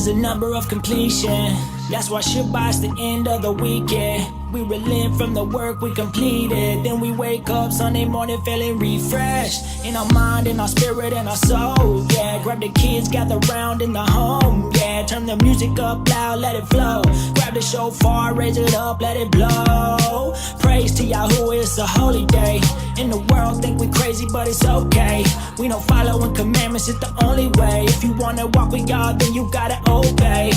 a number of completion. That's why Shabbat's the end of the weekend. We relive from the work we completed. Then we wake up Sunday morning feeling refreshed. In our mind, in our spirit, and our soul. Yeah, grab the kids, gather round in the home. Yeah, turn the music up loud, let it flow. Grab the shofar, raise it up, let it blow. Praise to Yahweh, it's a holy day. In the world think we crazy, but it's okay. We know following commandments is the only way. If you wanna walk with God, then you gotta obey.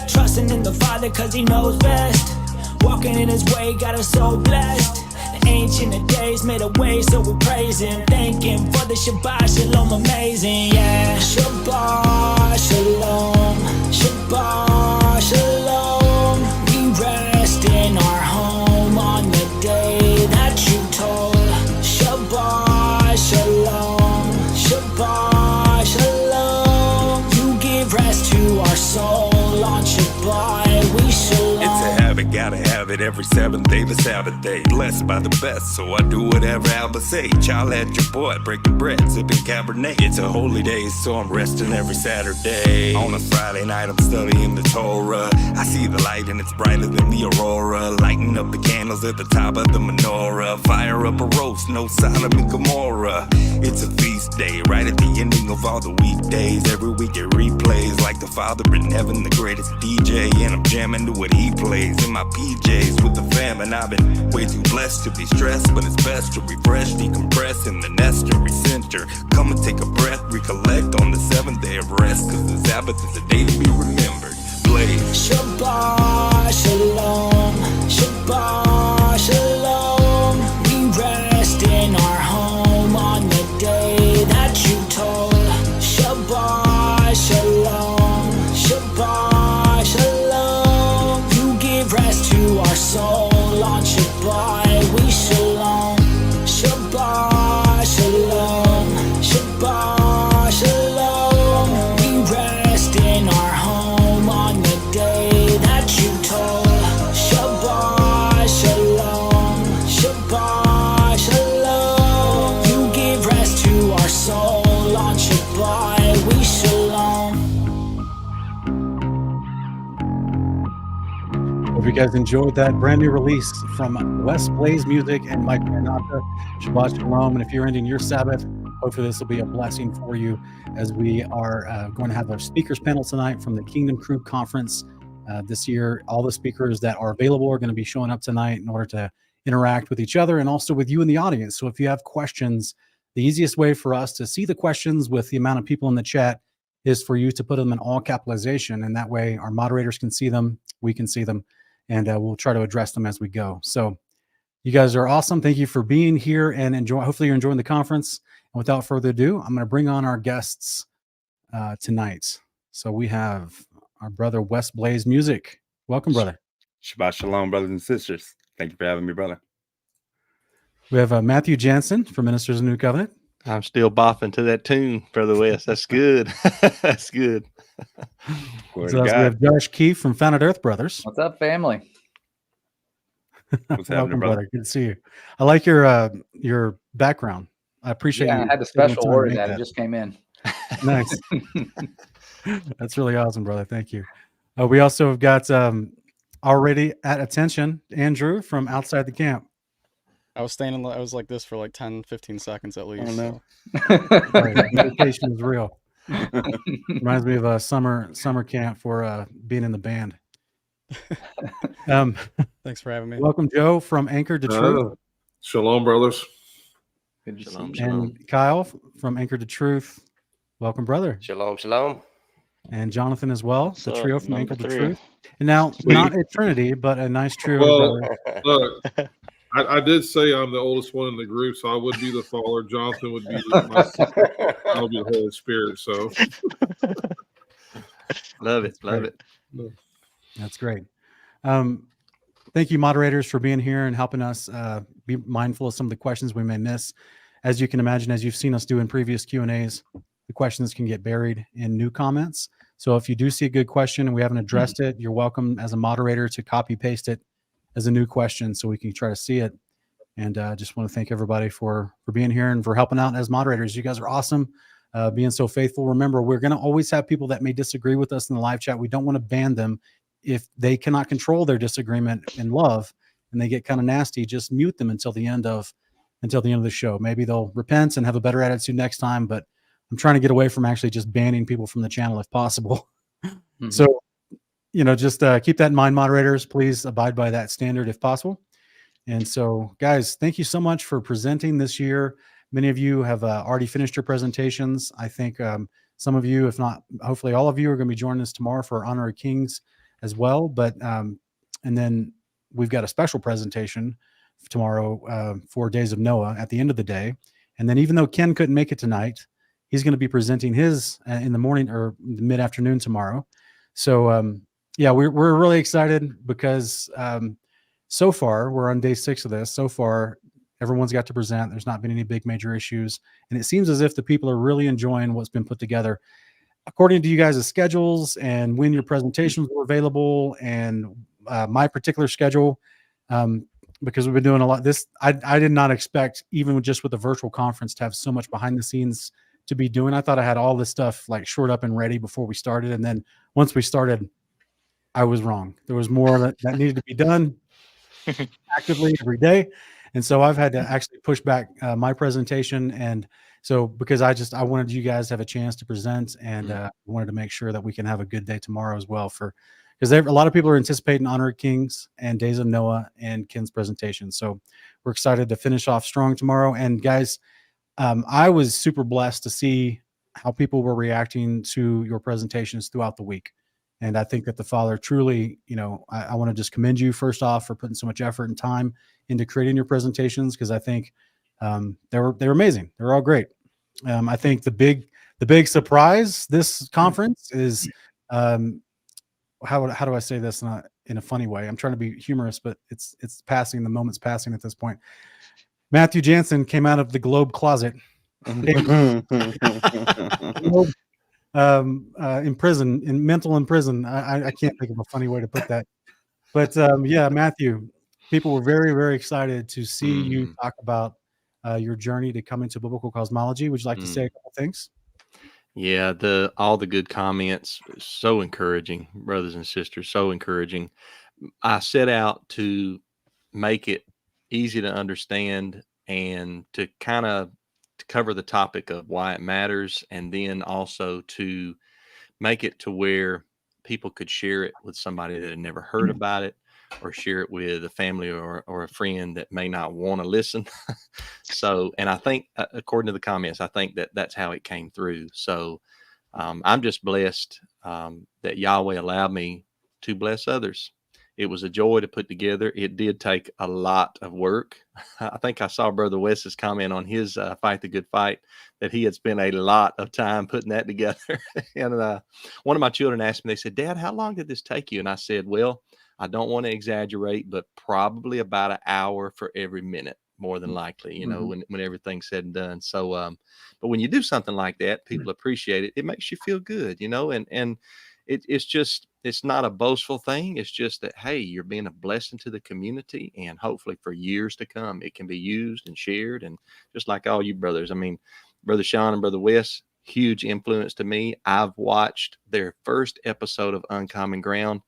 Trusting in the Father cause he knows best. Walking in his way, got us so blessed. The ancient of days made a way, so we praise him. Thank him for the Shabbat Shalom, amazing, yeah. Shabbat Shalom, Shabbat Shalom. We rest in our home on the day that you told. Shabbat Shalom, Shabbat Shalom. You give rest to our soul on Shabbat, we shalom. It's a habit, gotta have it every seventh day, the Sabbath day. Blessed by the best, so I do whatever Abba say. Child at your boy, breaking bread, sipping Cabernet. It's a holy day, so I'm resting every Saturday. On a Friday night, I'm studying the Torah. I see the light and it's brighter than the aurora. Lighting up the candles at the top of the menorah. Fire up a roast, no Sodom and Gomorrah. It's a feast day, right at the ending of all the weekdays. Every week it replays like the Father in heaven, the greatest DJ. And I'm jamming to what he plays in my PJs with the fam. And I've been way too blessed to be stressed, but it's best to refresh, decompress in the nest and recenter. Come and take a breath, recollect on the seventh day of rest, cause the Sabbath is a day to be remembered. Blaze. Shabbat Shalom, Shabbat Shalom. We rest in our home on the day that you told. Shabbat Shalom, Shabbat Shalom. You give rest to our soul on Shabbat, we shalom. Shabbat Shalom, Shabbat Shalom. We rest in our home on the day that you told. Shabbat Shalom, Shabbat Shalom. You give rest to our soul on Shabbat, we shalom. Hope you guys enjoyed that brand new release from West Blaze Music and Mike Maranatha. Shabbat Shalom. And if you're ending your Sabbath, hopefully this will be a blessing for you as we are going to have a speakers panel tonight from the Kingdom Crew Conference this year. All the speakers that are available are going to be showing up tonight in order to interact with each other and also with you in the audience. So if you have questions, the easiest way for us to see the questions with the amount of people in the chat is for you to put them in all capitalization. And that way our moderators can see them, we can see them, and we'll try to address them as we go. So you guys are awesome. Thank you for being here and enjoy. Hopefully you're enjoying the conference. And without further ado, I'm going to bring on our guests tonight. So we have our brother West Blaze Music. Welcome, brother. Shabbat Shalom, brothers and sisters. Thank you for having me, brother. We have Matthew Jansen from Ministers of the New Covenant. I'm still bopping to that tune, Brother West. That's good. That's good. So we have Josh Keefe from Founded Earth Brothers. What's up, family? What's happening, Welcome, brother? Good to see you. I like your background. I appreciate you. I had a special order that it just came in. Nice. That's really awesome, brother. Thank you. We also have got already at attention, Andrew from Outside the Camp. I was like this for like 10, 15 seconds at least. Oh, no. Right, meditation is real. Reminds me of a summer camp for being in the band. Thanks for having me. Welcome, Joe from Anchor to Truth. Shalom, brothers. Good to see you. And Kyle from Anchor to Truth. Welcome, brother. Shalom, shalom. And Jonathan as well, the What's trio up? from Anchor to Number Truth. And now, not a trinity, but a nice trio. Well, brother. look, I did say I'm the oldest one in the group, so I would be the father. Jonathan would be my sister. I would be the Holy Spirit. So, Love it. Love it. That's great. Thank you, moderators, for being here and helping us be mindful of some of the questions we may miss. As you can imagine, as you've seen us do in previous Q&As, the questions can get buried in new comments. So if you do see a good question and we haven't addressed it, you're welcome as a moderator to copy paste it as a new question so we can try to see it. And I just want to thank everybody for being here and for helping out as moderators. You guys are awesome. being so faithful. Remember, we're going to always have people that may disagree with us in the live chat. We don't want to ban them. If they cannot control their disagreement in love and they get kind of nasty, just mute them until the end of the show. Maybe they'll repent and have a better attitude next time, but I'm trying to get away from actually just banning people from the channel if possible. Mm-hmm. So, just keep that in mind, moderators. Please abide by that standard if possible. And so, guys, thank you so much for presenting this year. Many of you have already finished your presentations. I think some of you, if not, hopefully all of you, are going to be joining us tomorrow for Honor of Kings as well. But and then we've got a special presentation tomorrow for Days of Noah at the end of the day. And then even though Ken couldn't make it tonight, he's going to be presenting his in the morning or mid-afternoon tomorrow. So yeah, we're really excited because so far we're on day 6 of this. So far, everyone's got to present. There's not been any big major issues. And it seems as if the people are really enjoying what's been put together. According to you guys' schedules and when your presentations were available and my particular schedule, because we've been doing a lot. I did not expect, even just with the virtual conference, to have so much behind the scenes to be doing. I thought I had all this stuff like shored up and ready before we started. And then once we started, I was wrong. There was more that needed to be done actively every day. And so I've had to actually push back my presentation. And so because I wanted you guys to have a chance to present, and wanted to make sure that we can have a good day tomorrow as well, because a lot of people are anticipating Honor of Kings and Days of Noah and Ken's presentation. So we're excited to finish off strong tomorrow. And guys, I was super blessed to see how people were reacting to your presentations throughout the week. And I think that the Father truly, I want to just commend you first off for putting so much effort and time into creating your presentations, because I think they were amazing. They were all great. I think the big surprise this conference is how do I say this not in a funny way? I'm trying to be humorous, but it's passing. The moment's passing at this point. Matthew Jansen came out of the Globe closet. In mental prison. I can't think of a funny way to put that. But yeah, Matthew, people were very, very excited to see you talk about your journey to come into biblical cosmology. Would you like to say a couple things? Yeah, all the good comments, so encouraging, brothers and sisters, so encouraging. I set out to make it easy to understand and to kind of cover the topic of why it matters, and then also to make it to where people could share it with somebody that had never heard about it, or share it with a family or a friend that may not want to listen. So, and I think according to the comments, I think that's how it came through. So I'm just blessed that Yahweh allowed me to bless others. It was a joy to put together. It did take a lot of work. I think I saw Brother Wes's comment on his Fight the Good Fight, that he had spent a lot of time putting that together. And one of my children asked me, they said, "Dad, how long did this take you?" And I said, well, I don't want to exaggerate, but probably about an hour for every minute, more than likely, when everything's said and done. So, but when you do something like that, people appreciate it. It makes you feel good, and it's not a boastful thing. It's just that, hey, you're being a blessing to the community, and hopefully for years to come, it can be used and shared. And just like all you brothers, I mean, Brother Sean and Brother Wes, huge influence to me. I've watched their first episode of Uncommon Ground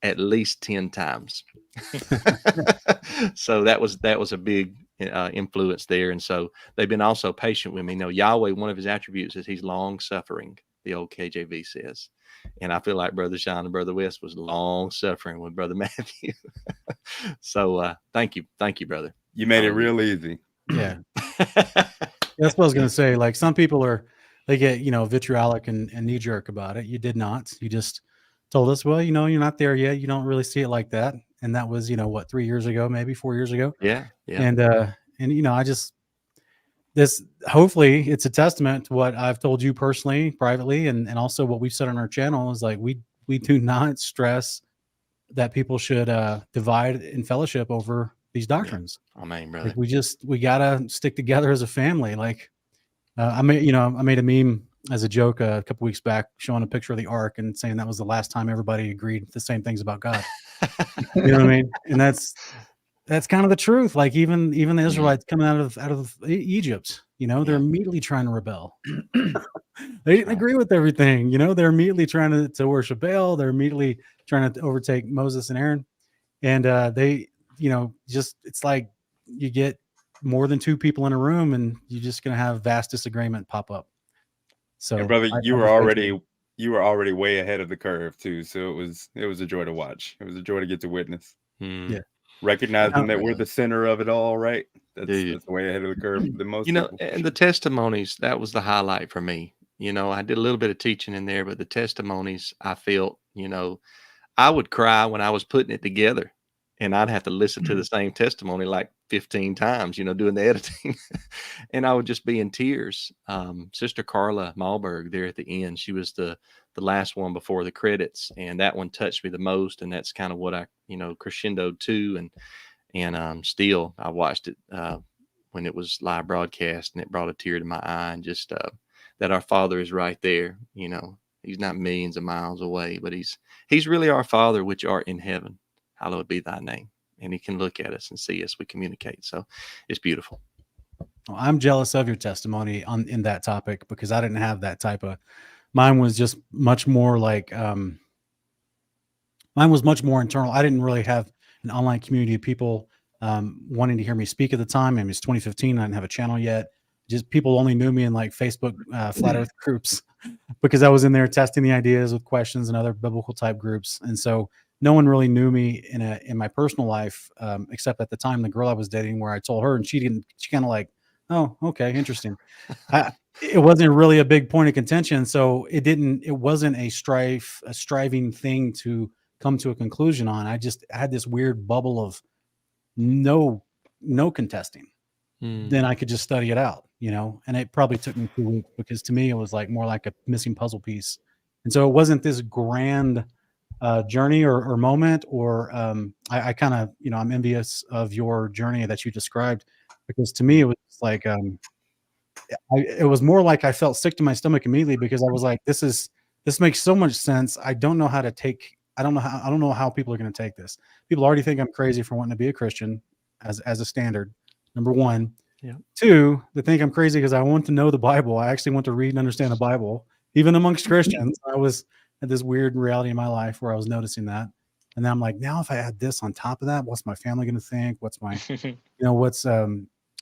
at least 10 times. So that was a big influence there. And so they've been also patient with me. Yahweh, one of his attributes is he's long suffering, the old KJV says. And I feel like Brother Sean and Brother West was long suffering with Brother Matthew. So thank you, brother. You made it real easy. Yeah. That's what I was going to say. Like, some people they get, vitriolic and knee jerk about it. You did not. You just told us, well, you're not there yet. You don't really see it like that. And that was, 3 years ago, maybe 4 years ago. Yeah. And hopefully it's a testament to what I've told you personally, privately, and also what we've said on our channel is like, we do not stress that people should divide in fellowship over these doctrines. Yeah. Amen, brother. Like, we gotta stick together as a family. Like, I made a meme as a joke a couple weeks back, showing a picture of the Ark and saying that was the last time everybody agreed the same things about God. You know what I mean? And that's kind of the truth. Like even the Israelites coming out of Egypt, they're immediately trying to rebel. They didn't agree with everything, they're immediately trying to worship Baal. They're immediately trying to overtake Moses and Aaron. And they, it's like you get more than two people in a room and you're just going to have vast disagreement pop up. So, and brother, you were already way ahead of the curve too. So it was a joy to watch. It was a joy to get to witness. Yeah. Recognizing that we're the center of it all, right? That's way ahead of the curve for the most people. And the testimonies, that was the highlight for me. I did a little bit of teaching in there, but the testimonies, I felt, I would cry when I was putting it together, and I'd have to listen to the same testimony like 15 times, doing the editing, and I would just be in tears. Sister Carla Malberg there at the end, she was the last one before the credits, and that one touched me the most, and that's kind of what I, crescendoed to, and still I watched it when it was live broadcast, and it brought a tear to my eye, and just that our Father is right there. He's not millions of miles away, but he's really our Father which art in heaven. Hallowed be thy name. And he can look at us and see us. We communicate. So it's beautiful. Well, I'm jealous of your testimony in that topic, because I didn't have that type of, mine was just much more like, mine was much more internal. I didn't really have an online community of people wanting to hear me speak at the time. I mean, it's 2015. I didn't have a channel yet. Just people only knew me in like Facebook flat earth groups, because I was in there testing the ideas with questions and other biblical type groups. And so no one really knew me in my personal life, except at the time the girl I was dating, where I told her, and she kind of like, oh, okay, interesting. It wasn't really a big point of contention. So it wasn't a striving thing to come to a conclusion on. I had this weird bubble of no contesting. Then I could just study it out, and it probably took me 2 weeks, because to me it was like more like a missing puzzle piece. And so it wasn't this grand journey or moment, or I kind of, I'm envious of your journey that you described, because to me it was like it was more like I felt sick to my stomach immediately, because I was like, this makes so much sense. I don't know how people are going to take this. People already think I'm crazy for wanting to be a Christian as a standard. Number one. Yeah. Two, they think I'm crazy because I want to know the Bible. I actually want to read and understand the Bible, even amongst Christians. I was at this weird reality in my life where I was noticing that. And then I'm like, now if I add this on top of that, what's my family going to think? What's my, what's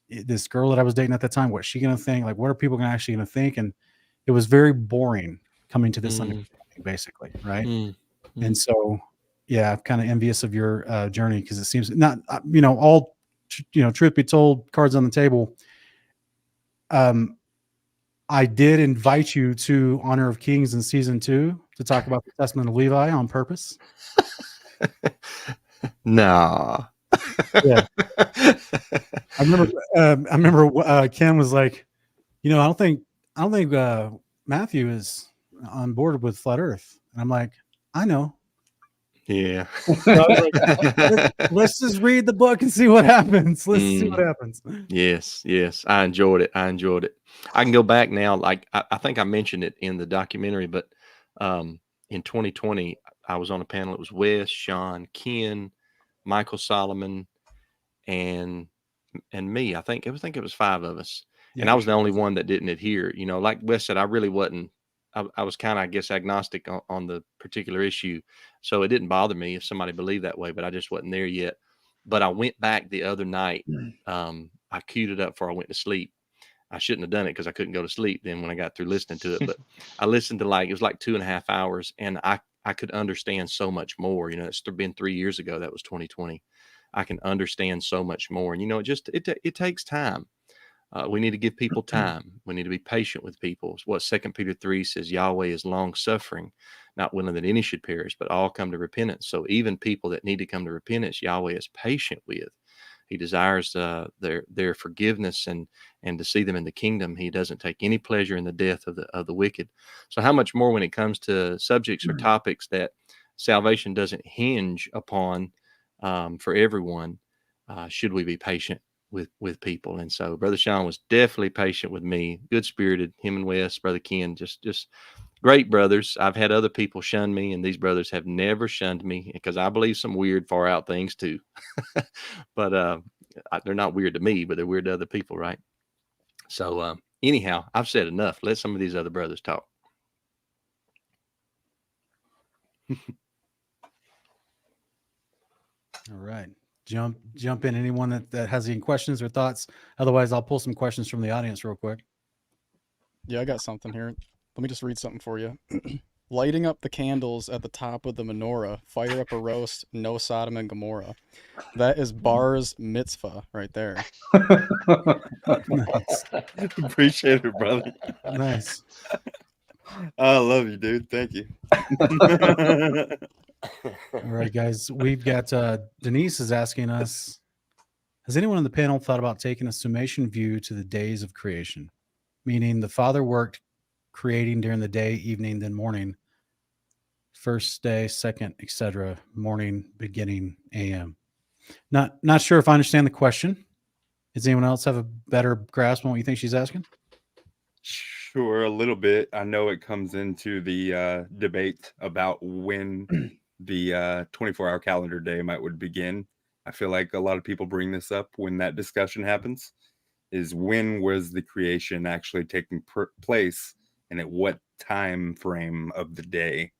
this girl that I was dating at the time, what's she going to think? Like, what are people actually going to think? And it was very boring coming to this understanding, basically. Right. And so, yeah, I'm kind of envious of your journey, because it seems not, all, truth be told, cards on the table. I did invite you to Honor of Kings in season 2 to talk about the Testament of Levi on purpose. Nah. Yeah. I remember Ken was like, I don't think Matthew is on board with flat Earth. And I'm like, I know. Yeah. So let's just read the book and see what happens. Let's see what happens. Yes. I enjoyed it. I can go back now. Like I think I mentioned it in the documentary, but in 2020, I was on a panel. It was Wes, Sean, Ken, Michael Solomon, and me. I think it was 5 of us. Yeah. And I was the only one that didn't adhere. Like Wes said, I really wasn't. I was kind of, I guess, agnostic on the particular issue. So it didn't bother me if somebody believed that way, but I just wasn't there yet. But I went back the other night. I queued it up before I went to sleep. I shouldn't have done it because I couldn't go to sleep then when I got through listening to it. But I listened to it was like 2.5 hours, and I could understand so much more. It's been 3 years ago. That was 2020. I can understand so much more. And, it takes time. We need to give people time. We need to be patient with people. It's what 2 Peter 3 says, Yahweh is long suffering, not willing that any should perish, but all come to repentance. So even people that need to come to repentance, Yahweh is patient with. He desires their forgiveness and to see them in the kingdom. He doesn't take any pleasure in the death of the wicked. So how much more when it comes to subjects or topics that salvation doesn't hinge upon for everyone, should we be patient with people? And so Brother Sean was definitely patient with me, good spirited. Him and Wes, Brother Ken, just great brothers. I've had other people shun me, and these brothers have never shunned me because I believe some weird, far out things too. But they're not weird to me, but they're weird to other people, right? So anyhow, I've said enough. Let some of these other brothers talk. All right. Jump in. Anyone that has any questions or thoughts? Otherwise, I'll pull some questions from the audience real quick. Yeah, I got something here. Let me just read something for you. Lighting up the candles at the top of the menorah, fire up a roast, no Sodom and Gomorrah. That is Bar's mitzvah right there. Nice. Appreciate it, brother. Nice. I love you, dude. Thank you. All right, guys. We've got Denise is asking us, has anyone on the panel thought about taking a summation view to the days of creation? Meaning the Father worked creating during the day, evening, then morning, first day, second, etc., morning, beginning, AM. Not sure if I understand the question. Does anyone else have a better grasp on what you think she's asking? Sure, a little bit. I know it comes into the debate about when the 24-hour calendar day would begin. I feel like a lot of people bring this up when that discussion happens, is when was the creation actually taking place and at what time frame of the day.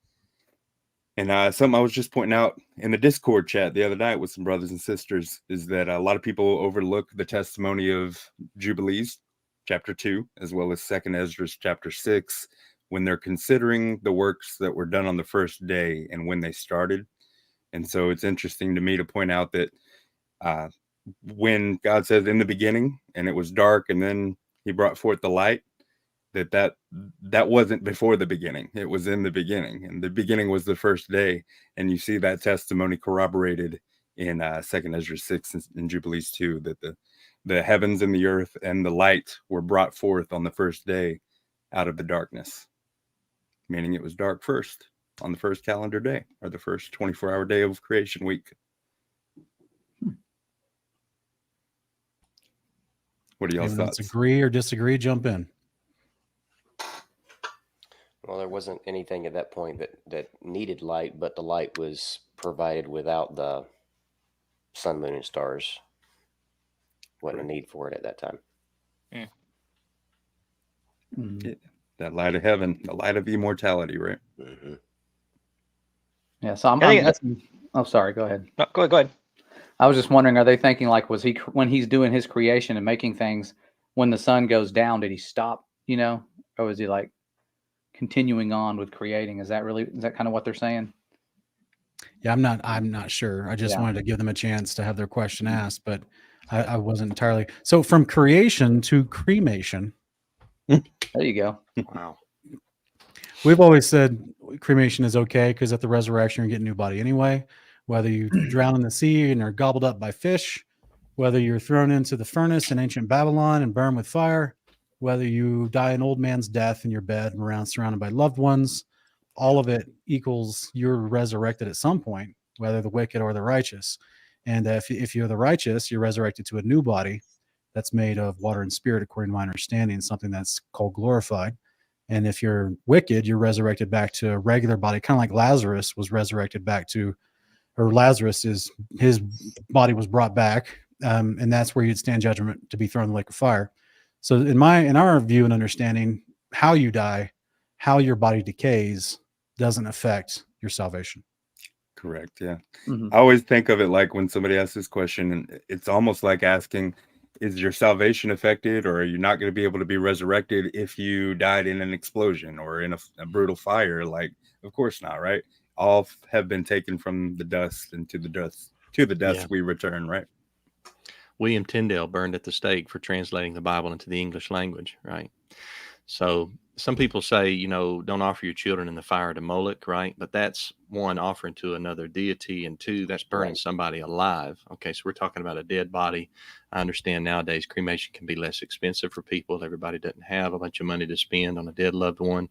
And something I was just pointing out in the Discord chat the other night with some brothers and sisters is that a lot of people overlook the testimony of Jubilees, chapter 2, as well as 2nd Ezra, chapter 6, when they're considering the works that were done on the first day and when they started. And so it's interesting to me to point out that when God says in the beginning, and it was dark, and then he brought forth the light, that wasn't before the beginning. It was in the beginning, and the beginning was the first day. And you see that testimony corroborated in 2nd Ezra 6 and Jubilees 2, that the heavens and the earth and the light were brought forth on the first day out of the darkness, meaning it was dark first on the first calendar day, or the first 24-hour day of creation week. What are y'all's thoughts? Agree or disagree? Jump in. Well, there wasn't anything at that point that needed light, but the light was provided without the sun, moon, and stars. Wasn't a need for it at that time. Yeah. That light of heaven, the light of immortality, right? Mm-hmm. Yeah, so I'm guessing. Oh, sorry. Go ahead. No, go ahead. I was just wondering, are they thinking like, was he, when he's doing his creation and making things, when the sun goes down, did he stop, or was he like continuing on with creating? Is that kind of what they're saying? Yeah, I'm not sure. I just wanted to give them a chance to have their question asked, but I wasn't entirely. So from creation to cremation. There you go. Wow. We've always said cremation is okay because at the resurrection, you're getting a new body anyway. Whether you drown in the sea and are gobbled up by fish, whether you're thrown into the furnace in ancient Babylon and burned with fire, whether you die an old man's death in your bed and surrounded by loved ones, all of it equals you're resurrected at some point, whether the wicked or the righteous. And if you're the righteous, you're resurrected to a new body that's made of water and spirit, according to my understanding, something that's called glorified. And if you're wicked, you're resurrected back to a regular body, kind of like Lazarus was resurrected back to, or his body was brought back. And that's where you'd stand judgment to be thrown in the lake of fire. So in our view and understanding, how you die, how your body decays doesn't affect your salvation. Correct. Yeah. Mm-hmm. I always think of it like when somebody asks this question, and it's almost like asking, is your salvation affected, or are you not going to be able to be resurrected if you died in an explosion or in a brutal fire? Like, of course not, right? All have been taken from the dust, and to the dust we return, right? William Tyndale burned at the stake for translating the Bible into the English language, right? So some people say, don't offer your children in the fire to Moloch, right? But that's one, offering to another deity, and two, that's burning somebody alive. Okay, so we're talking about a dead body. I understand nowadays cremation can be less expensive for people. Everybody doesn't have a bunch of money to spend on a dead loved one.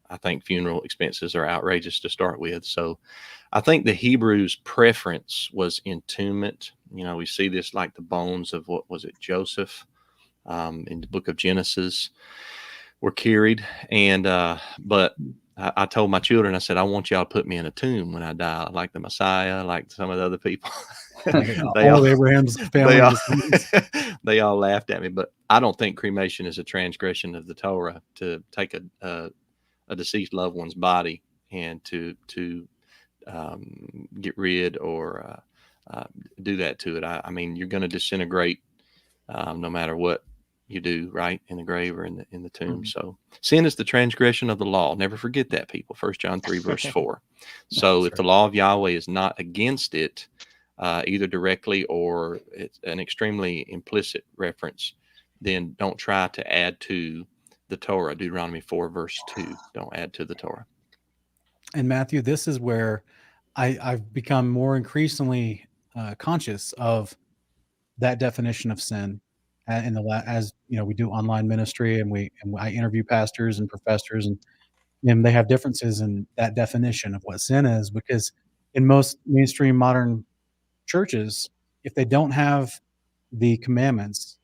I think funeral expenses are outrageous to start with. So I think the Hebrews' preference was entombment. We see this like the bones of, what was it, Joseph in the book of Genesis. were carried. And but I told my children, I said, I want y'all to put me in a tomb when I die, like the Messiah, like some of the other people. All of Abraham's family. They all laughed at me, but I don't think cremation is a transgression of the Torah to take a deceased loved one's body and to get rid or do that to it. I mean, you're going to disintegrate no matter what you do, right, in the grave or in the tomb. So sin is the transgression of the law. Never forget that, people. 1 John 3 verse 4. So if the law of Yahweh is not against it, either directly or it's an extremely implicit reference, then don't try to add to the Torah. Deuteronomy 4 verse 2. Don't add to the Torah. And Matthew, this is where I've become more increasingly conscious of that definition of sin. As you know, we do online ministry, and I interview pastors and professors, and they have differences in that definition of what sin is, because in most mainstream modern churches, if they don't have the commandments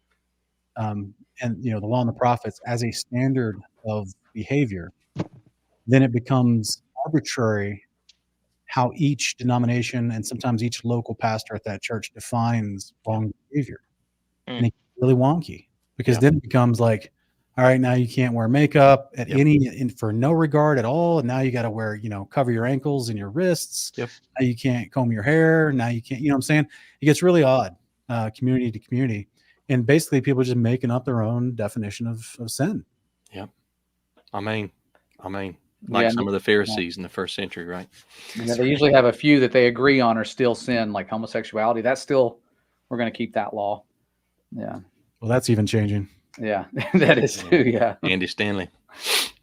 and the law and the prophets as a standard of behavior, then it becomes arbitrary how each denomination and sometimes each local pastor at that church defines wrong behavior. And it's really wonky, because then it becomes like, all right, now you can't wear makeup at for no regard at all. And now you got to wear, cover your ankles and your wrists. Now you can't comb your hair. Now you can't, what I'm saying? It gets really odd, community to community. And basically people are just making up their own definition of sin. Yep. Amen. Like some of the Pharisees in the first century, right? They usually have a few that they agree on are still sin, like homosexuality. That's still, we're going to keep that law. Yeah. Well, that's even changing. Yeah, that is too. Yeah. Andy Stanley.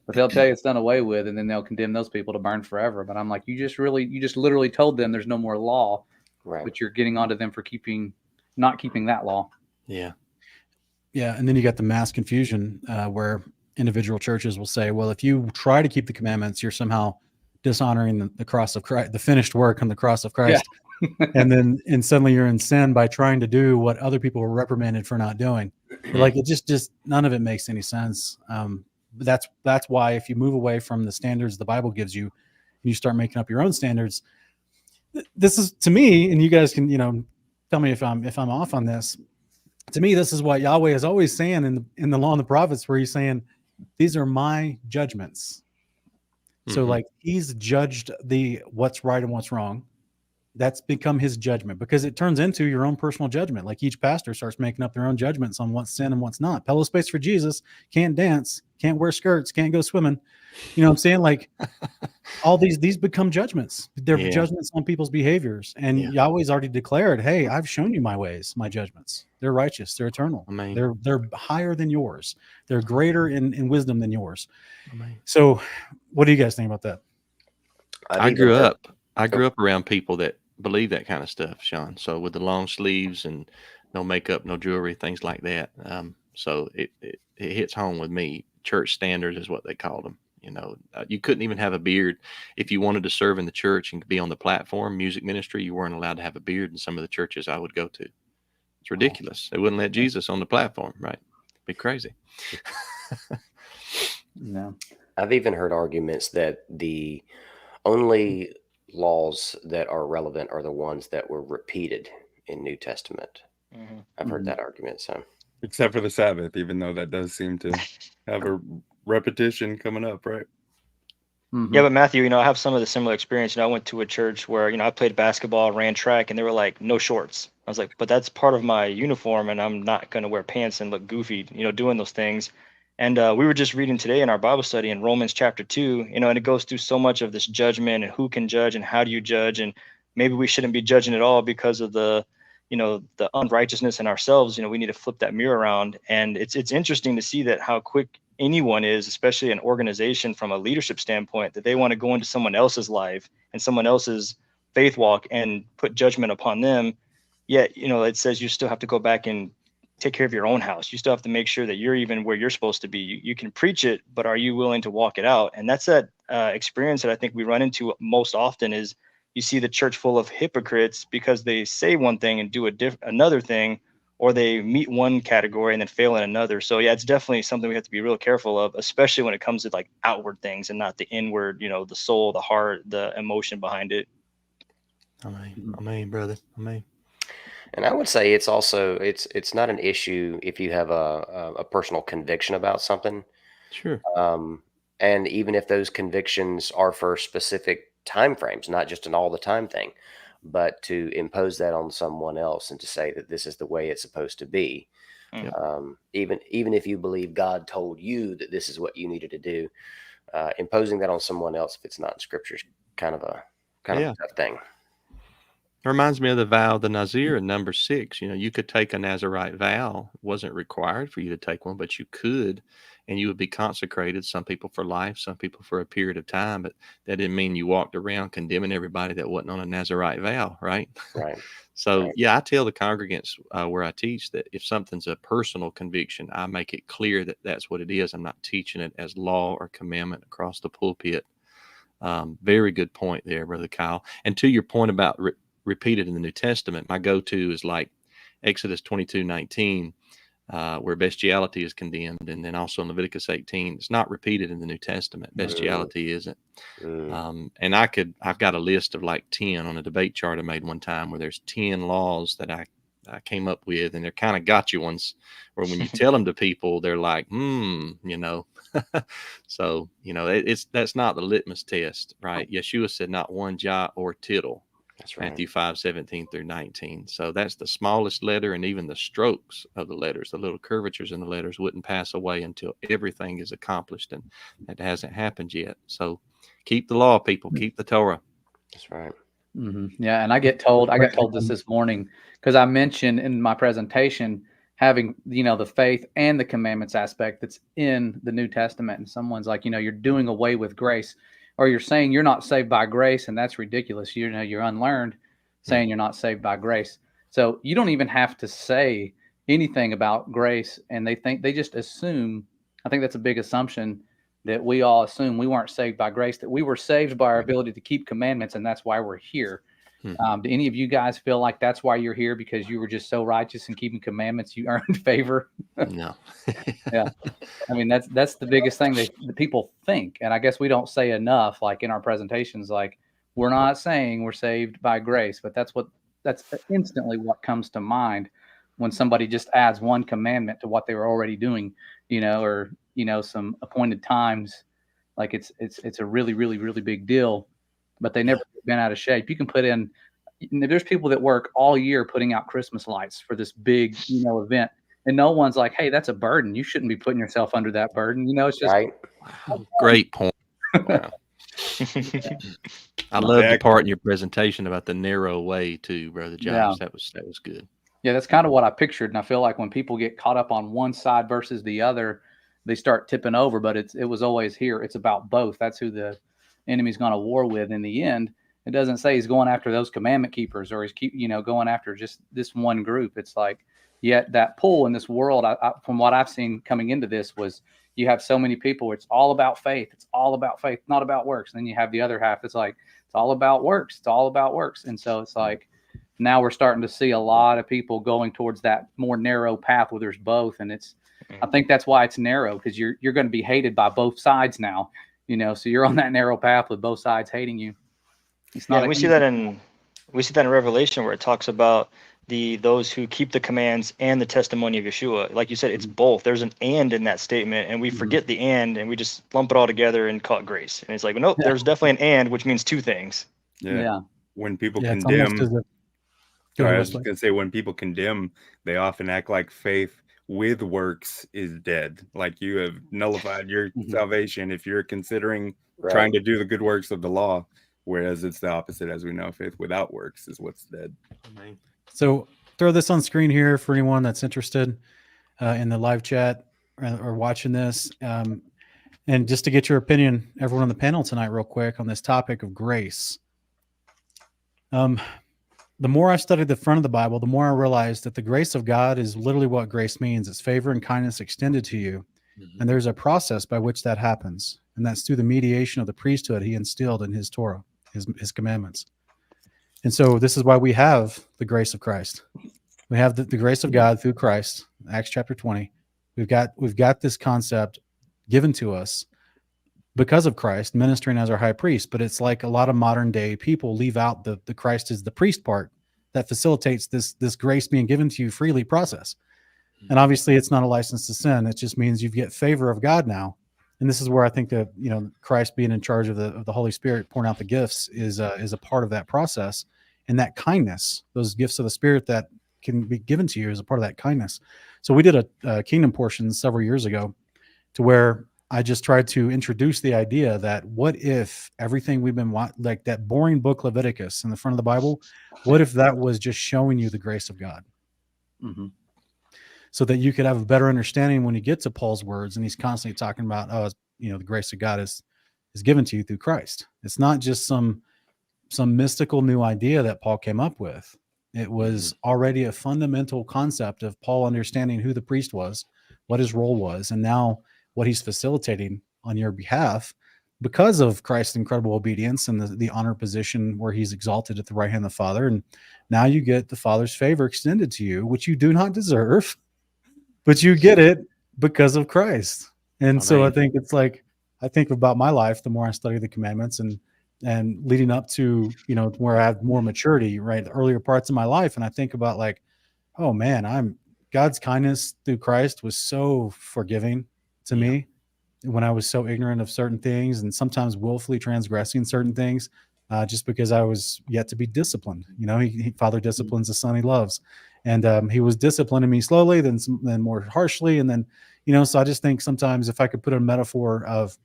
But they'll tell you it's done away with, and then they'll condemn those people to burn forever. But I'm like, you just literally told them there's no more law, right? But you're getting onto them for not keeping that law. Yeah. Yeah. And then you got the mass confusion where individual churches will say, well, if you try to keep the commandments, you're somehow dishonoring the cross of Christ, the finished work on the cross of Christ. Yeah. and suddenly you're in sin by trying to do what other people were reprimanded for not doing. Like, it just none of it makes any sense. That's why if you move away from the standards the Bible gives you, and you start making up your own standards, this is, to me, and you guys can tell me if I'm off on this. To me, this is what Yahweh is always saying in the law and the prophets, where he's saying, these are my judgments. So like, he's judged what's right and what's wrong. That's become his judgment, because it turns into your own personal judgment. Like, each pastor starts making up their own judgments on what's sin and what's not. Pillow space for Jesus, can't dance, can't wear skirts, can't go swimming. You know what I'm saying? Like, all these become judgments. They're judgments on people's behaviors. And Yahweh's already declared, hey, I've shown you my ways, my judgments. They're righteous. They're eternal. Amen. They're higher than yours. They're greater in wisdom than yours. Amen. So what do you guys think about that? I grew up around people that believe that kind of stuff, Sean. So with the long sleeves and no makeup, no jewelry, things like that. So it hits home with me. Church standards is what they called them. You couldn't even have a beard. If you wanted to serve in the church and be on the platform, music ministry, you weren't allowed to have a beard in some of the churches I would go to. It's ridiculous. They wouldn't let Jesus on the platform, right? It'd be crazy. No. I've even heard arguments that the only laws that are relevant are the ones that were repeated in New Testament. I've heard that argument. So, except for the Sabbath, even though that does seem to have a repetition coming up, right? Yeah, but Matthew, I have some of the similar experience. I went to a church where, I played basketball, ran track, and they were like, no shorts. I was like, but that's part of my uniform, and I'm not going to wear pants and look goofy, doing those things. And we were just reading today in our Bible study in Romans chapter 2, and it goes through so much of this judgment and who can judge and how do you judge, and maybe we shouldn't be judging at all because of the unrighteousness in ourselves. We need to flip that mirror around. And it's interesting to see that how quick anyone is, especially an organization from a leadership standpoint, that they want to go into someone else's life and someone else's faith walk and put judgment upon them. Yet, it says you still have to go back and take care of your own house. You still have to make sure that you're even where you're supposed to be. You can preach it, but are you willing to walk it out? And that's that experience that I think we run into most often is you see the church full of hypocrites because they say one thing and do another thing, or they meet one category and then fail in another. So yeah, it's definitely something we have to be real careful of, especially when it comes to like outward things and not the inward, the soul, the heart, the emotion behind it. Amen, brother. Amen. And I would say it's also it's not an issue if you have a personal conviction about something. Sure. And even if those convictions are for specific time frames, not just an all the time thing, but to impose that on someone else and to say that this is the way it's supposed to be. Even if you believe God told you that this is what you needed to do, imposing that on someone else if it's not in Scripture is kind of a tough thing. It reminds me of the vow of the Nazir in number 6. You could take a Nazirite vow. It wasn't required for you to take one, but you could, and you would be consecrated, some people for life, some people for a period of time, but that didn't mean you walked around condemning everybody that wasn't on a Nazirite vow, right? Right. So, Right. yeah, I tell the congregants where I teach that if something's a personal conviction, I make it clear that that's what it is. I'm not teaching it as law or commandment across the pulpit. Very good point there, Brother Kyle. And to your point about repeated in the New Testament, my go-to is like Exodus 22:19, where bestiality is condemned, and then also in Leviticus 18. It's not repeated in the New Testament. Bestiality isn't. And I've got a list of like 10 on a debate chart I made one time where there's 10 laws that I came up with, and they're kind of gotcha ones where when you tell them to people, they're like, So, that's not the litmus test, right? Yeshua said not one jot or tittle. That's right. Matthew 5:17-19. So that's the smallest letter, and even the strokes of the letters, the little curvatures in the letters, wouldn't pass away until everything is accomplished, and that hasn't happened yet. So keep the law, people. Keep the Torah. That's right. Yeah, and I got told this morning because I mentioned in my presentation having the faith and the commandments aspect that's in the New Testament, and someone's like, you're doing away with grace. Or you're saying you're not saved by grace, and that's ridiculous. You're unlearned, saying you're not saved by grace. So you don't even have to say anything about grace, and they just assume. I think that's a big assumption that we all assume we weren't saved by grace, that we were saved by our ability to keep commandments, and that's why we're here. Do any of you guys feel like that's why you're here, because you were just so righteous in keeping commandments you earned favor? No. Yeah. I mean, that's the biggest thing that people think. And I guess we don't say enough, like in our presentations, like we're not saying we're saved by grace, but that's instantly what comes to mind when somebody just adds one commandment to what they were already doing, or, some appointed times. Like it's a really, really, really big deal, but they never been out of shape. You can put in, there's people that work all year putting out Christmas lights for this big, event. And no one's like, hey, that's a burden. You shouldn't be putting yourself under that burden. It's just right. Wow. Great point. Wow. I love the part in your presentation about the narrow way too, Brother Josh. Yeah. That was good. Yeah, that's kind of what I pictured. And I feel like when people get caught up on one side versus the other, they start tipping over. But it was always here. It's about both. That's who the enemy's going to war with in the end. It doesn't say he's going after those commandment keepers, or he's going after just this one group. It's like, yet that pull in this world, I, from what I've seen coming into this, was you have so many people. It's all about faith. It's all about faith, not about works. And then you have the other half. It's like, it's all about works. It's all about works. And so it's like, now we're starting to see a lot of people going towards that more narrow path where there's both. And I think that's why it's narrow, because you're going to be hated by both sides now, so you're on that narrow path with both sides hating you. It's not. Yeah, we see that in Revelation, where it talks about those who keep the commands and the testimony of Yeshua. Like you said, it's both. There's an and in that statement, and we forget the and we just lump it all together and call it grace. And it's like, nope, there's definitely an and, which means two things. Yeah. When people Yeah, it's condemn, almost as if- I was just gonna say, when people condemn, they often act like faith with works is dead. Like you have nullified your salvation if you're considering trying to do the good works of the law. Whereas it's the opposite, as we know, faith without works is what's dead. So throw this on screen here for anyone that's interested in the live chat or watching this. And just to get your opinion, everyone on the panel tonight, real quick, on this topic of grace. The more I studied the front of the Bible, the more I realized that the grace of God is literally what grace means. It's favor and kindness extended to you. And there's a process by which that happens. And that's through the mediation of the priesthood he instilled in his Torah, his commandments. And so this is why we have the grace of Christ. We have the grace of God through Christ, Acts chapter 20. We've got this concept given to us because of Christ ministering as our high priest. But it's like a lot of modern day people leave out the Christ is the priest part that facilitates this grace being given to you freely process. And obviously it's not a license to sin. It just means you get favor of God now. And this is where I think that, Christ being in charge of the Holy Spirit, pouring out the gifts is a part of that process. And that kindness, those gifts of the Spirit that can be given to you is a part of that kindness. So we did a kingdom portion several years ago to where I just tried to introduce the idea that what if everything we've been like that boring book Leviticus in the front of the Bible, what if that was just showing you the grace of God? Mm-hmm. So that you could have a better understanding when you get to Paul's words, and he's constantly talking about, the grace of God is given to you through Christ. It's not just some mystical new idea that Paul came up with. It was already a fundamental concept of Paul understanding who the priest was, what his role was, and now what he's facilitating on your behalf because of Christ's incredible obedience and the honor position where he's exalted at the right hand of the Father. And now you get the Father's favor extended to you, which you do not deserve, but you get it because of Christ. And so I think it's like, I think about my life, the more I study the commandments and leading up to, where I have more maturity, right? The earlier parts of my life. And I think about like, oh man, God's kindness through Christ was so forgiving to me when I was so ignorant of certain things and sometimes willfully transgressing certain things, just because I was yet to be disciplined. Father disciplines the son he loves. And he was disciplining me slowly, then more harshly. And then, so I just think sometimes if I could put a metaphor of,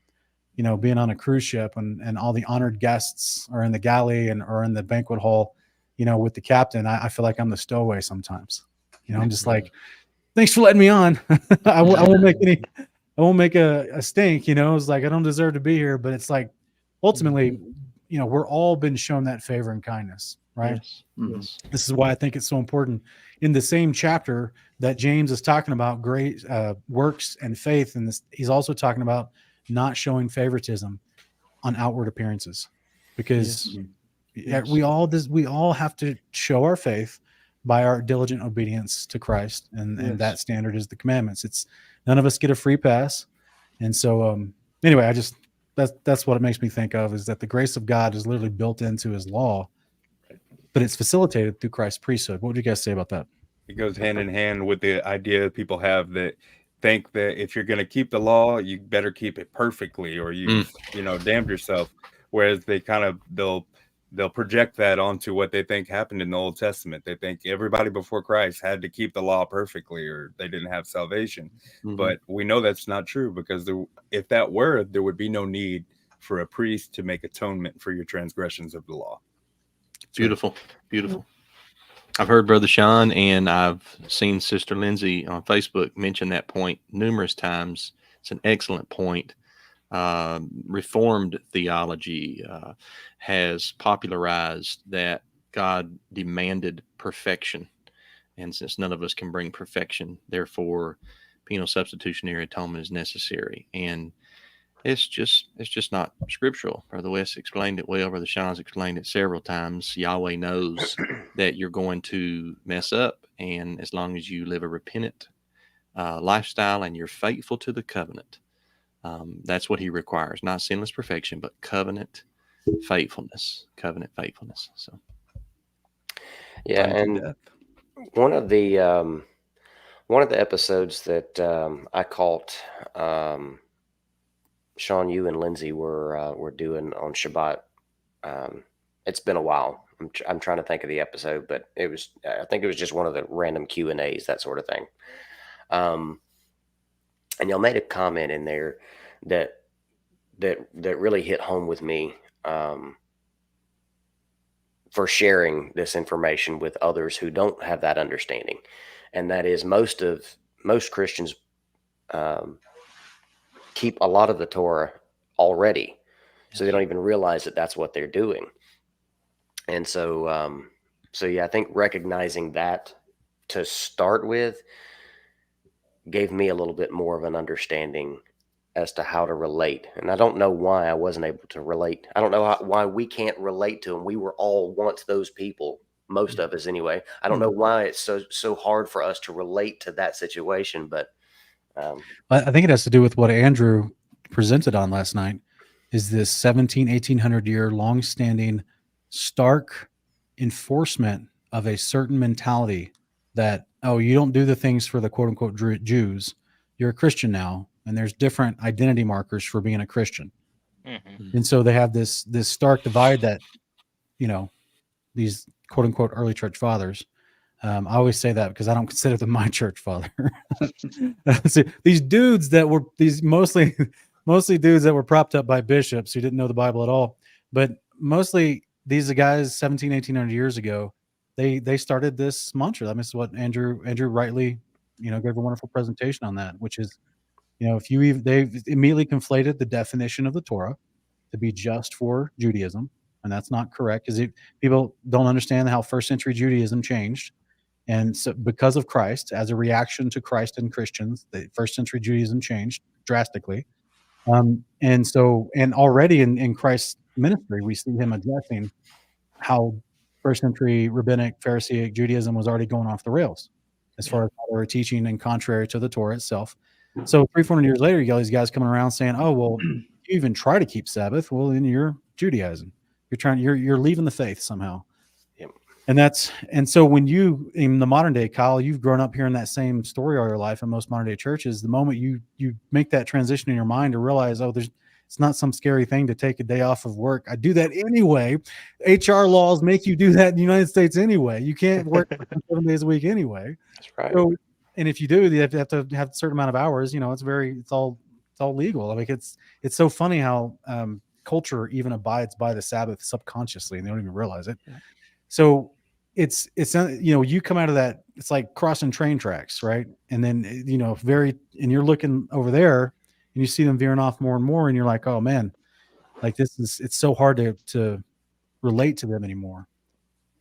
being on a cruise ship and all the honored guests are in the galley or in the banquet hall, with the captain, I feel like I'm the stowaway sometimes. I'm just like, thanks for letting me on. I won't make a stink, it's like, I don't deserve to be here, but it's like, ultimately, we're all been shown that favor and kindness, right? Yes. Mm-hmm. This is why I think it's so important in the same chapter that James is talking about great works and faith. And he's also talking about not showing favoritism on outward appearances, because we all have to show our faith by our diligent obedience to Christ. And that standard is the commandments. It's none of us get a free pass. And so, anyway, that's what it makes me think of, is that the grace of God is literally built into his law, but it's facilitated through Christ's priesthood. What would you guys say about that? It goes hand in hand with the idea people have that think that if you're going to keep the law, you better keep it perfectly, or you damned yourself. Whereas they'll project that onto what they think happened in the Old Testament. They think everybody before Christ had to keep the law perfectly, or they didn't have salvation. Mm-hmm. But we know that's not true, because if that were, there would be no need for a priest to make atonement for your transgressions of the law. Beautiful. I've heard Brother Sean and I've seen Sister Lindsay on Facebook mention that point numerous times. It's an excellent point. Reformed theology has popularized that God demanded perfection. And since none of us can bring perfection, therefore penal substitutionary atonement is necessary. And it's just not scriptural. Brother West explained it well. Brother Sean's explained it several times. Yahweh knows that you're going to mess up. And as long as you live a repentant lifestyle and you're faithful to the covenant, that's what he requires. Not sinless perfection, but covenant faithfulness. So, yeah. And one of the episodes that I caught, Sean, you and Lindsay were doing on Shabbat. It's been a while. I'm trying to think of the episode, but I think it was just one of the random Q&As, that sort of thing. And y'all made a comment in there that really hit home with me, for sharing this information with others who don't have that understanding. And that is most Christians keep a lot of the Torah already, so they don't even realize that that's what they're doing. And so I think recognizing that to start with gave me a little bit more of an understanding as to how to relate. And I don't know why I wasn't able to relate. I don't know why we can't relate to them. We were all once those people most of us anyway. I don't know why it's so hard for us to relate to that situation, but I think it has to do with what Andrew presented on last night, is this 1800 year long-standing stark enforcement of a certain mentality that, oh, you don't do the things for the quote-unquote Jews. You're a Christian now, and there's different identity markers for being a Christian. And so they have this stark divide that, you know, these quote unquote early church fathers. I always say that because I don't consider them my church father. These dudes that were mostly dudes that were propped up by bishops who didn't know the Bible at all. But mostly these guys 1800 years ago, they started this mantra. That is what Andrew rightly, gave a wonderful presentation on that, which is, they immediately conflated the definition of the Torah to be just for Judaism. And that's not correct, because people don't understand how first century Judaism changed. And so because of Christ, as a reaction to Christ and Christians, the first century Judaism changed drastically. And already in Christ's ministry, we see him addressing how first century rabbinic Pharisaic Judaism was already going off the rails as far as how they were teaching and contrary to the Torah itself. So 300-400 years later, you got these guys coming around saying, oh, well, you even try to keep Sabbath, well, then you're Judaizing. You're leaving the faith somehow. Yep. And so when you, in the modern day, Kyle, you've grown up hearing that same story all your life in most modern day churches. The moment you make that transition in your mind to realize, oh, it's not some scary thing to take a day off of work. I do that anyway. HR laws make you do that in the United States anyway. You can't work 7 days a week anyway. That's right. So, and if you do, you have to have a certain amount of hours. It's all legal. I mean, it's so funny how culture even abides by the Sabbath subconsciously, and they don't even realize it. Yeah. So it's you come out of that, it's like crossing train tracks, right? And then and you're looking over there and you see them veering off more and more, and you're like, oh man, like it's so hard to relate to them anymore,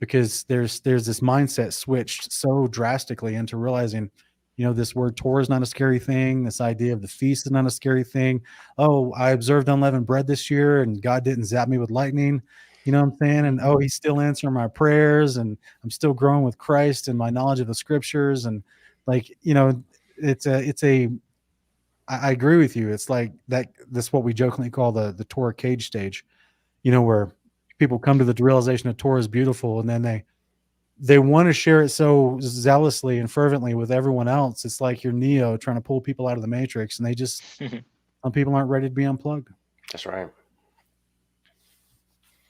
because there's this mindset switched so drastically into realizing, this word Torah is not a scary thing. This idea of the feast is not a scary thing. Oh, I observed unleavened bread this year and God didn't zap me with lightning. You know what I'm saying? And, oh, he's still answering my prayers, and I'm still growing with Christ and my knowledge of the scriptures. And I agree with you. It's like that's what we jokingly call the Torah cage stage, where people come to the realization that Torah is beautiful, and then they want to share it so zealously and fervently with everyone else. It's like you're Neo trying to pull people out of the Matrix, and some people aren't ready to be unplugged. That's right.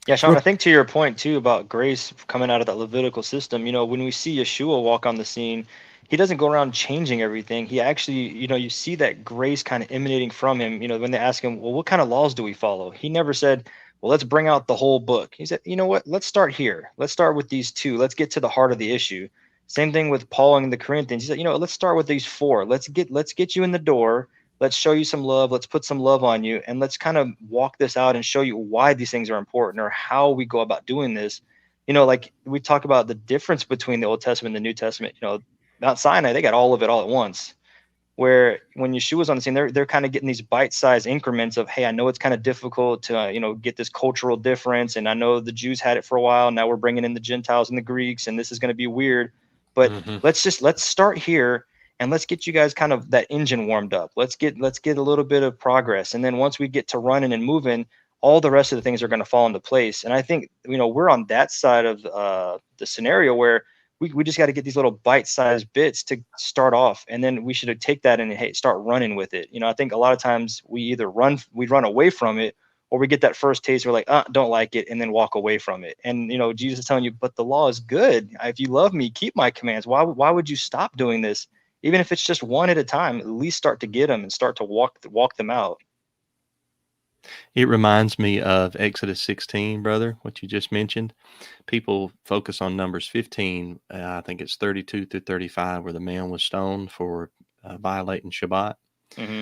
Yeah, Sean, I think to your point too about grace coming out of that Levitical system, when we see Yeshua walk on the scene, he doesn't go around changing everything. He actually, you see that grace kind of emanating from him. When they ask him, well, what kind of laws do we follow? He never said, well, let's bring out the whole book. He said, you know what? Let's start here. Let's start with these two. Let's get to the heart of the issue. Same thing with Paul and the Corinthians. He said, let's start with these four. Let's get you in the door. Let's show you some love. Let's put some love on you. And let's kind of walk this out and show you why these things are important, or how we go about doing this. Like we talk about the difference between the Old Testament and the New Testament. Mount Sinai, they got all of it all at once. Where when Yeshua's on the scene, they're kind of getting these bite-sized increments of, hey, I know it's kind of difficult to, get this cultural difference. And I know the Jews had it for a while. Now we're bringing in the Gentiles and the Greeks, and this is going to be weird. But let's start here. And let's get you guys kind of that engine warmed up. Let's get a little bit of progress. And then once we get to running and moving, all the rest of the things are going to fall into place. And I think, we're on that side of the scenario where we just got to get these little bite-sized bits to start off. And then we should take that and start running with it. I think a lot of times we either run away from it, or we get that first taste. We're like, don't like it, and then walk away from it. And, Jesus is telling you, but the law is good. If you love me, keep my commands. Why would you stop doing this? Even if it's just one at a time, at least start to get them and start to walk them out. It reminds me of Exodus 16, brother, what you just mentioned. People focus on Numbers 15. I think it's 32 through 35, where the man was stoned for violating Shabbat. Mm-hmm.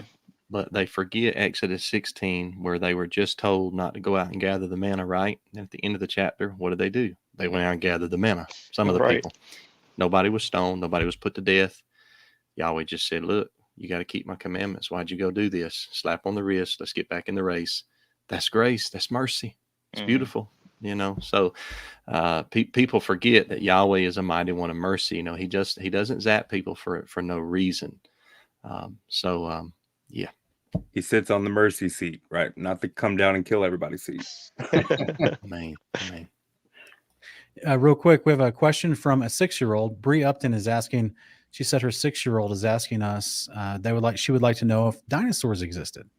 But they forget Exodus 16, where they were just told not to go out and gather the manna, right? And at the end of the chapter, what did? They went out and gathered the manna. Some of the people. Nobody was stoned. Nobody was put to death. Yahweh just said, look, you got to keep my commandments. Why'd you go do this? Slap on the wrist. Let's get back in the race. That's grace. That's mercy. It's beautiful. So people forget that Yahweh is a mighty one of mercy. He doesn't zap people for no reason. Yeah. He sits on the mercy seat, right? Not the come down and kill everybody seat. Man. Real quick, we have a question from a 6-year-old. Bree Upton is asking. She said her 6-year-old is asking us. She would like to know if dinosaurs existed.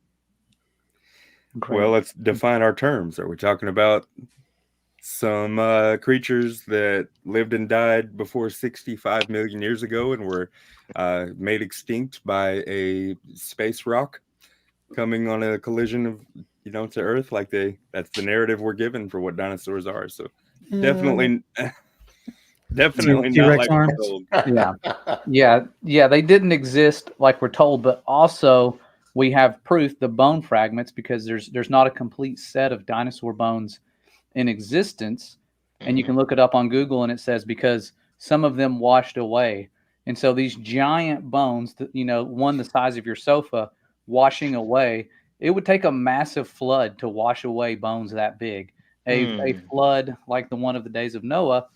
Well, let's define our terms. Are we talking about some creatures that lived and died before 65 million years ago and were made extinct by a space rock coming on a collision of to Earth? That's the narrative we're given for what dinosaurs are. So definitely not T-Rex like arms? we're told. Yeah. They didn't exist like we're told, but also we have proof, the bone fragments, because there's not a complete set of dinosaur bones in existence. And you can look it up on Google, and it says because some of them washed away. And so these giant bones, one the size of your sofa, washing away, it would take a massive flood to wash away bones that big. A flood like the one of the days of Noah.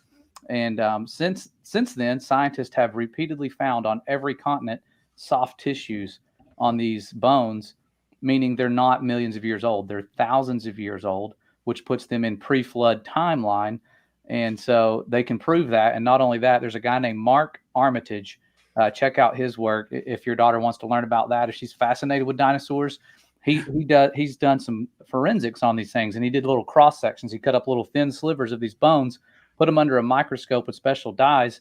And since then, scientists have repeatedly found on every continent soft tissues on these bones, meaning they're not millions of years old. They're thousands of years old, which puts them in pre-flood timeline. And so they can prove that. And not only that, there's a guy named Mark Armitage. Check out his work if your daughter wants to learn about that. If she's fascinated with dinosaurs, he's done some forensics on these things, and he did little cross sections. He cut up little thin slivers of these bones, put them under a microscope with special dyes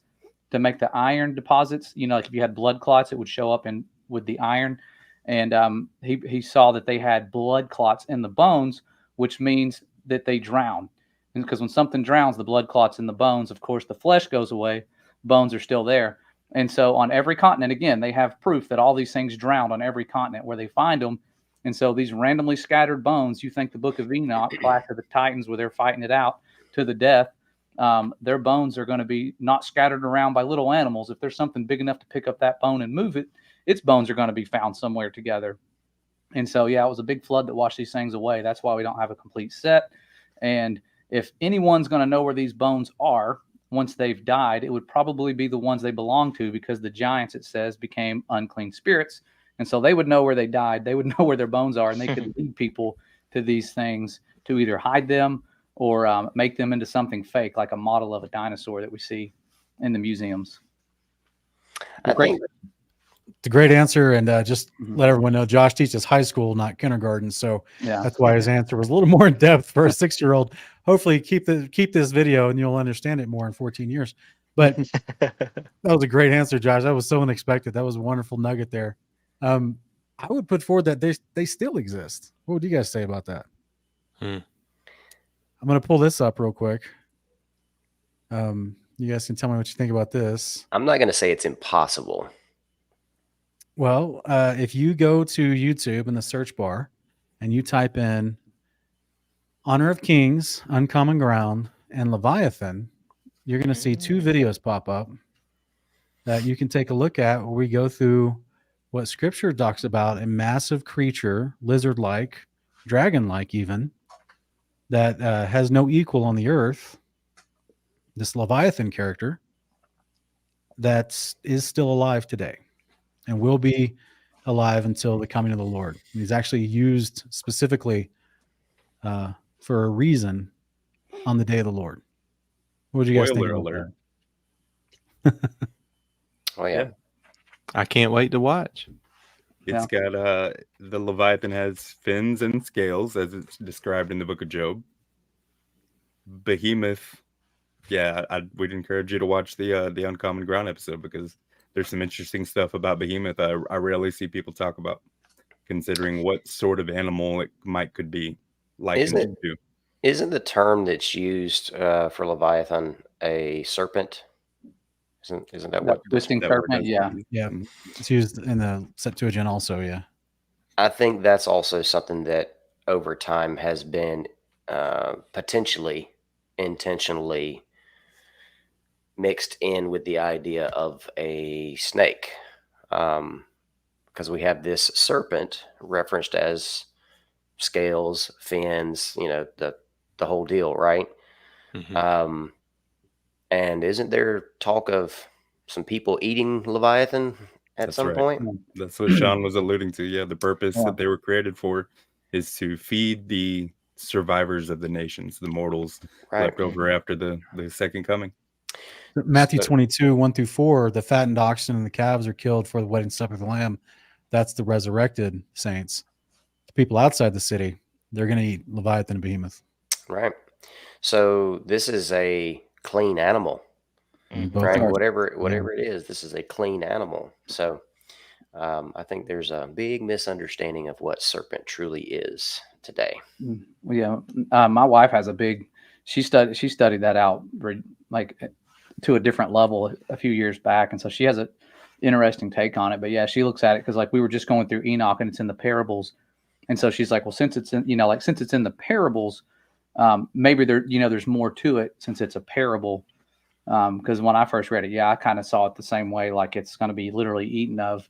to make the iron deposits. Like if you had blood clots, it would show up with the iron. And he saw that they had blood clots in the bones, which means that they drown. And because when something drowns, the blood clots in the bones, of course, the flesh goes away, bones are still there. And so on every continent, again, they have proof that all these things drowned on every continent where they find them. And so these randomly scattered bones, you think the book of Enoch, Clash of the Titans, where they're fighting it out to the death, their bones are going to be not scattered around by little animals. If there's something big enough to pick up that bone and move it, its bones are going to be found somewhere together. And so, it was a big flood that washed these things away. That's why we don't have a complete set. And if anyone's going to know where these bones are once they've died, it would probably be the ones they belong to, because the giants, it says, became unclean spirits. And so they would know where they died. They would know where their bones are, and they could lead people to these things to either hide them or make them into something fake, like a model of a dinosaur that we see in the museums. It's a great answer, and just let everyone know, Josh teaches high school, not kindergarten, so that's why his answer was a little more in depth for a 6-year-old. Hopefully, keep this video, and you'll understand it more in 14 years. But that was a great answer, Josh. That was so unexpected. That was a wonderful nugget there. I would put forward that they still exist. What would you guys say about that? I'm going to pull this up real quick. You guys can tell me what you think about this. I'm not going to say it's impossible. Well, if you go to YouTube in the search bar and you type in Honor of Kings, Uncommon Ground, and Leviathan, you're going to see 2 videos pop up that you can take a look at, where we go through what Scripture talks about: a massive creature, lizard-like, dragon-like even, that has no equal on the earth. This Leviathan character that is still alive today and will be alive until the coming of the Lord. He's actually used specifically for a reason on the day of the Lord. What do you guys think about that? Oh, yeah. I can't wait to watch. It's got the Leviathan has fins and scales, as it's described in the book of Job. Behemoth, we'd encourage you to watch the Uncommon Ground episode, because there's some interesting stuff about Behemoth I rarely see people talk about, considering what sort of animal it could be likened to. Isn't the term that's used for Leviathan a serpent? Isn't that what twisting serpent? Yeah. It's used in the Septuagint also. Yeah. I think that's also something that over time has been potentially intentionally mixed in with the idea of a snake, because we have this serpent referenced as scales, fins, the whole deal, right? Mhm. And isn't there talk of some people eating Leviathan at That's some right. point? That's what Sean was alluding to. Yeah, the purpose Yeah. that they were created for is to feed the survivors of the nations, the mortals Right. left over after the second coming. Matthew So- 22, 1-4, the fattened oxen and the calves are killed for the wedding supper of the Lamb. That's the resurrected saints. The people outside the city, they're going to eat Leviathan and Behemoth. Right. So this is a clean animal, Both right? are. Whatever it is, this is a clean animal. So I think there's a big misunderstanding of what serpent truly is today. Well, yeah, my wife has a big. She studied that out like to a different level a few years back, and so she has a interesting take on it. But yeah, she looks at it because like we were just going through Enoch, and it's in the parables, and so she's like, well, since it's in since it's in the parables, maybe there's more to it since it's a parable. Because when I first read it, yeah, I kind of saw it the same way, like it's going to be literally eaten of.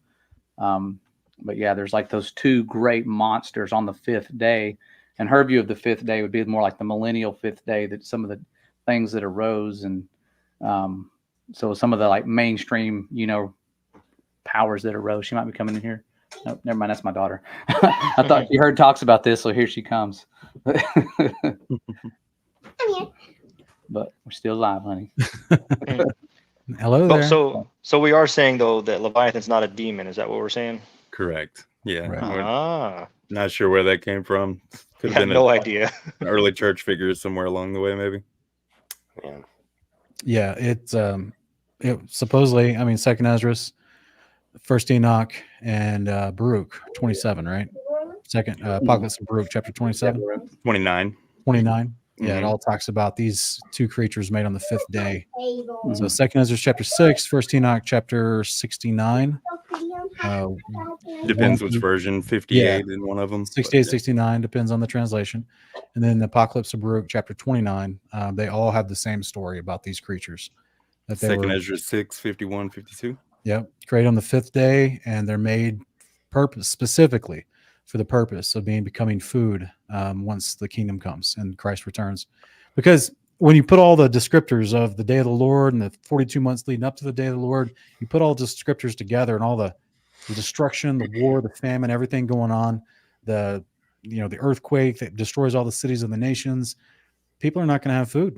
But yeah, there's like those two great monsters on the fifth day, and her view of the fifth day would be more like the millennial fifth day, that some of the things that arose, and so some of the like mainstream, powers that arose. She might be coming in here. Nope, never mind. That's my daughter. I thought you heard talks about this, so here she comes. I'm here. But we're still alive, honey. Hello there. So we are saying though that Leviathan's not a demon. Is that what we're saying? Correct. Yeah. Right. We're not sure where that came from. Could I have have been no idea. an early church figure somewhere along the way, maybe. Yeah. Yeah, it supposedly, I mean, Second Esdras, First Enoch, and Baruch 27, right? Second Apocalypse of Baruch, chapter 27, 29. 29. Yeah, it Mhm. all talks about these two creatures made on the fifth day. Payable. So Second Esdras chapter 6, First Enoch chapter 69. Depends One- which version. 58 in one of them. 68, 69, depends on the translation. And then the Apocalypse of Baruch chapter 29, they all have the same story about these creatures. That they Second were, Ezra 6, 51, 52. yep, created on the fifth day, and they're made specifically for the purpose of becoming food once the kingdom comes and Christ returns. Because when you put all the descriptors of the day of the Lord and the 42 months leading up to the day of the Lord, you put all the descriptors together and all the destruction, the war, the famine, everything going on, the earthquake that destroys all the cities of the nations, people are not going to have food.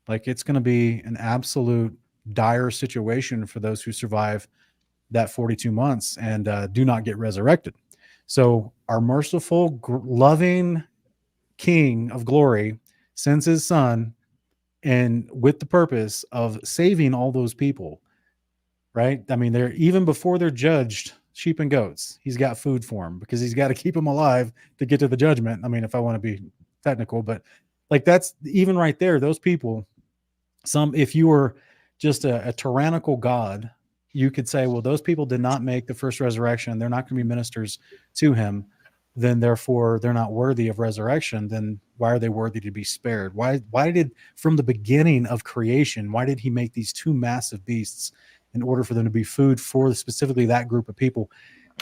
Like, it's going to be an absolute dire situation for those who survive that 42 months and do not get resurrected. So our merciful, loving King of glory sends his son, and with the purpose of saving all those people, right? I mean, they're even before they're judged, sheep and goats, he's got food for them because he's got to keep them alive to get to the judgment. I mean, if I want to be technical, but like, that's even right there, those people, if you were just a tyrannical God, you could say, well, those people did not make the first resurrection. They're not going to be ministers to him. Then therefore they're not worthy of resurrection. Then why are they worthy to be spared? Why did, from the beginning of creation, why did he make these two massive beasts in order for them to be food for specifically that group of people?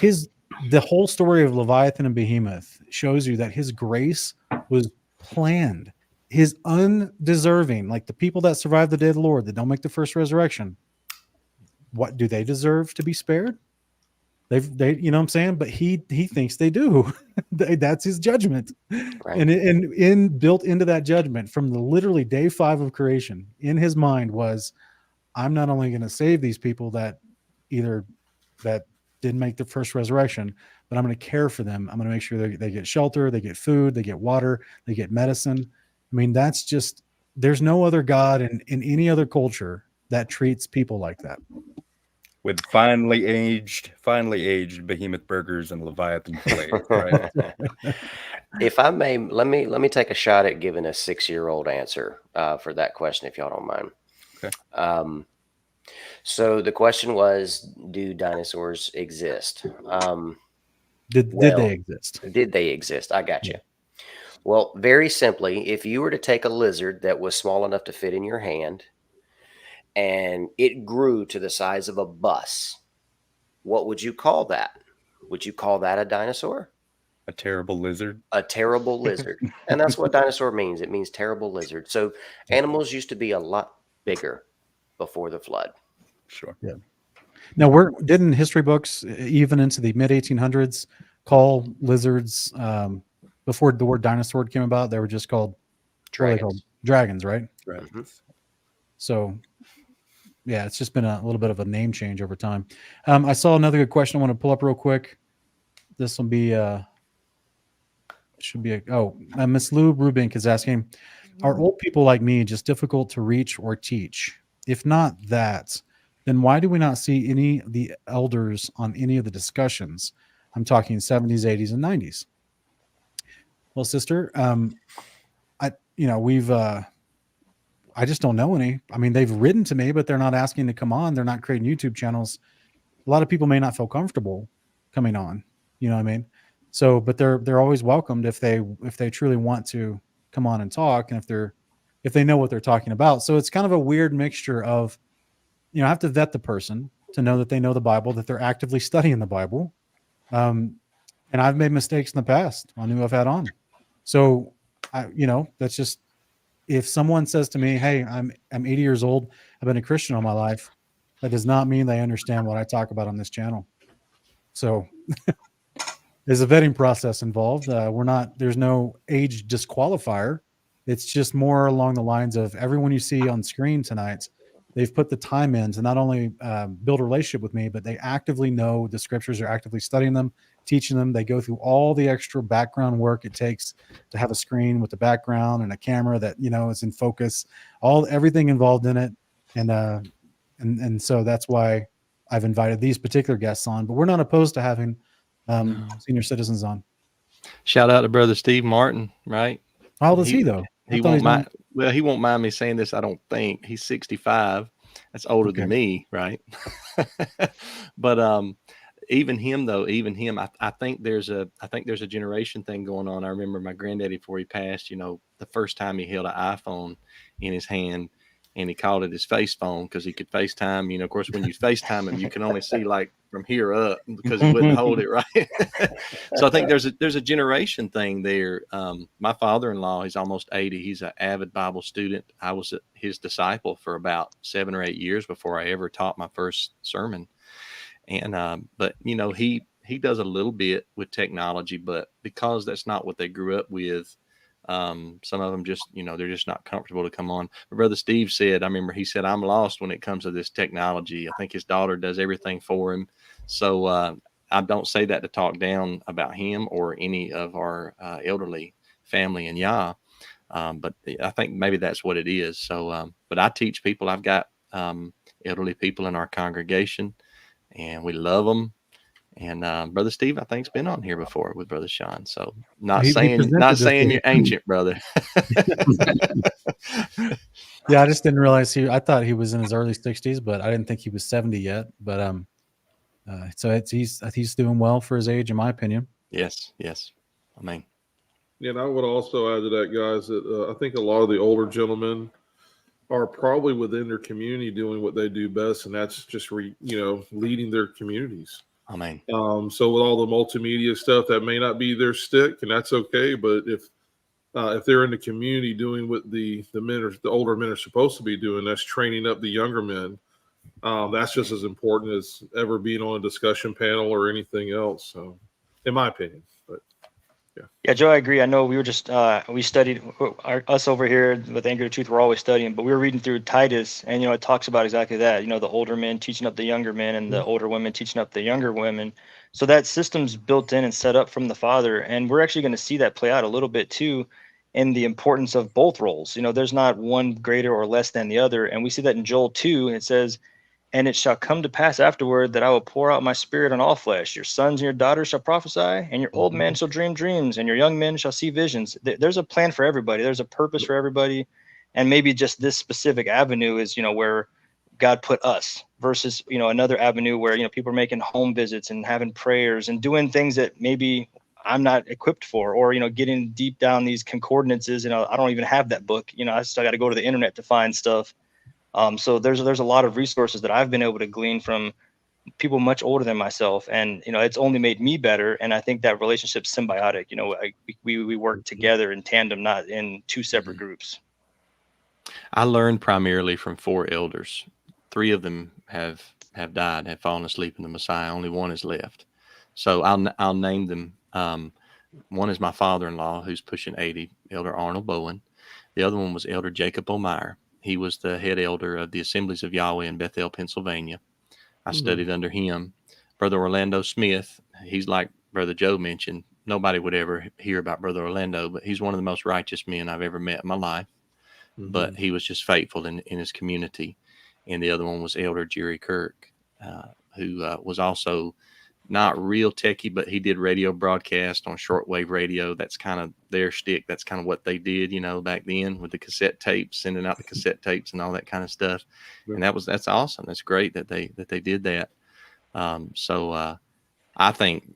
The whole story of Leviathan and Behemoth shows you that his grace was planned. His undeserving, like the people that survive the day of the Lord that don't make the first resurrection, what do they deserve to be spared? They you know what I'm saying? But he thinks they do. That's his judgment. Right. And built into that judgment from the literally day 5 of creation in his mind was, I'm not only going to save these people that didn't make the first resurrection, but I'm going to care for them. I'm going to make sure they get shelter, they get food, they get water, they get medicine. I mean, that's just, there's no other God in any other culture that treats people like that. With finely aged behemoth burgers and Leviathan filet. Right? If I may, let me take a shot at giving a 6-year-old answer for that question, if y'all don't mind. Okay. So the question was, do dinosaurs exist? Did they exist? Did they exist? I got you. Well, very simply, if you were to take a lizard that was small enough to fit in your hand and it grew to the size of a bus, what would you call that? Would you call that a dinosaur? A terrible lizard. A terrible lizard. And that's what dinosaur means. It means terrible lizard. So animals used to be a lot bigger before the flood. Sure. Yeah. Now, didn't history books, even into the mid 1800s, call lizards before the word dinosaur came about? They were just called Dragons. Dragons, right? Right. So, yeah, it's just been a little bit of a name change over time. I saw another good question I want to pull up real quick. This will be Miss Lou Rubink is asking, are old people like me just difficult to reach or teach? If not that, then why do we not see any of the elders on any of the discussions? I'm talking 70s, 80s, and 90s. Well, sister, I just don't know any. I mean, they've written to me, but they're not asking to come on. They're not creating YouTube channels. A lot of people may not feel comfortable coming on. You know what I mean? So, but they're always welcomed if they truly want to come on and talk, and if they know what they're talking about. So it's kind of a weird mixture of, I have to vet the person to know that they know the Bible, that they're actively studying the Bible. And I've made mistakes in the past on who I've had on. So that's just, if someone says to me, hey, I'm 80 years old, I've been a Christian all my life, that does not mean they understand what I talk about on this channel. So there's a vetting process involved. There's no age disqualifier. It's just more along the lines of everyone you see on screen tonight, they've put the time in to not only build a relationship with me, but they actively know the scriptures, are actively studying them, teaching them. They go through all the extra background work it takes to have a screen with the background and a camera that, is in focus, everything involved in it. And so that's why I've invited these particular guests on, but we're not opposed to having senior citizens on. Shout out to Brother Steve Martin, right? How old is he though? He won't mind. Well, he won't mind me saying this. I don't think he's 65. That's older than me, right? But even him, I think there's a generation thing going on. I remember my granddaddy before he passed. The first time he held an iPhone in his hand, and he called it his face phone because he could FaceTime. Of course, when you FaceTime him, you can only see like from here up because he wouldn't hold it right. So I think there's a generation thing there. My father-in-law, he's almost 80. He's an avid Bible student. I was his disciple for about 7 or 8 years before I ever taught my first sermon. And but he does a little bit with technology, but because that's not what they grew up with. Some of them just, they're just not comfortable to come on. But Brother Steve said, I remember he said, I'm lost when it comes to this technology. I think his daughter does everything for him. So I don't say that to talk down about him or any of our elderly family in Yah. But I think maybe that's what it is. So, but I teach people. I've got elderly people in our congregation, and we love them. And Brother Steve, I think, has been on here before with Brother Sean. So not saying you're ancient, brother. Yeah, I just didn't realize I thought he was in his early 60s, but I didn't think he was 70 yet. But so he's doing well for his age, in my opinion. Yes. I mean, yeah, and I would also add to that, guys, that I think a lot of the older gentlemen are probably within their community doing what they do best, and that's just leading their communities. Amen. So with all the multimedia stuff, that may not be their stick, and that's okay. But if they're in the community doing what the older men are supposed to be doing, that's training up the younger men. That's just as important as ever being on a discussion panel or anything else. So, in my opinion, but yeah, Joe, I agree. I know we were just we studied us over here with Anger to Truth. We're always studying, but we were reading through Titus, and it talks about exactly that. The older men teaching up the younger men, and the older women teaching up the younger women. So that system's built in and set up from the Father, and we're actually going to see that play out a little bit too, in the importance of both roles. There's not one greater or less than the other, and we see that in Joel 2. It says, "And it shall come to pass afterward that I will pour out my spirit on all flesh. Your sons and your daughters shall prophesy, and your old men shall dream dreams, and your young men shall see visions." There's a plan for everybody. There's a purpose for everybody. And maybe just this specific avenue is, where God put us versus, another avenue where, people are making home visits and having prayers and doing things that maybe I'm not equipped for, or, getting deep down these concordance. I don't even have that book. I still got to go to the internet to find stuff. So there's a lot of resources that I've been able to glean from people much older than myself, and it's only made me better. And I think that relationship's symbiotic. We work together in tandem, not in two separate groups. I learned primarily from 4 elders. 3 of them have died, have fallen asleep in the Messiah. Only 1 is left. So I'll name them. One is my father-in-law, who's pushing 80, Elder Arnold Bowen. The other one was Elder Jacob O'Meyer. He was the head elder of the Assemblies of Yahweh in Bethel, Pennsylvania. I studied under him. Brother Orlando Smith, he's like Brother Joe mentioned. Nobody would ever hear about Brother Orlando, but he's one of the most righteous men I've ever met in my life. But he was just faithful in his community. And the other one was Elder 𝐥𝐤𝐤𝐞, who was also not real techie, but he did radio broadcast on shortwave radio. That's kind of their shtick. That's kind of what they did, back then with the cassette tapes, sending out the cassette tapes and all that kind of stuff. And that's awesome. That's great that they did that. So I think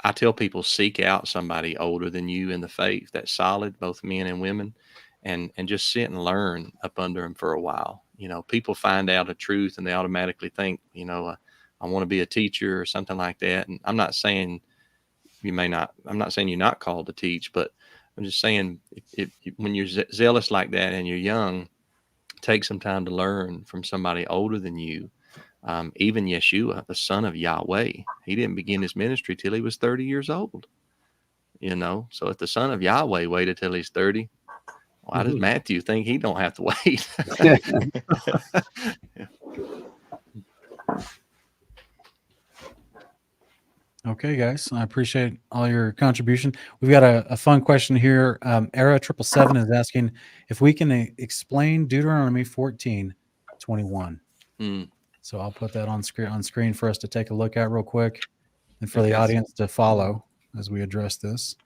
I tell people, seek out somebody older than you in the faith that's solid, both men and women, and just sit and learn up under them for a while. People find out a truth and they automatically think, I want to be a teacher or something like that. And I'm not saying you're not called to teach, but I'm just saying if when you're zealous like that and you're young, take some time to learn from somebody older than you. Even Yeshua, the son of Yahweh, he didn't begin his ministry till he was 30 years old. So if the son of Yahweh waited till he's 30, why does Matthew think he don't have to wait? Okay, guys, I appreciate all your contribution. We've got a fun question here. Era777 is asking if we can explain Deuteronomy 14:21. So I'll put that on screen for us to take a look at real quick, and for the audience to follow as we address this.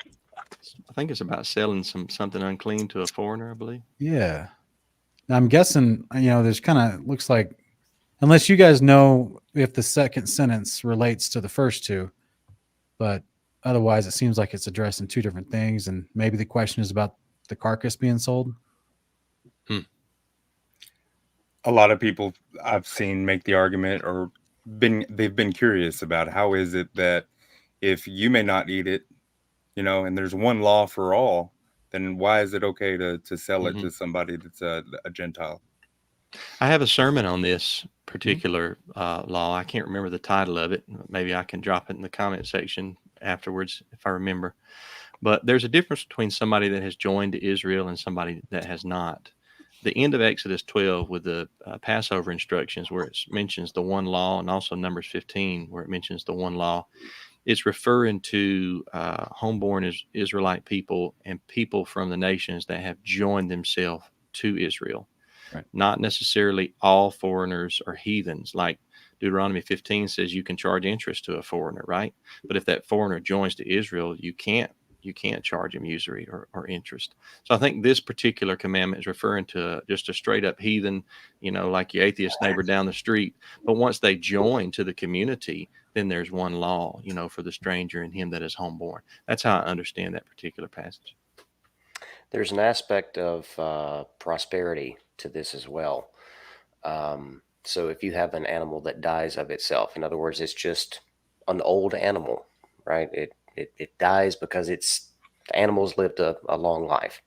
I think it's about selling something unclean to a foreigner, I believe. Yeah. Now, I'm guessing, there's kind of looks like, unless you guys know if the second sentence relates to the first two, but otherwise it seems like it's addressing 2 different things, and maybe the question is about the carcass being sold. A lot of people I've seen make the argument, or they've been curious about how is it that if you may not eat it, and there's one law for all, then why is it okay to sell it to somebody that's a Gentile? I have a sermon on this particular law. I can't remember the title of it. Maybe I can drop it in the comment section afterwards if I remember. But there's a difference between somebody that has joined to Israel and somebody that has not. The end of Exodus 12 with the Passover instructions, where it mentions the one law, and also Numbers 15 where it mentions the one law, it's referring to homeborn Israelite people and people from the nations that have joined themselves to Israel. Right. Not necessarily all foreigners are heathens. Like Deuteronomy 15 says you can charge interest to a foreigner, right? But if that foreigner joins to Israel, you can't charge him usury or interest. So I think this particular commandment is referring to just a straight up heathen, like your atheist neighbor down the street. But once they join to the community, then there's one law, for the stranger and him that is homeborn. That's how I understand that particular passage. There's an aspect of prosperity to this as well. So if you have an animal that dies of itself, in other words, it's just an old animal, right? It dies because the animal's lived a long life.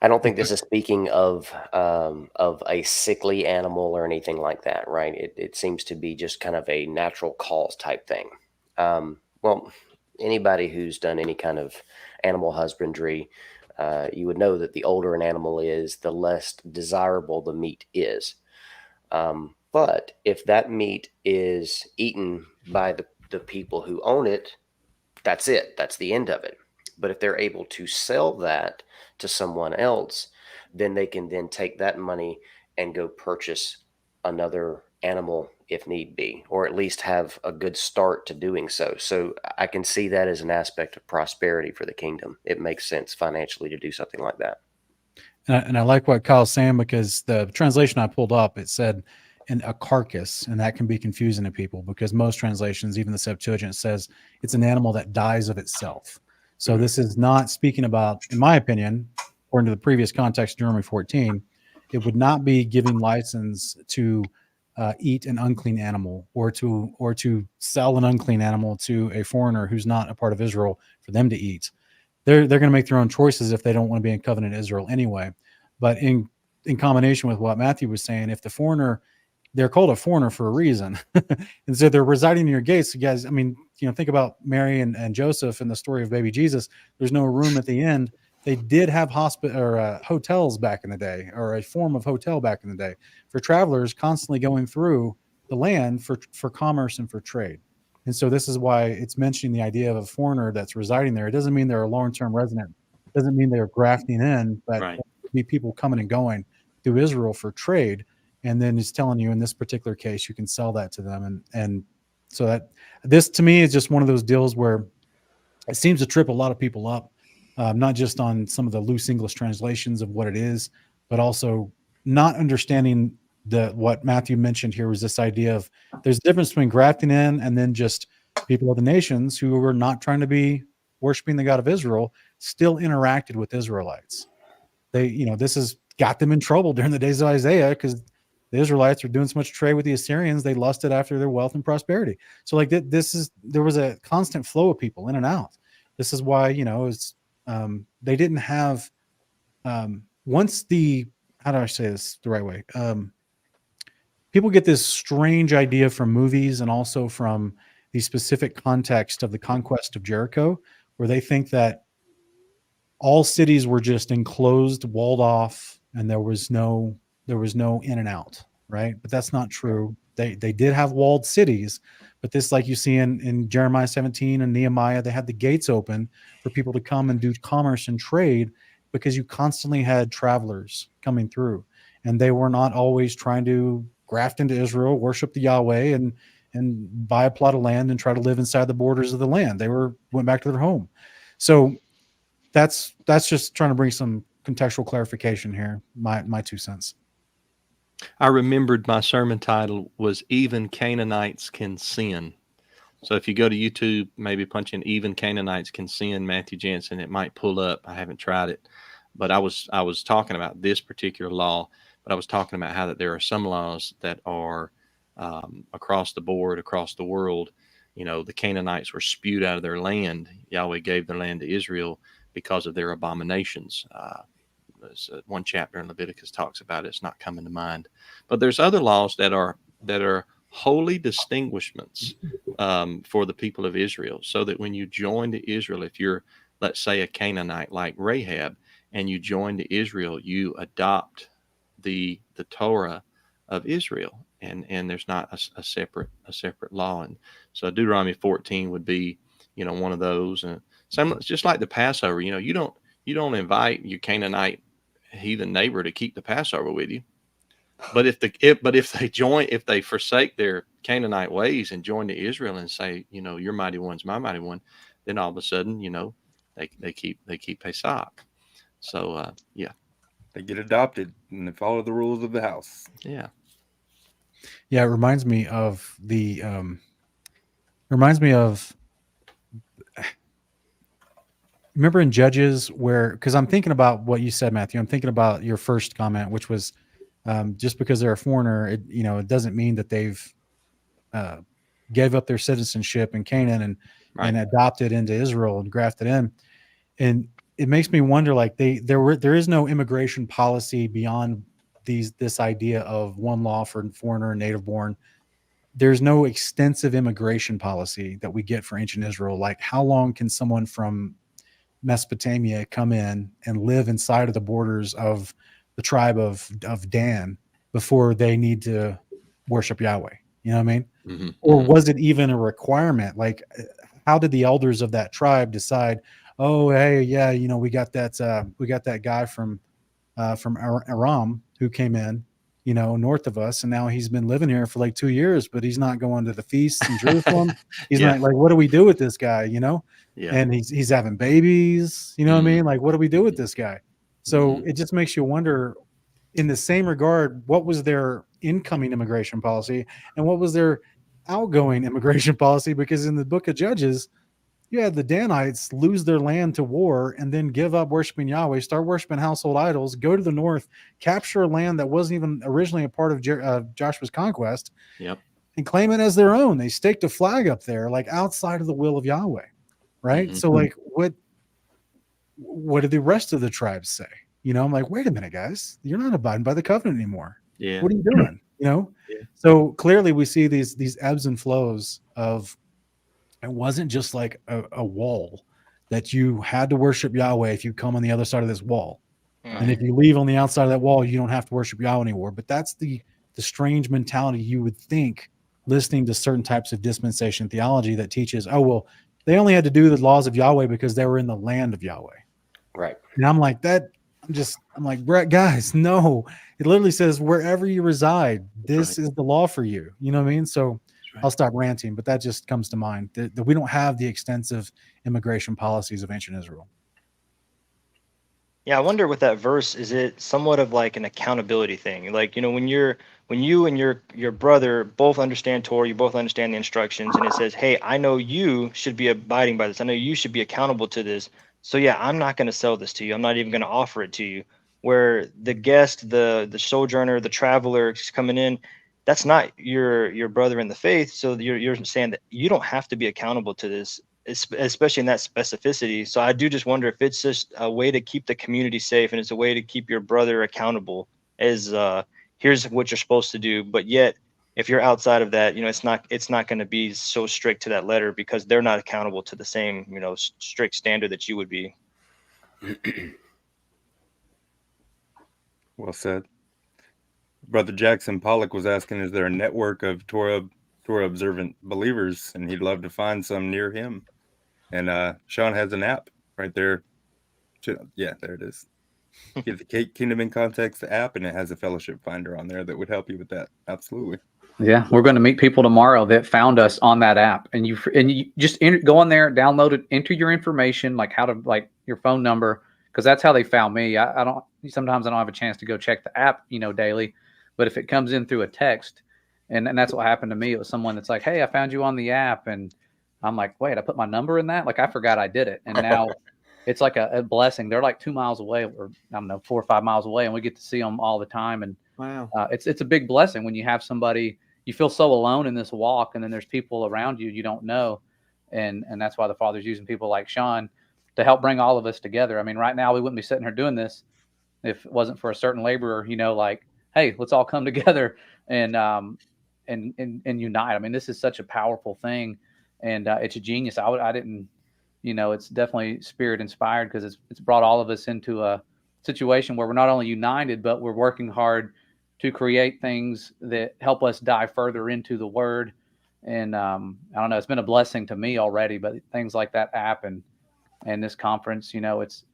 I don't think this is speaking of a sickly animal or anything like that, right? It seems to be just kind of a natural cause type thing. Well, anybody who's done any kind of animal husbandry, you would know that the older an animal is, the less desirable the meat is. But if that meat is eaten by the people who own it, that's it. That's the end of it. But if they're able to sell that to someone else, then they can then take that money and go purchase another animal if need be, or at least have a good start to doing so. So I can see that as an aspect of prosperity for the kingdom. It makes sense financially to do something like that. And I like what Kyle's saying, because the translation I pulled up, it said in a carcass, and that can be confusing to people because most translations, even the Septuagint, says it's an animal that dies of itself. So this is not speaking about, in my opinion, according to the previous context, Deuteronomy 14, it would not be giving license to eat an unclean animal or to sell an unclean animal to a foreigner who's not a part of Israel for them to eat. They're going to make their own choices if they don't want to be in covenant Israel anyway. But in combination with what Matthew was saying, if the foreigner, they're called a foreigner for a reason, and so they're residing in your gates. You guys, I mean, think about Mary and Joseph and the story of baby Jesus. There's no room at the end. They did have hotels back in the day, or a form of hotel back in the day for travelers constantly going through the land for commerce and for trade. And so this is why it's mentioning the idea of a foreigner that's residing there. It doesn't mean they're a long-term resident. It doesn't mean they're grafting in, but Right. be people coming and going through Israel for trade. And then he's telling you in this particular case, you can sell that to them. And so that this to me is just one of those deals where it seems to trip a lot of people up, not just on some of the loose English translations of what it is, but also not understanding what Matthew mentioned here was this idea of there's a difference between grafting in and then just people of the nations who were not trying to be worshiping the God of Israel still interacted with Israelites. This has got them in trouble during the days of Isaiah because the Israelites were doing so much trade with the Assyrians. They lusted after their wealth and prosperity. So like there was a constant flow of people in and out. This is why, they didn't have, once how do I say this the right way? People get this strange idea from movies and also from the specific context of the conquest of Jericho, where they think that all cities were just enclosed, walled off, and there was no in and out, right? But that's not true. They did have walled cities, but this, like you see in Jeremiah 17 and Nehemiah, they had the gates open for people to come and do commerce and trade because you constantly had travelers coming through, and they were not always trying to graft into Israel, worship the Yahweh, and buy a plot of land and try to live inside the borders of the land. They went back to their home. So that's just trying to bring some contextual clarification here. My 2 cents. I remembered my sermon title was Even Canaanites Can Sin. So if you go to YouTube, maybe punch in Even Canaanites Can Sin, Matthew Jansen, it might pull up. I haven't tried it, but I was talking about this particular law, but I was talking about how that there are some laws that are across the board, across the world. The Canaanites were spewed out of their land. Yahweh gave their land to Israel because of their abominations. There's one chapter in Leviticus talks about it. It's not coming to mind, but there's other laws that are holy distinguishments for the people of Israel, so that when you join to Israel, if you're, let's say, a Canaanite like Rahab, and you join to Israel, you adopt the Torah of Israel, and there's not a separate law. And so Deuteronomy 14 would be one of those. And some, just like the Passover, you don't invite your Canaanite heathen neighbor to keep the Passover with you. But if they forsake their Canaanite ways and join to Israel and say, your mighty one's my mighty one, then all of a sudden, they keep Pesach. So yeah, they get adopted and they follow the rules of the house. Yeah. Yeah, it reminds me of remember in Judges because I'm thinking about what you said, Matthew. I'm thinking about your first comment, which was just because they're a foreigner, it doesn't mean that they've gave up their citizenship in Canaan and adopted into Israel and grafted in. And it makes me wonder, like there is no immigration policy beyond this idea of one law for foreigner and native born. There's no extensive immigration policy that we get for ancient Israel. Like, how long can someone from Mesopotamia come in and live inside of the borders of the tribe of Dan before they need to worship Yahweh? You know what I mean? Mm-hmm. Or was it even a requirement? Like, how did the elders of that tribe decide, oh, hey, yeah, we got that guy from Aram who came in, north of us, and now he's been living here for like 2 years, but he's not going to the feasts in Jerusalem. He's not, like, what do we do with this guy? Yeah. And he's having babies. You know what I mean? Like, what do we do with this guy? So it just makes you wonder, in the same regard, what was their incoming immigration policy and what was their outgoing immigration policy? Because in the book of Judges, You had the Danites lose their land to war and then give up worshiping Yahweh, start worshiping household idols, go to the north, capture a land that wasn't even originally a part of Joshua's conquest, Yep. and claim it as their own. They staked a flag up there, like outside of the will of Yahweh, right? Mhm. So, like, what did the rest of the tribes say? You know, I'm like, wait a minute, guys, you're not abiding by the covenant anymore. Yeah. What are you doing? You know? Yeah. So clearly we see these ebbs and flows of, it wasn't just like a wall that you had to worship Yahweh if you come on the other side of this wall. And if you leave on the outside of that wall, you don't have to worship Yahweh anymore. But that's the strange mentality you would think, listening to certain types of dispensation theology that teaches, oh, well, they only had to do the laws of Yahweh because they were in the land of Yahweh. Right. And I'm like, I'm like, Brett, guys, no. It literally says wherever you reside, this is the law for you. You know what I mean? So I'll stop ranting, but that just comes to mind that we don't have the extensive immigration policies of ancient Israel. Yeah, I wonder with that verse, is it somewhat of like an accountability thing? Like, you know, when you and your brother both understand Torah, you both understand the instructions, and it says, hey, I know you should be abiding by this. I know you should be accountable to this. So yeah, I'm not going to sell this to you. I'm not even going to offer it to you. Where the guest, the sojourner, the traveler is coming in, that's not your brother in the faith. So you're saying that you don't have to be accountable to this, especially in that specificity. So I do just wonder if it's just a way to keep the community safe, and it's a way to keep your brother accountable as here's what you're supposed to do. But yet, if you're outside of that, you know, it's not going to be so strict to that letter because they're not accountable to the same, you know, strict standard that you would be. Well said. Brother Jackson Pollock was asking, is there a network of Torah observant believers? And he'd love to find some near him. And Sean has an app right there. Yeah, there it is. Get the Kingdom in Context app, and it has a fellowship finder on there that would help you with that. Absolutely. Yeah, we're going to meet people tomorrow that found us on that app, and you just go on there, download it, enter your information, like how to, like your phone number, because that's how they found me. Sometimes I don't have a chance to go check the app, you know, daily, but if it comes in through a text, and that's what happened to me. It was someone that's like, hey, I found you on the app, and I'm like, wait, I put my number in that? Like I forgot I did it, and now it's like a blessing. They're like 2 miles away, or I don't know, 4 or 5 miles away, and we get to see them all the time. And wow, it's a big blessing when you have somebody. You feel so alone in this walk, and then there's people around you don't know, and that's why the Father's using people like Sean to help bring all of us together. I mean, right now we wouldn't be sitting here doing this if it wasn't for a certain laborer, you know, like, hey, let's all come together and unite. I mean, this is such a powerful thing, and it's a genius. I didn't, you know, it's definitely spirit inspired because it's brought all of us into a situation where we're not only united, but we're working hard to create things that help us dive further into the Word. And I don't know, it's been a blessing to me already, but things like that app and this conference, you know, it's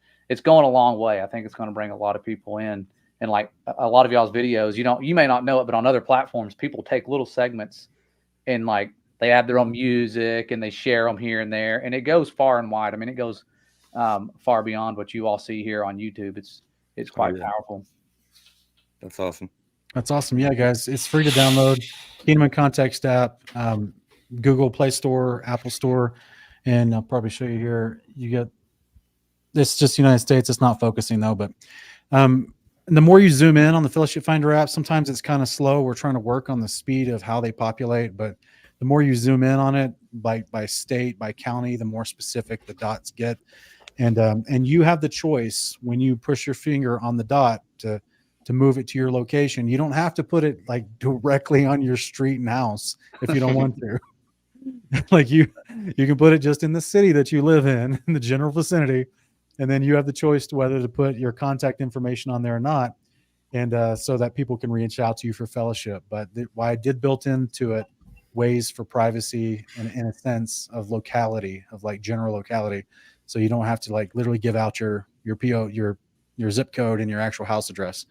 going a long way. I think it's going to bring a lot of people in. And like a lot of y'all's videos, you may not know it, but on other platforms, people take little segments and like they add their own music and they share them here and there, and it goes far and wide. I mean, it goes far beyond what you all see here on YouTube. It's quite powerful. That's awesome. That's awesome. Yeah, guys, it's free to download. Kingdom in Context app, Google Play Store, Apple Store, and I'll probably show you here. You get, it's just United States. It's not focusing though, but the more you zoom in on the Fellowship Finder app, sometimes it's kind of slow. We're trying to work on the speed of how they populate, but the more you zoom in on it by state, by county, the more specific the dots get. And you have the choice when you push your finger on the dot to move it to your location. You don't have to put it like directly on your street and house if you don't want to. Like you can put it just in the city that you live in the general vicinity, and then you have the choice to whether to put your contact information on there or not, and so that people can reach out to you for fellowship. But why I did built into it ways for privacy and in a sense of locality, of like general locality, so you don't have to like literally give out your PO, your zip code and your actual house address.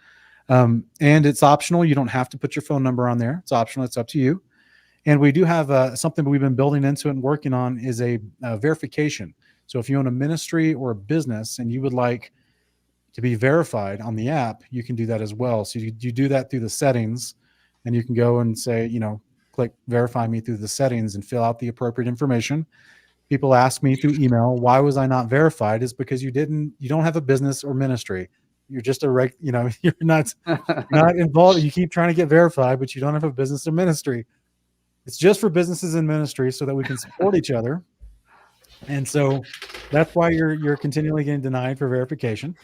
And it's optional. You don't have to put your phone number on there. It's optional. It's up to you. And we do have something we've been building into it and working on is a verification. So if you own a ministry or a business and you would like to be verified on the app, you can do that as well. So you do that through the settings, and you can go and say, you know, click verify me through the settings and fill out the appropriate information. people ask me through email, why was I not verified? Is because you don't have a business or ministry. You're just you're not involved. You keep trying to get verified, but you don't have a business or ministry. It's just for businesses and ministries so that we can support each other. And so that's why you're continually getting denied for verification.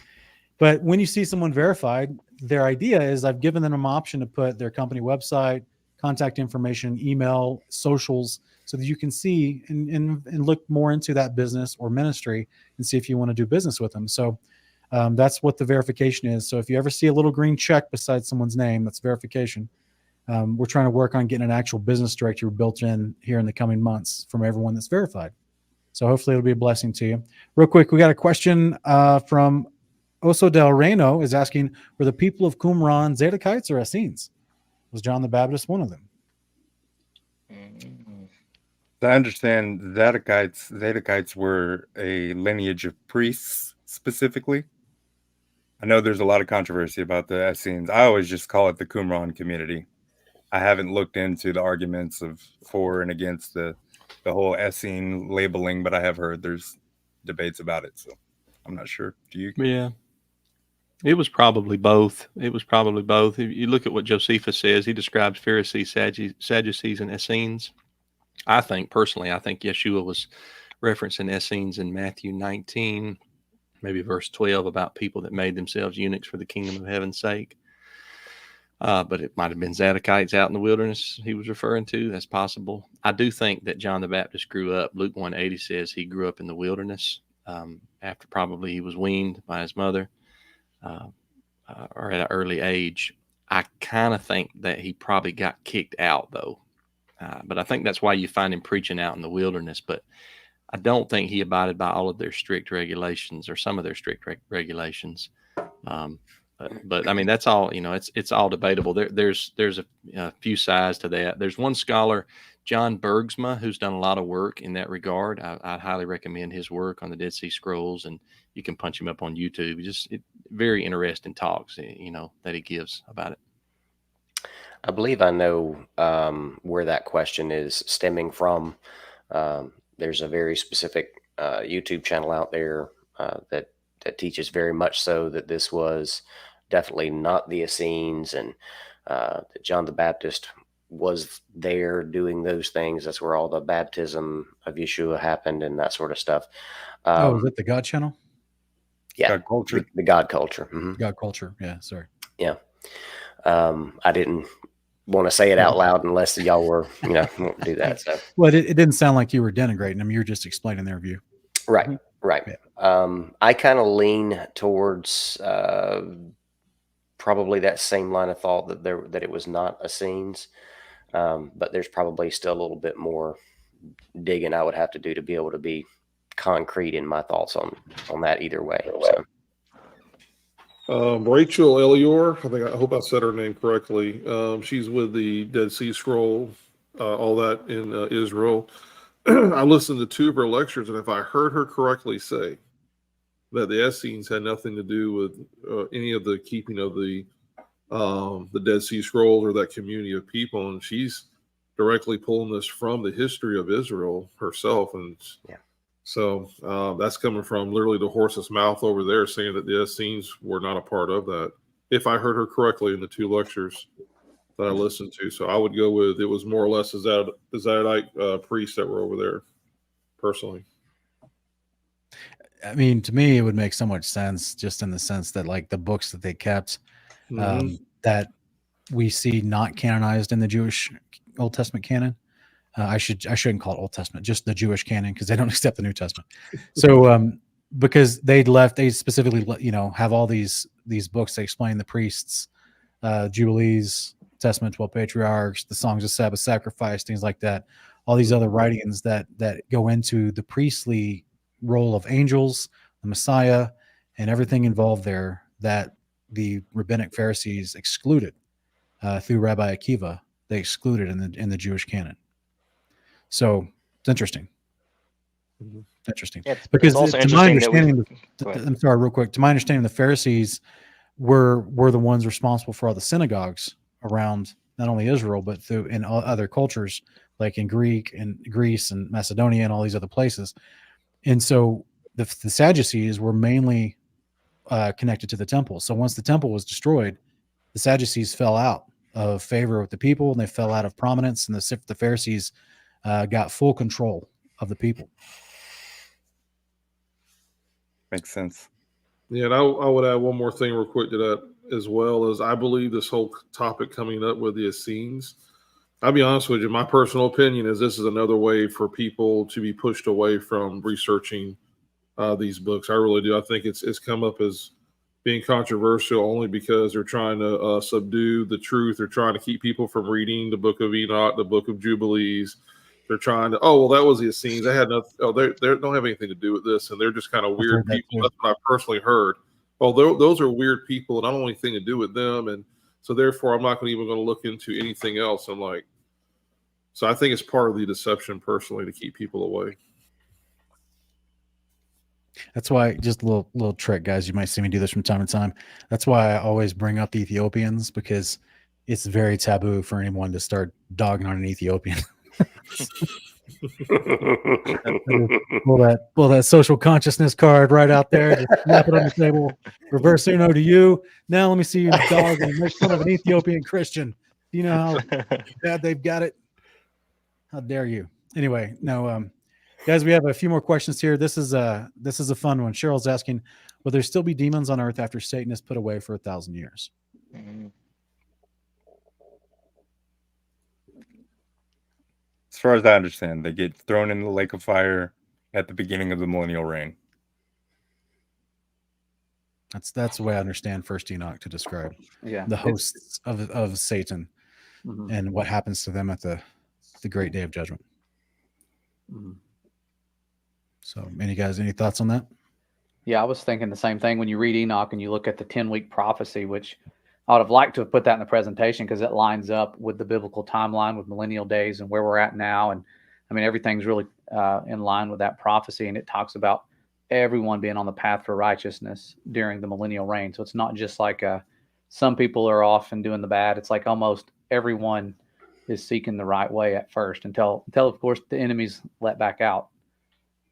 But when you see someone verified, their idea is I've given them an option to put their company website, contact information, email, socials, so that you can see and look more into that business or ministry and see if you want to do business with them. So that's what the verification is. So if you ever see a little green check beside someone's name, that's verification. We're trying to work on getting an actual business directory built in here in the coming months from everyone that's verified. So hopefully it'll be a blessing to you. Real quick, we got a question from Oso del Reino is asking, were the people of Qumran 𝐦𝐤𝐬𝐽𝐬s or Essenes? Was John the Baptist one of them? I understand 𝐦𝐤𝐬𝐽𝐬s were a lineage of priests specifically. I know there's a lot of controversy about the Essenes. I always just call it the Qumran community. I haven't looked into the arguments of for and against the whole Essene labeling, but I have heard there's debates about it. So I'm not sure. Do you? Yeah. It was probably both. If you look at what Josephus says, he describes Pharisees, Sadducees, and Essenes. I think Yeshua was referencing Essenes in Matthew 19, maybe verse 12, about people that made themselves eunuchs for the kingdom of heaven's sake. But it might have been 𝐦𝐤𝐬𝐽𝐬s out in the wilderness he was referring to. That's possible. I do think that John the Baptist grew up. Luke 1:80 says he grew up in the wilderness after probably he was weaned by his mother. Or at an early age. I kind of think that he probably got kicked out, though. But I think that's why you find him preaching out in the wilderness. But I don't think he abided by all of their strict regulations or some of their strict regulations. But I mean, that's all, it's all debatable. There's a few sides to that. There's one scholar, John 𝐸𝐺𝐵𝐼, who's done a lot of work in that regard. I'd highly recommend his work on the Dead Sea Scrolls, and you can punch him up on YouTube. Very interesting talks, that he gives about it. I believe I know where that question is stemming from. There's a very specific YouTube channel out there that teaches very much so that this was definitely not the Essenes, and that John the Baptist was there doing those things. That's where all the baptism of Yeshua happened and that sort of stuff. Is it the God channel? Yeah, God culture. The God culture. Mm-hmm. God culture. Yeah, sorry. Yeah. I didn't want to say it out loud unless y'all were, won't do that. So. Well, it didn't sound like you were denigrating them. You were just explaining their view. Right. Yeah. I kind of lean towards probably that same line of thought that it was not Essenes, but there's probably still a little bit more digging I would have to do to be able to be concrete in my thoughts on that either way. So. Rachel Elior, I hope I said her name correctly. She's with the Dead Sea Scroll, all that in Israel. I listened to 2 of her lectures, and if I heard her correctly say that the Essenes had nothing to do with any of the keeping of the Dead Sea Scrolls or that community of people, and she's directly pulling this from the history of Israel herself, and yeah. So that's coming from literally the horse's mouth over there, saying that the Essenes were not a part of that. If I heard her correctly in the 2 lectures that I listened to, so I would go with it was more or less the 𝐦𝐤𝐬𝐽𝐬 priests that were over there, personally. I mean, to me, it would make so much sense, just in the sense that, like, the books that they kept, that we see not canonized in the Jewish Old Testament canon. I shouldn't call it Old Testament, just the Jewish canon, because they don't accept the New Testament. So, because they specifically, have all these books that explain the priests, Jubilees, Testament, 12 Patriarchs, the Songs of Sabbath Sacrifice, things like that. All these other writings that go into the priestly role of angels, the Messiah, and everything involved there that the rabbinic Pharisees excluded through Rabbi Akiva. They excluded in the Jewish canon. So it's interesting. Interesting. Yeah, because also to my interesting understanding, I'm sorry, real quick. To my understanding, the Pharisees were the ones responsible for all the synagogues around not only Israel but in other cultures like in Greek and Greece and Macedonia and all these other places. And so the Sadducees were mainly connected to the temple. So once the temple was destroyed, the Sadducees fell out of favor with the people, and they fell out of prominence, and the Pharisees got full control of the people. Makes sense. Yeah, and I would add one more thing real quick to that as well, as I believe this whole topic coming up with the Essenes, I'll be honest with you, my personal opinion is this is another way for people to be pushed away from researching these books. I really do. I think it's come up as being controversial only because they're trying to subdue the truth. They're trying to keep people from reading the book of Enoch, the book of Jubilees. They're trying to, oh, well, that was the Essenes. They had nothing. Oh, they don't have anything to do with this, and they're just kind of weird people. That's what I personally heard. Oh, those are weird people, and I don't want anything to do with them, and so therefore I'm not even going to look into anything else. I'm like, so I think it's part of the deception personally to keep people away. That's why, just a little trick, guys. You might see me do this from time to time. That's why I always bring up the Ethiopians, because it's very taboo for anyone to start dogging on an Ethiopian. pull that social consciousness card right out there. Just slap it on the table. Reverse Uno to you. Now let me see you dog and make fun of an Ethiopian Christian. Do you know how bad they've got it? How dare you? Anyway, no, guys, we have a few more questions here. This is a fun one. Cheryl's asking, will there still be demons on earth after Satan is put away for 1,000 years? As far as I understand, they get thrown in the lake of fire at the beginning of the millennial reign. That's the way I understand First Enoch to describe the hosts of Satan and what happens to them at the great day of judgment. So, any thoughts on that? Yeah, I was thinking the same thing when you read Enoch and you look at the 10-week prophecy, which I would have liked to have put that in the presentation because it lines up with the biblical timeline with millennial days and where we're at now. And I mean, everything's really in line with that prophecy. And it talks about everyone being on the path for righteousness during the millennial reign. So it's not just like some people are off and doing the bad. It's like almost everyone is seeking the right way at first until of course, the enemies let back out.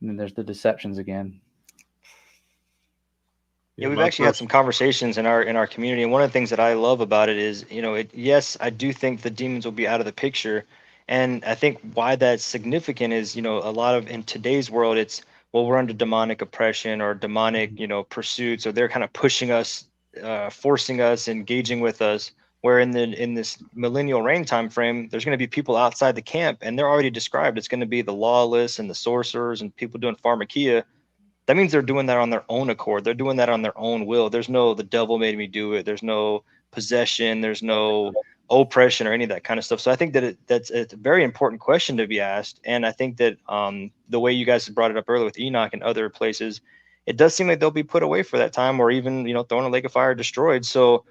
And then there's the deceptions again. Yeah, we've actually had some conversations in our community, and one of the things that I love about it is, yes, I do think the demons will be out of the picture, and I think why that's significant is, a lot of in today's world, it's we're under demonic oppression or demonic, pursuits, or they're kind of pushing us, forcing us, engaging with us. Where in this millennial reign time frame, there's going to be people outside the camp, and they're already described. It's going to be the lawless and the sorcerers and people doing pharmakia. That means they're doing that on their own accord. They're doing that on their own will. There's no, the devil made me do it. There's no possession. There's no oppression or any of that kind of stuff. So I think that it's a very important question to be asked. And I think that the way you guys brought it up earlier with Enoch and other places, it does seem like they'll be put away for that time, or even, thrown in a lake of fire, destroyed. So,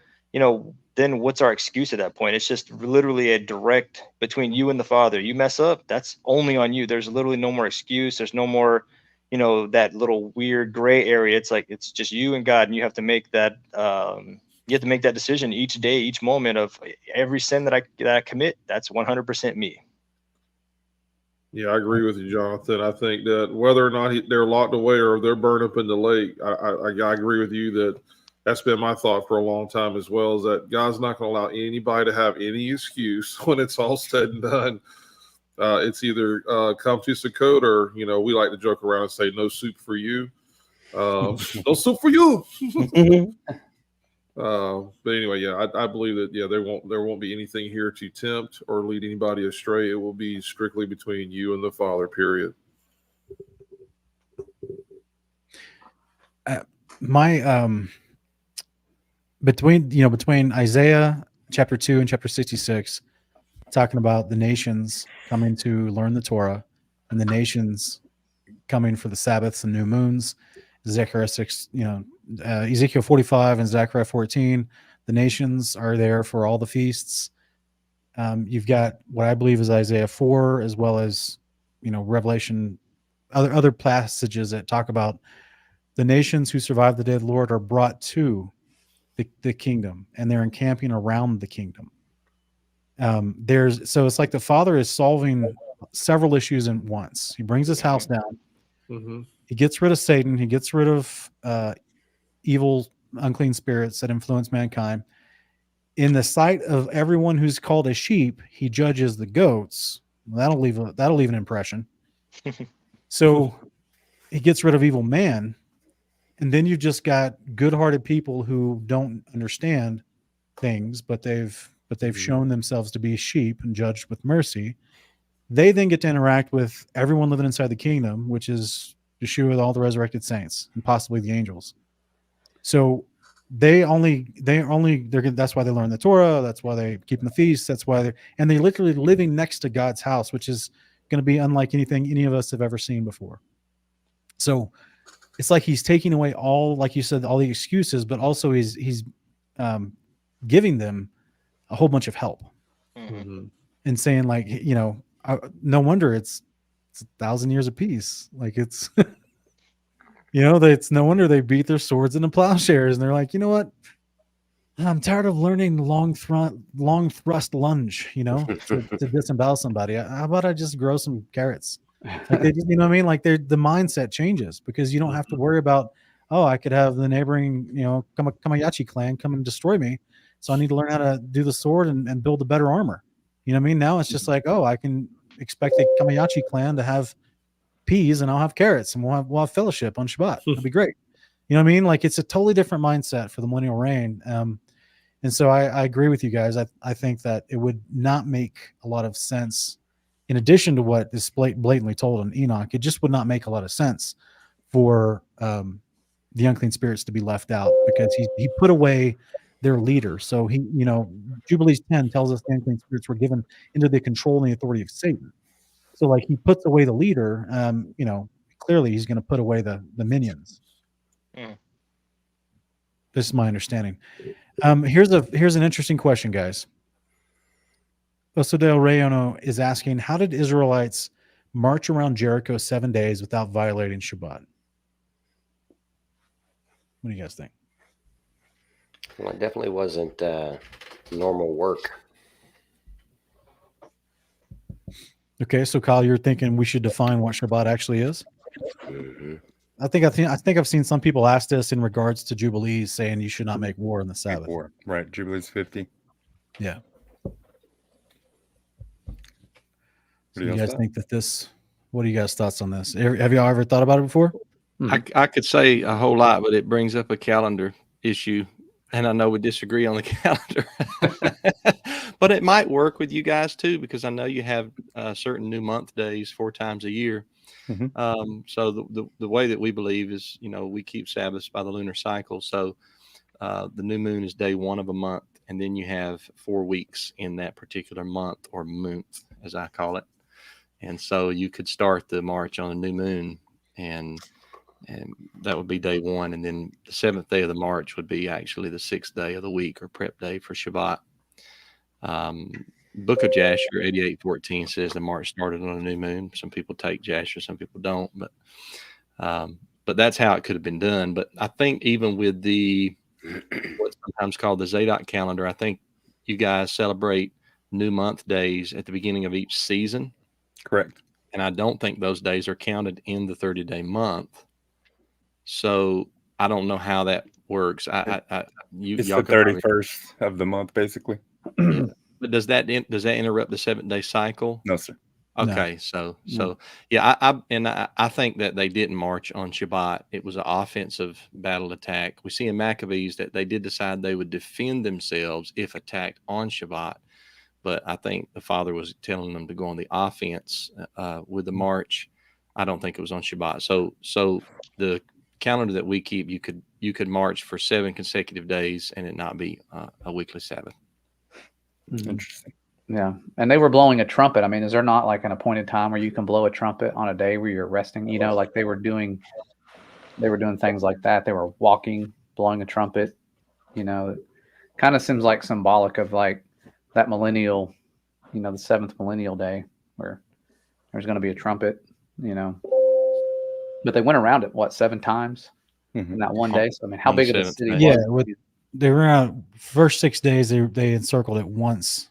then what's our excuse at that point? It's just literally a direct between you and the Father. You mess up, that's only on you. There's literally no more excuse. There's no more, that little weird gray area. It's like, it's just you and God, and you have to make that, decision each day, each moment of every sin that I commit. That's 100% me. Yeah, I agree with you, Jonathan. I think that whether or not they're locked away or they're burned up in the lake, I agree with you that that's been my thought for a long time as well, is that God's not going to allow anybody to have any excuse when it's all said and done. It's either come to 𝐦𝐤𝐬 or, we like to joke around and say, no soup for you. No soup for you. But anyway, yeah, I believe that, there won't be anything here to tempt or lead anybody astray. It will be strictly between you and the Father, period. Between Isaiah chapter 2 and chapter 66, talking about the nations coming to learn the Torah and the nations coming for the Sabbaths and new moons, Zechariah 6, Ezekiel 45 and Zechariah 14, the nations are there for all the feasts. You've got what I believe is Isaiah 4, as well as, Revelation, other passages that talk about the nations who survive the day of the Lord are brought to the kingdom, and they're encamping around the kingdom. So it's like the Father is solving several issues in once. He brings his house down. Mm-hmm. He gets rid of Satan. He gets rid of evil, unclean spirits that influence mankind. In the sight of everyone who's called a sheep, he judges the goats. That'll leave an impression. So he gets rid of evil man, and then you've just got good-hearted people who don't understand things, but they've shown themselves to be sheep and judged with mercy. They then get to interact with everyone living inside the kingdom, which is Yeshua, all the resurrected saints, and possibly the angels. So that's why they learn the Torah. That's why they keep the feasts. That's why they're literally living next to God's house, which is going to be unlike anything any of us have ever seen before. So it's like he's taking away all, like you said, all the excuses, but also he's giving them a whole bunch of help and saying, like, no wonder it's 1,000 years of peace. Like it's, it's no wonder they beat their swords into plowshares, and they're like, you know what? I'm tired of learning long thrust lunge, to disembowel somebody. How about I just grow some carrots? Like they just, you know what I mean? Like the mindset changes because you don't have to worry about, I could have the neighboring, 𝐦𝐨𝐬𝐿𝐵𝐿 clan come and destroy me. So I need to learn how to do the sword and build a better armor. You know what I mean? Now it's just like, I can expect the 𝐦𝐨𝐬𝐿𝐵𝐿 clan to have peas and I'll have carrots and we'll have fellowship on Shabbat. It'll be great. You know what I mean? Like it's a totally different mindset for the millennial reign. And so I agree with you guys. I think that it would not make a lot of sense. In addition to what is blatantly told in Enoch, it just would not make a lot of sense for the unclean spirits to be left out because he put away their leader. So Jubilees 10 tells us the unclean spirits were given into the control and the authority of Satan. So like he puts away the leader, clearly he's going to put away the minions. This is my understanding. Here's an interesting question, guys. Osodel Rayono is asking, how did Israelites march around Jericho 7 days without violating Shabbat? What do you guys think? Well, it definitely wasn't normal work. Okay, so Kyle, you're thinking we should define what Shabbat actually is? Mm-hmm. I think I've seen some people ask this in regards to Jubilees, saying you should not make war on the Sabbath. War, right? Jubilees 50. Yeah. So you guys think that what are you guys' thoughts on this? Have y'all ever thought about it before? I could say a whole lot, but it brings up a calendar issue. And I know we disagree on the calendar, but it might work with you guys too, because I know you have certain new month days 4 times a year. Mm-hmm. So the way that we believe is, we keep Sabbaths by the lunar cycle. So the new moon is day 1 of a month, and then you have 4 weeks in that particular month, or month, as I call it. And so you could start the march on a new moon, and that would be day 1. And then the 7th day of the march would be actually the 6th day of the week, or prep day for Shabbat. Book of Jasher 88:14 says the march started on a new moon. Some people take Jasher, some people don't, but that's how it could have been done. But I think even with what's sometimes called the 𝐦𝐤𝐬𝐿 calendar, I think you guys celebrate new month days at the beginning of each season. Correct. And I don't think those days are counted in the 30-day month. So I don't know how that works. It's the 31st of the month, basically. But does that interrupt the 7-day cycle? No, sir. Okay, so yeah, I think that they didn't march on Shabbat. It was an offensive battle attack. We see in Maccabees that they did decide they would defend themselves if attacked on Shabbat. But I think the Father was telling them to go on the offense with the march. I don't think it was on Shabbat. So the calendar that we keep, you could march for 7 consecutive days and it not be a weekly Sabbath. Interesting. Yeah, and they were blowing a trumpet. I mean, is there not like an appointed time where you can blow a trumpet on a day where you're resting? Like they were doing things like that. They were walking, blowing a trumpet. It kind of seems like symbolic of like that millennial, the 7th millennial day where there's going to be a trumpet. But they went around it 7 times in that one day. So I mean, how big of a city? Yeah, they were around first 6 days. They encircled it once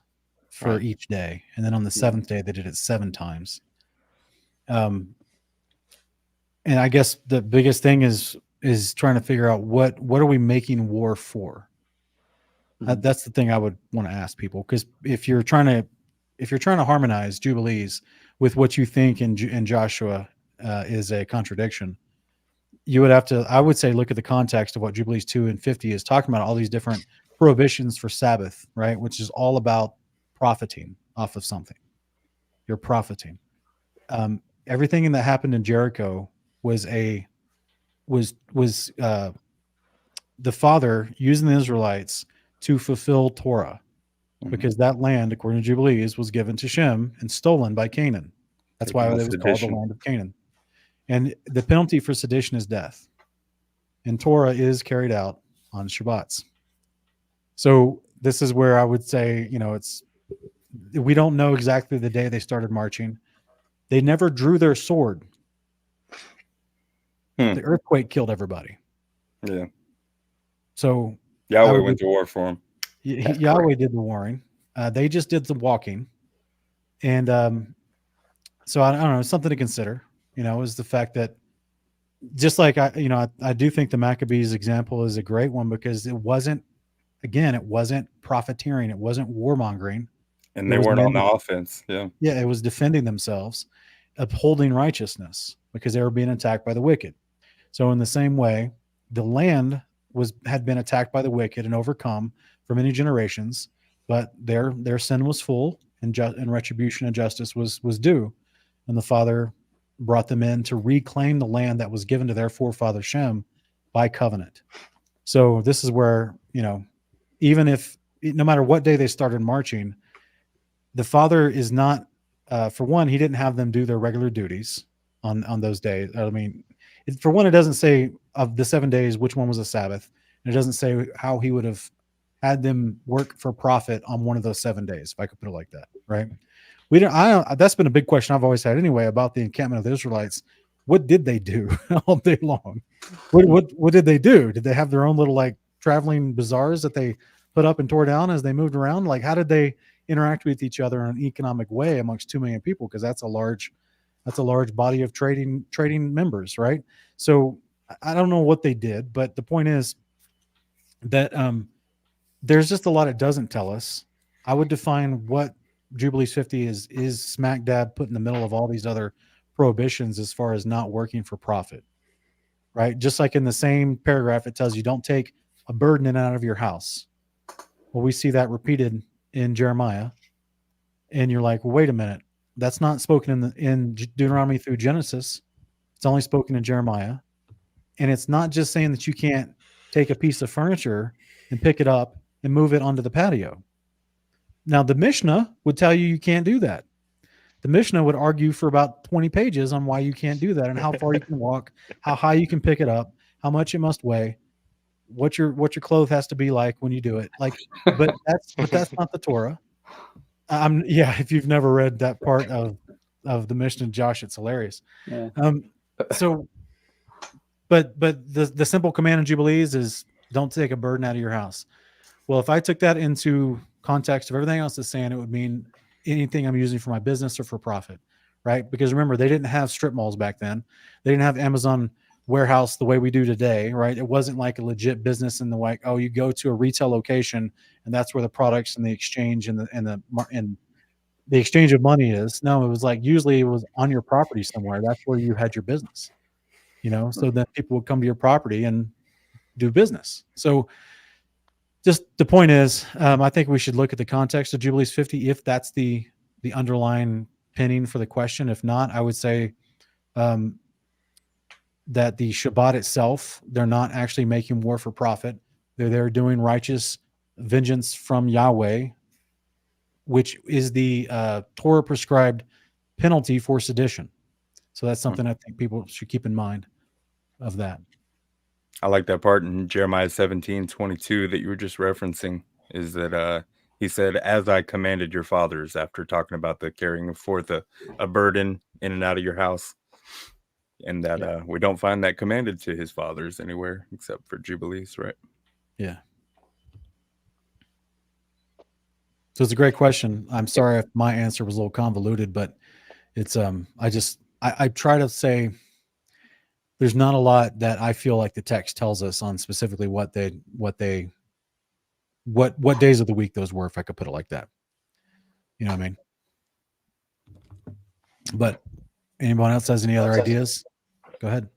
for each day, and then on the 7th day they did it 7 times. And I guess the biggest thing is trying to figure out what are we making war for? That's the thing I would want to ask people, because if you're trying to harmonize Jubilees with what you think in Joshua is a contradiction, you would have to, I would say, look at the context of what Jubilees 2 and 50 is talking about, all these different prohibitions for Sabbath, right? Which is all about profiting off of something. You're profiting. Everything that happened in Jericho was the Father using the Israelites to fulfill Torah, because that land, according to Jubilees, was given to Shem and stolen by Canaan. That's why it was called the land of Canaan. And the penalty for sedition is death. And Torah is carried out on Shabbats. So this is where I would say, we don't know exactly the day they started marching. They never drew their sword. The earthquake killed everybody. Yeah. So Yahweh went to war for them. Yahweh did the warring. They just did the walking. And so I don't know, something to consider, is the fact that, just like I do think the Maccabees example is a great one, because it wasn't profiteering. It wasn't warmongering. And they weren't on the offense. Yeah. Yeah. It was defending themselves, upholding righteousness, because they were being attacked by the wicked. So in the same way, the land had been attacked by the wicked and overcome for many generations, but their sin was full, and retribution and justice was due. And the Father brought them in to reclaim the land that was given to their forefather Shem by covenant. So this is where, even if, no matter what day they started marching, the Father is not, for one, he didn't have them do their regular duties on those days. I mean, for one, it doesn't say of the 7 days which one was a Sabbath. And it doesn't say how he would have had them work for profit on one of those 7 days, if I could put it like that, right? That's been a big question I've always had anyway about the encampment of the Israelites. What did they do all day long? What did they do? Did they have their own little traveling bazaars that they put up and tore down as they moved around? Like, how did they interact with each other in an economic way amongst 2 million people? Because that's a large body of trading members, right? So I don't know what they did, but the point is that there's just a lot it doesn't tell us. I would define what Jubilees 50 is smack dab put in the middle of all these other prohibitions as far as not working for profit, right? Just like in the same paragraph, it tells you don't take a burden in and out of your house. Well, we see that repeated in Jeremiah, and you're like, well, wait a minute, that's not spoken in Deuteronomy through Genesis. It's only spoken in Jeremiah, and it's not just saying that you can't take a piece of furniture and pick it up and move it onto the patio. Now, the Mishnah would tell you can't do that. The Mishnah would argue for about 20 pages on why you can't do that, and how far you can walk, how high you can pick it up, how much it must weigh, what your clothes has to be like when you do it. But that's not the Torah. If you've never read that part of the Mishnah, Josh, it's hilarious. Yeah. But the simple command in Jubilees is don't take a burden out of your house. Well, if I took that into context of everything else it's saying, it would mean anything I'm using for my business or for profit, right? Because remember, they didn't have strip malls back then. They didn't have Amazon warehouse the way we do today, right? It wasn't like a legit business in the way, you go to a retail location and that's where the products and the exchange and the exchange of money is. No, it was usually it was on your property somewhere. That's where you had your business, so that people would come to your property and do business. So just the point is, I think we should look at the context of Jubilees 50 if that's the underlying pinning for the question. If not, I would say that the Shabbat itself, they're not actually making war for profit. They're doing righteous vengeance from Yahweh, which is the Torah prescribed penalty for sedition. So that's something I think people should keep in mind of that. I like that part in Jeremiah 17:22 that you were just referencing, is that he said, as I commanded your fathers, after talking about the carrying forth a burden in and out of your house. And that we don't find that commanded to his fathers anywhere except for Jubilees, right? Yeah. So it's a great question. I'm sorry if my answer was a little convoluted, but it's I try to say there's not a lot that I feel like the text tells us on specifically what days of the week those were, if I could put it like that. You know what I mean? But anyone else has any other ideas? Go ahead.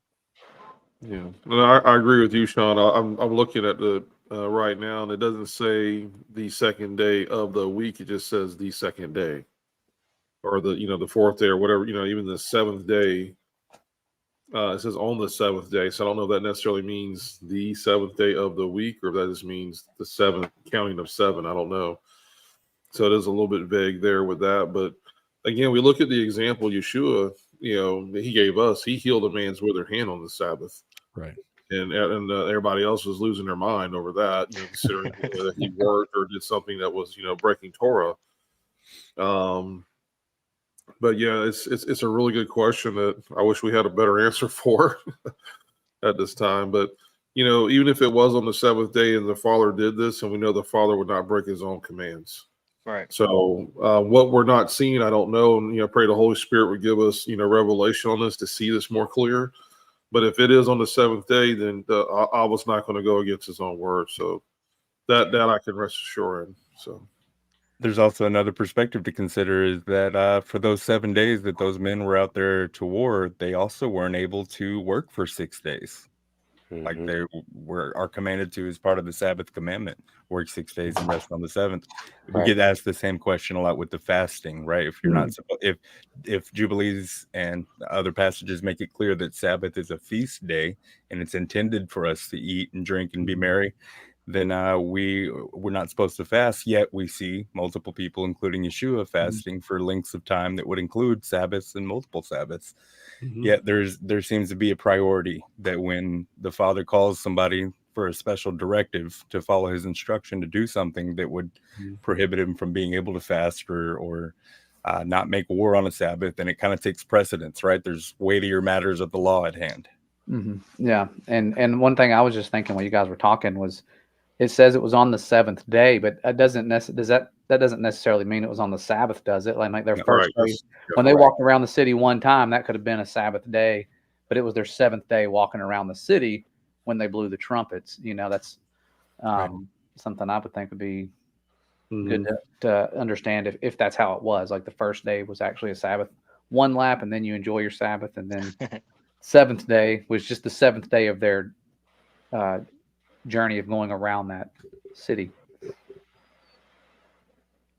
Yeah, no, I agree with you, Sean. I'm looking at the right now, and it doesn't say the second day of the week. It just says the second day, or the fourth day, or whatever. Even the seventh day. It says on the seventh day, so I don't know if that necessarily means the seventh day of the week, or if that just means the seventh counting of seven. I don't know. So it is a little bit vague there with that. But again, we look at the example Yeshua, that he gave us. He healed a man's withered hand on the Sabbath. Right. And everybody else was losing their mind over that, considering that he worked or did something that was, breaking Torah. But yeah, it's a really good question that I wish we had a better answer for at this time. But even if it was on the seventh day and the Father did this, and we know the Father would not break his own commands. Right. So what we're not seeing, I don't know. And pray the Holy Spirit would give us revelation on this to see this more clear. But if it is on the seventh day, then I was not going to go against his own word. So that I can rest assured in. So there's also another perspective to consider, is that for those 7 days that those men were out there to war, they also weren't able to work for 6 days. Like they are commanded to as part of the Sabbath commandment, work 6 days and rest on the seventh. We get asked the same question a lot with the fasting, right? If you're not if Jubilees and other passages make it clear that Sabbath is a feast day and it's intended for us to eat and drink and be merry, then we're not supposed to fast. Yet we see multiple people, including Yeshua, fasting for lengths of time that would include Sabbaths and multiple Sabbaths. Yet there seems to be a priority that when the Father calls somebody for a special directive to follow his instruction to do something that would prohibit him from being able to fast or not make war on a Sabbath, then it kind of takes precedence, right? There's weightier matters of the law at hand. Yeah, and one thing I was just thinking while you guys were talking was, it says it was on the seventh day, but that doesn't necessarily mean it was on the Sabbath, does it? Like their first day, when they walked around the city one time, that could have been a Sabbath day, but it was their seventh day walking around the city when they blew the trumpets. That's something I would think would be good to understand if that's how it was. Like the first day was actually a Sabbath, one lap, and then you enjoy your Sabbath, and then seventh day was just the seventh day of their journey of going around that city.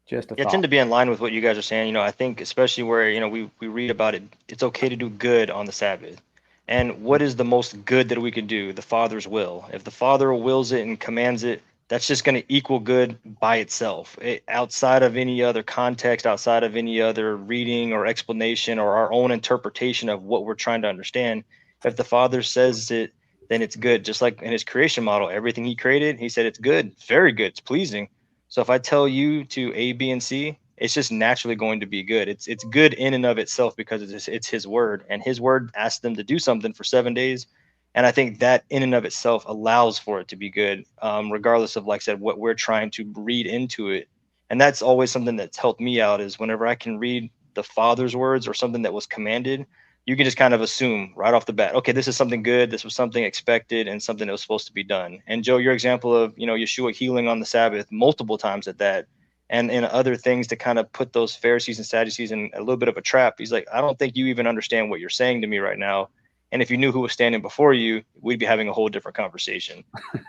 Just I tend to be in line with what you guys are saying. I think especially where we read about it, it's okay to do good on the Sabbath. And what is the most good that we can do? The Father's will. If the Father wills it and commands it, that's just going to equal good by itself. Outside of any other context, outside of any other reading or explanation or our own interpretation of what we're trying to understand, if the Father says it, then it's good. Just like in his creation model, everything he created, he said it's good, it's very good, it's pleasing. So if I tell you to A, B, and C, it's just naturally going to be good. It's good in and of itself because it's his word, and his word asked them to do something for 7 days. And I think that in and of itself allows for it to be good, regardless of, like I said, what we're trying to read into it. And that's always something that's helped me out, is whenever I can read the Father's words or something that was commanded, you can just kind of assume right off the bat, okay, this is something good, this was something expected, and something that was supposed to be done. And Joe, your example of Yeshua healing on the Sabbath multiple times at that, and in other things to kind of put those Pharisees and Sadducees in a little bit of a trap. He's like, I don't think you even understand what you're saying to me right now. And if you knew who was standing before you, we'd be having a whole different conversation.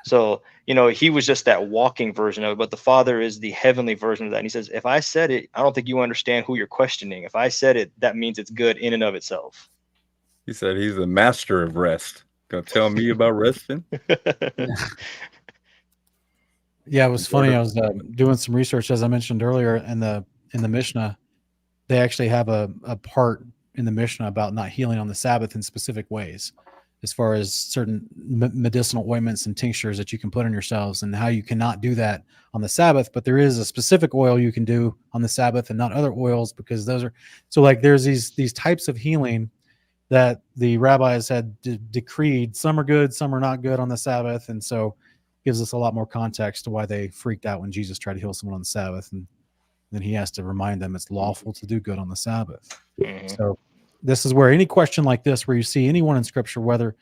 So, he was just that walking version of it, but the Father is the heavenly version of that. And he says, if I said it, I don't think you understand who you're questioning. If I said it, that means it's good in and of itself. He said he's the master of rest. Gonna tell me about resting? Yeah, it was funny. I was doing some research, as I mentioned earlier, in the Mishnah. They actually have a part in the Mishnah about not healing on the Sabbath in specific ways, as far as certain medicinal ointments and tinctures that you can put on yourselves, and how you cannot do that on the Sabbath. But there is a specific oil you can do on the Sabbath and not other oils, because those are so, like, there's these types of healing that the rabbis had decreed. Some are good, some are not good on the Sabbath, and so gives us a lot more context to why they freaked out when Jesus tried to heal someone on the Sabbath, and then he has to remind them it's lawful to do good on the Sabbath. So this is where any question like this, where you see anyone in Scripture, whether,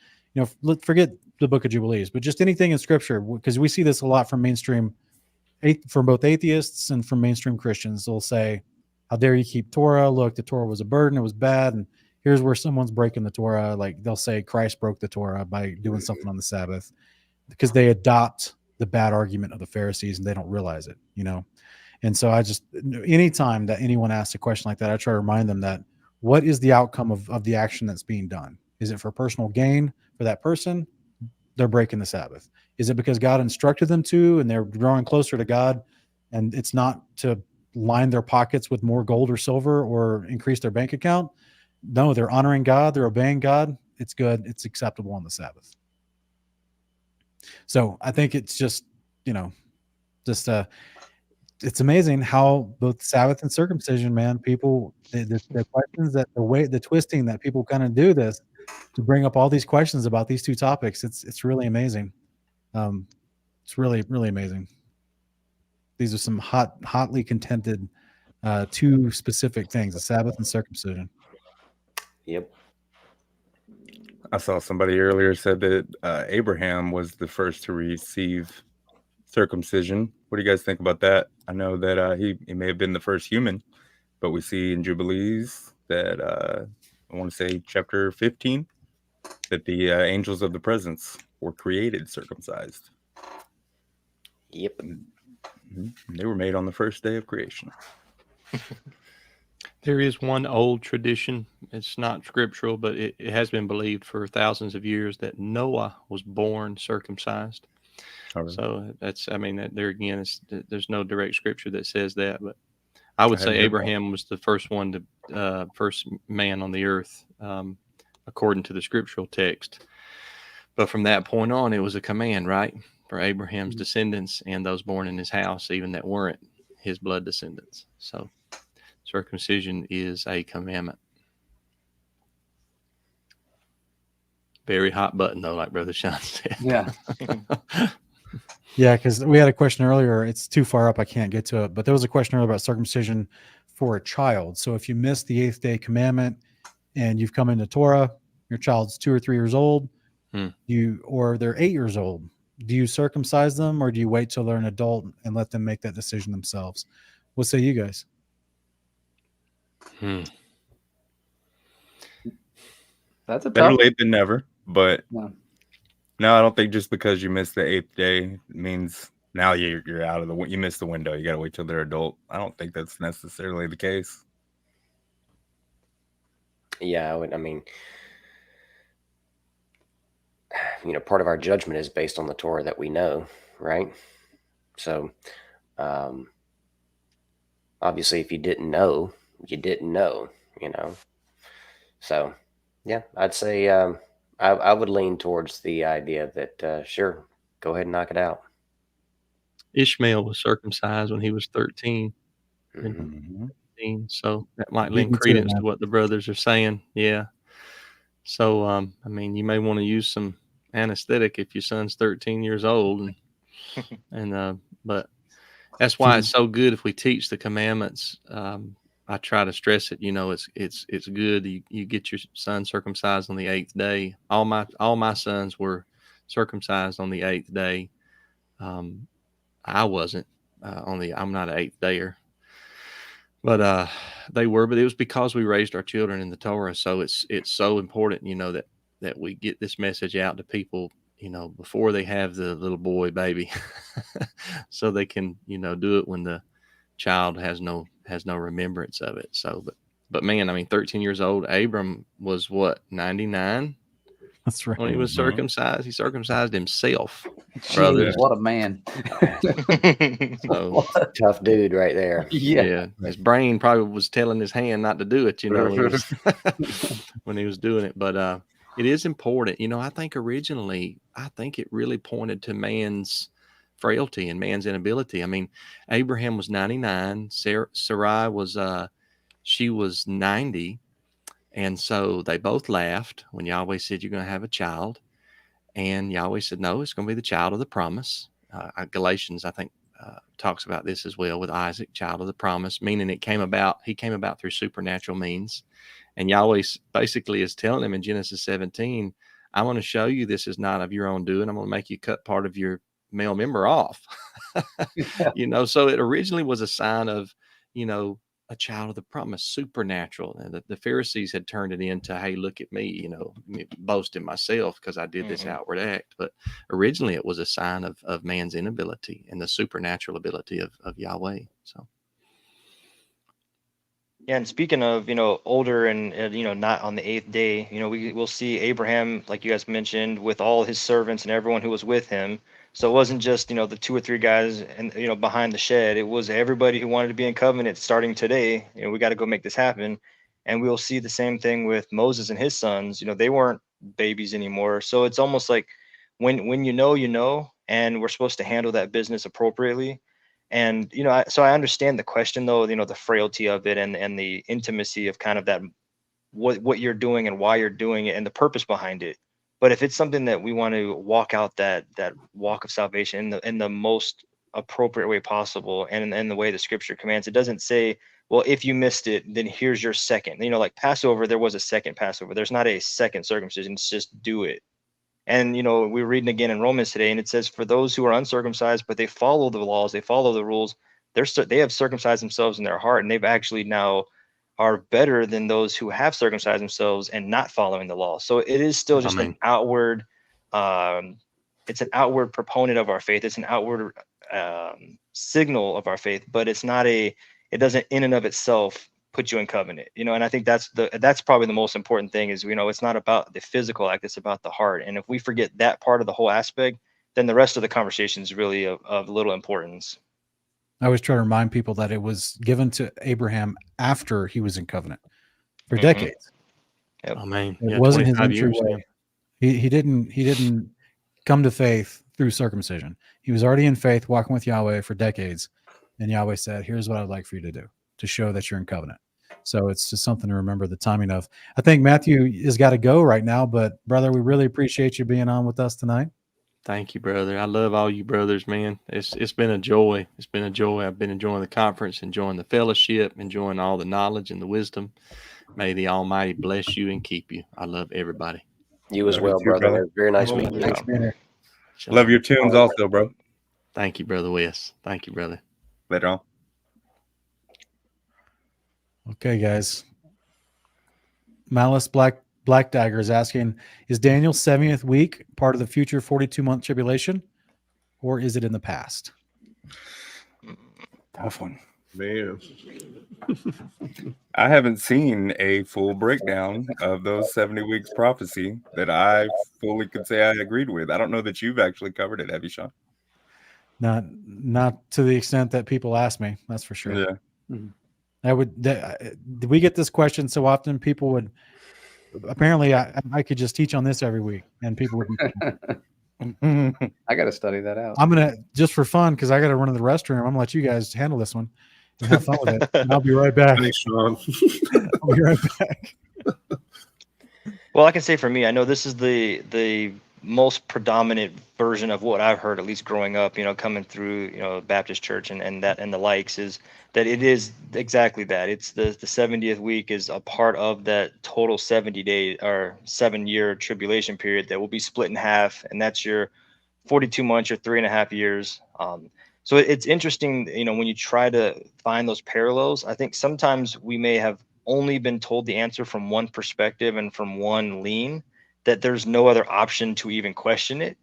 forget the Book of Jubilees, but just anything in Scripture, because we see this a lot from from both atheists and from mainstream Christians. They'll say, "How dare you keep Torah? Look, the Torah was a burden; it was bad." And here's where someone's breaking the Torah. Like they'll say Christ broke the Torah by doing something on the Sabbath, because they adopt the bad argument of the Pharisees and they don't realize it, And so anytime that anyone asks a question like that, I try to remind them that what is the outcome of the action that's being done? Is it for personal gain for that person? They're breaking the Sabbath. Is it because God instructed them to, and they're growing closer to God, and it's not to line their pockets with more gold or silver or increase their bank account? No, they're honoring God. They're obeying God. It's good. It's acceptable on the Sabbath. So I think it's just, it's amazing how both Sabbath and circumcision, man, people, the questions the twisting that people kind of do this to bring up all these questions about these two topics. It's really amazing. It's really, really amazing. These are some hotly contended two specific things, the Sabbath and circumcision. Yep. I saw somebody earlier said that Abraham was the first to receive circumcision. What do you guys think about that? I know that he may have been the first human, but we see in Jubilees that I want to say chapter 15 that the angels of the presence were created circumcised. Yep. They were made on the first day of creation. There is one old tradition. It's not scriptural, but it has been believed for thousands of years that Noah was born circumcised. Right. So there again, there's no direct scripture that says that, but I would say Abraham was the first one first man on the earth, according to the scriptural text. But from that point on, it was a command, right, for Abraham's descendants and those born in his house, even that weren't his blood descendants. So circumcision is a commandment. Very hot button, though, like Brother Sean said. Yeah. Yeah, because we had a question earlier. It's too far up. I can't get to it. But there was a question earlier about circumcision for a child. So if you miss the 8th day commandment and you've come into Torah, your child's 2 or 3 years old, or they're 8 years old, do you circumcise them, or do you wait till they're an adult and let them make that decision themselves? What say you guys? That's a better tough. late than never, but Yeah. no, I don't think just because you missed the 8th day means now you're out of you missed the window. You got to wait till they're adult. I don't think that's necessarily the case. Yeah, I mean, part of our judgment is based on the Torah that we know, right? So, obviously, if you didn't know, you didn't know, So, yeah, I'd say I would lean towards the idea that, sure, go ahead and knock it out. Ishmael was circumcised when he was 13. So that might lend credence to what the brothers are saying. Yeah. So, you may want to use some anesthetic if your son's 13 years old. But that's why it's so good if we teach the commandments. I try to stress it. It's good. You get your son circumcised on the 8th day. All my sons were circumcised on the 8th day. I wasn't I'm not an 8th dayer, but they were. But it was because we raised our children in the Torah. So it's so important, that we get this message out to people, before they have the little boy baby, so they can do it when the child has no remembrance of it. So, but man, 13 years old, Abram was what, 99? That's right. When he was circumcised, he circumcised himself. Jeez, what a man. So, tough dude right there. Yeah. His brain probably was telling his hand not to do it, when he was doing it. But it is important. I think originally, it really pointed to man's frailty and man's inability. Abraham was 99. Sarai was she was 90. And so they both laughed when Yahweh said, you're going to have a child. And Yahweh said, no, it's going to be the child of the promise. Galatians, I think talks about this as well with Isaac, child of the promise, meaning he came about through supernatural means. And Yahweh basically is telling him in Genesis 17, I want to show you this is not of your own doing. I'm going to make you cut part of your male member off. So it originally was a sign of, a child of the promise, supernatural. And the Pharisees had turned it into, hey, look at me, boasting myself because I did this outward act. But originally it was a sign of man's inability and the supernatural ability of Yahweh. So. Yeah, and speaking of, older and, not on the 8th day, we'll see Abraham, like you guys mentioned, with all his servants and everyone who was with him. So it wasn't just, the 2 or 3 guys and, behind the shed. It was everybody who wanted to be in covenant starting today. We got to go make this happen. And we'll see the same thing with Moses and his sons. They weren't babies anymore. So it's almost like when and we're supposed to handle that business appropriately. And, so I understand the question, though, the frailty of it and the intimacy of kind of that, what you're doing and why you're doing it and the purpose behind it. But if it's something that we want to walk out that walk of salvation in the most appropriate way possible and in the way the scripture commands, it doesn't say, well, if you missed it, then here's your second. Like Passover, there was a second Passover. There's not a second circumcision. It's just do it. And, we're reading again in Romans today, and it says, for those who are uncircumcised, but they follow the laws, they follow the rules, they have circumcised themselves in their heart, and they've actually now are better than those who have circumcised themselves and not following the law. So it is still just an outward, it's an outward proponent of our faith. It's an outward signal of our faith, but it doesn't in and of itself put you in covenant, and I think that's probably the most important thing is, it's not about the physical act, it's about the heart. And if we forget that part of the whole aspect, then the rest of the conversation is really of little importance. I always try to remind people that it was given to Abraham after he was in covenant for decades. Yep. Oh man, it wasn't his entry way. He didn't come to faith through circumcision. He was already in faith, walking with Yahweh for decades, and Yahweh said, "Here's what I'd like for you to do to show that you're in covenant." So it's just something to remember the timing of. I think Matthew has got to go right now, but brother, we really appreciate you being on with us tonight. Thank you, brother. I love all you brothers, man. It's been a joy. It's been a joy. I've been enjoying the conference, enjoying the fellowship, enjoying all the knowledge and the wisdom. May the Almighty bless you and keep you. I love everybody. You as well, brother. Very nice meeting you. Thanks, man. Love your tunes also, bro. Thank you, brother Wes. Thank you, brother. Later on. Okay, guys. Malice Black Dagger is asking, is Daniel's 70th week part of the future 42-month tribulation, or is it in the past? Tough one. Man. I haven't seen a full breakdown of those 70 weeks prophecy that I fully could say I agreed with. I don't know that you've actually covered it, have you, Sean? Not to the extent that people ask me, that's for sure. Yeah. Mm-hmm. We get this question so often, people would apparently I could just teach on this every week and people would be I got to study that out. I'm gonna, just for fun, because I got to run to the restroom, I'm gonna let you guys handle this one and have fun with it, and I'll be right back. Thanks, Sean. I'll be right back. Well, I can say for me, I know this is the most predominant version of what I've heard, at least growing up, coming through, Baptist church and that and the likes, is that it is exactly that. It's the 70th week is a part of that total 70-day or 7-year tribulation period that will be split in half. And that's your 42 months, your 3.5 years. So it's interesting, when you try to find those parallels, I think sometimes we may have only been told the answer from one perspective and from one lean, that there's no other option to even question it.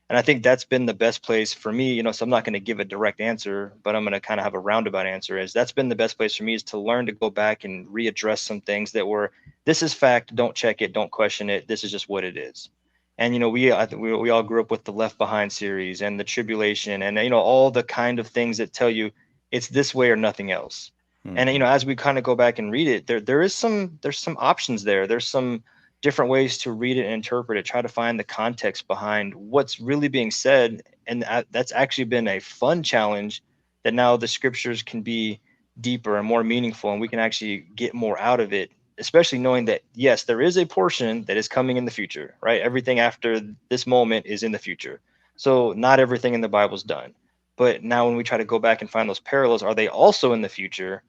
And I think that's been the best place for me, so I'm not going to give a direct answer, but I'm going to kind of have a roundabout answer. Is that's been the best place for me, is to learn to go back and readdress some things that were, this is fact, don't check it, don't question it, this is just what it is. And, we all grew up with the Left Behind series and the tribulation and, all the kind of things that tell you it's this way or nothing else. And, as we kind of go back and read it, there's some options there. There's some different ways to read it and interpret it, try to find the context behind what's really being said. And that's actually been a fun challenge, that now the scriptures can be deeper and more meaningful, and we can actually get more out of it, especially knowing that, yes, there is a portion that is coming in the future, right? Everything after this moment is in the future. So not everything in the Bible is done, But now when we try to go back and find those parallels, are they also in the future?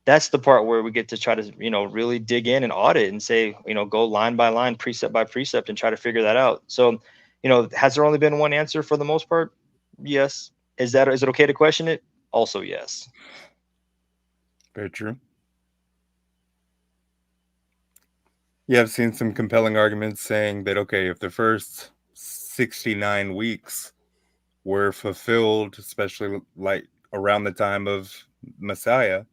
That's the part where we get to try to, really dig in and audit and say, go line by line, precept by precept, and try to figure that out. So, has there only been one answer for the most part? Yes. Is it okay to question it? Also, yes. Very true. Yeah, I've seen some compelling arguments saying that, okay, if the first 69 weeks were fulfilled, especially like around the time of Messiah,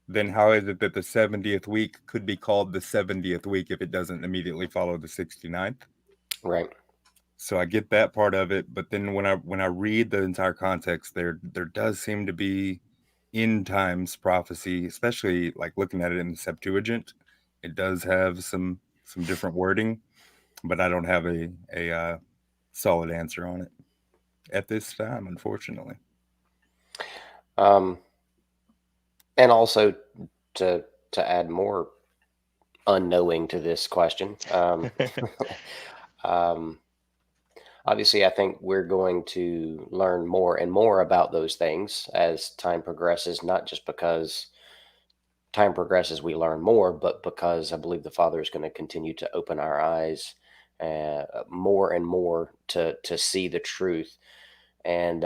then how is it that the 70th week could be called the 70th week if it doesn't immediately follow the 69th? Right. So I get that part of it, but then when I read the entire context, there does seem to be end times prophecy, especially like looking at it in the Septuagint. It does have some different wording, but I don't have a solid answer on it at this time, unfortunately. And also to add more unknowing to this question, obviously, I think we're going to learn more and more about those things as time progresses, not just because time progresses we learn more, but because I believe the Father is going to continue to open our eyes more and more to see the truth. And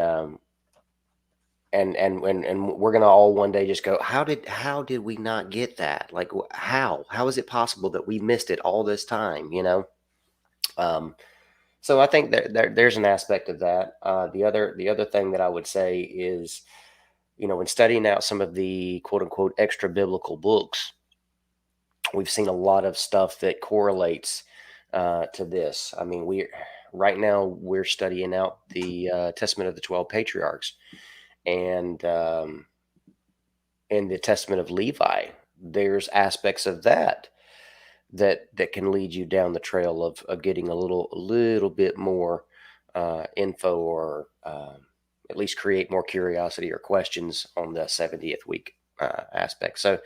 we're going to all one day just go, how did we not get that? Like, how is it possible that we missed it all this time? So I think there's an aspect of that. The other thing that I would say is, when studying out some of the quote unquote extra biblical books, we've seen a lot of stuff that correlates to this. I mean, right now we're studying out the Testament of the 12 Patriarchs, and in the Testament of Levi, there's aspects of that can lead you down the trail of getting a little bit more info, or at least create more curiosity or questions on the 70th week aspect. So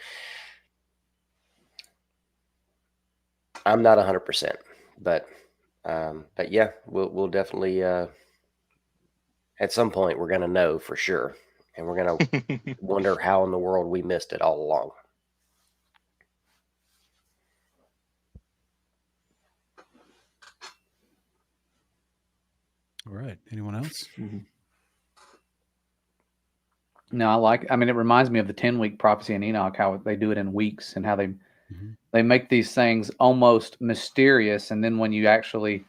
I'm not 100%, but yeah, we'll definitely at some point we're going to know for sure, and we're going to wonder how in the world we missed it all along. All right. Anyone else? No, I mean, it reminds me of the 10-week prophecy in Enoch, how they do it in weeks, and how they make these things almost mysterious. And then when you actually,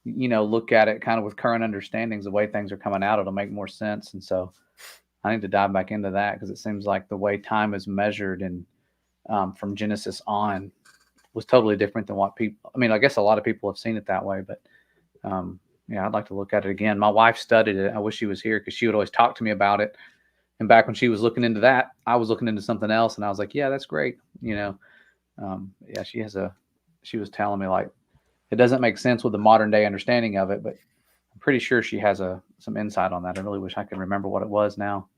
look at it kind of with current understandings, the way things are coming out, it'll make more sense. And so I need to dive back into that, because it seems like the way time is measured and from Genesis on was totally different than what people, I mean, I guess a lot of people have seen it that way, but yeah, I'd like to look at it again. My wife studied it. I wish she was here, because she would always talk to me about it. And back when she was looking into that, I was looking into something else, and I was like, yeah, that's great. Yeah, she was telling me, like, it doesn't make sense with the modern day understanding of it, but I'm pretty sure she has some insight on that. I really wish I could remember what it was now.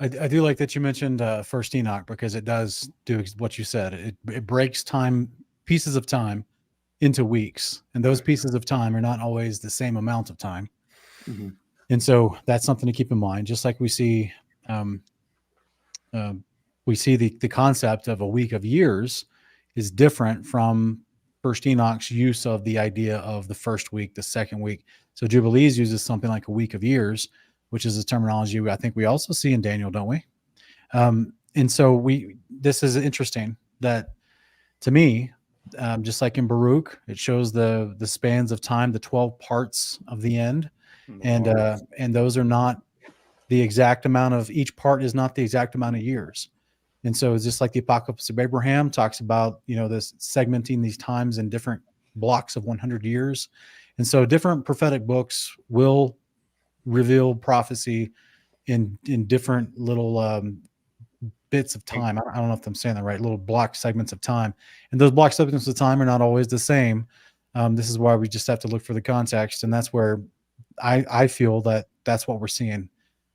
I do like that you mentioned First Enoch, because it does do what you said. It breaks pieces of time into weeks, and those pieces of time are not always the same amount of time. And so that's something to keep in mind. Just like we see the concept of a week of years is different from First Enoch's use of the idea of the first week, the second week. So Jubilees uses something like a week of years, which is a terminology I think we also see in Daniel, don't we? And so this is interesting that, to me, just like in Baruch, it shows the spans of time, the 12 parts of the end. And those are not the exact amount of, each part is not the exact amount of years. And so it's just like the Apocalypse of Abraham talks about, this segmenting these times in different blocks of 100 years. And so different prophetic books will reveal prophecy in different little bits of time. I don't know if I'm saying that right, little block segments of time. And those block segments of time are not always the same. This is why we just have to look for the context. And that's where I feel that's what we're seeing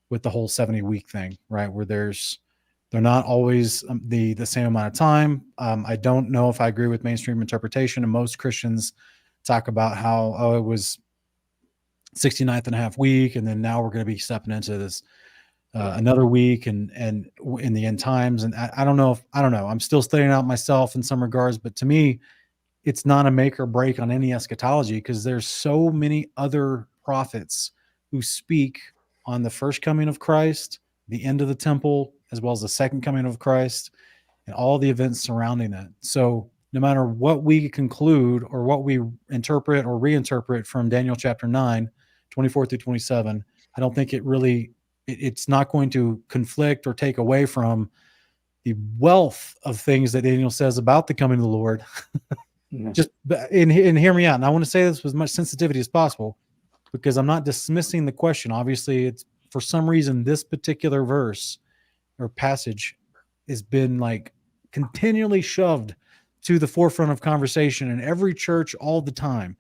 with the whole 70-week thing, right? Where they're not always the same amount of time. I don't know if I agree with mainstream interpretation, and most Christians talk about how, it was 69th and a half week, and then now we're going to be stepping into this another week and in the end times. And I don't know. I'm still studying out myself in some regards, but to me, it's not a make or break on any eschatology, because there's so many other prophets who speak on the first coming of Christ, the end of the temple, as well as the second coming of Christ, and all the events surrounding that. So no matter what we conclude or what we interpret or reinterpret from Daniel chapter 9, 24 through 27, I don't think it's not going to conflict or take away from the wealth of things that Daniel says about the coming of the Lord. Just and hear me out. And I want to say this with as much sensitivity as possible, because I'm not dismissing the question. Obviously, it's for some reason this particular verse or passage has been like continually shoved to the forefront of conversation in every church all the time.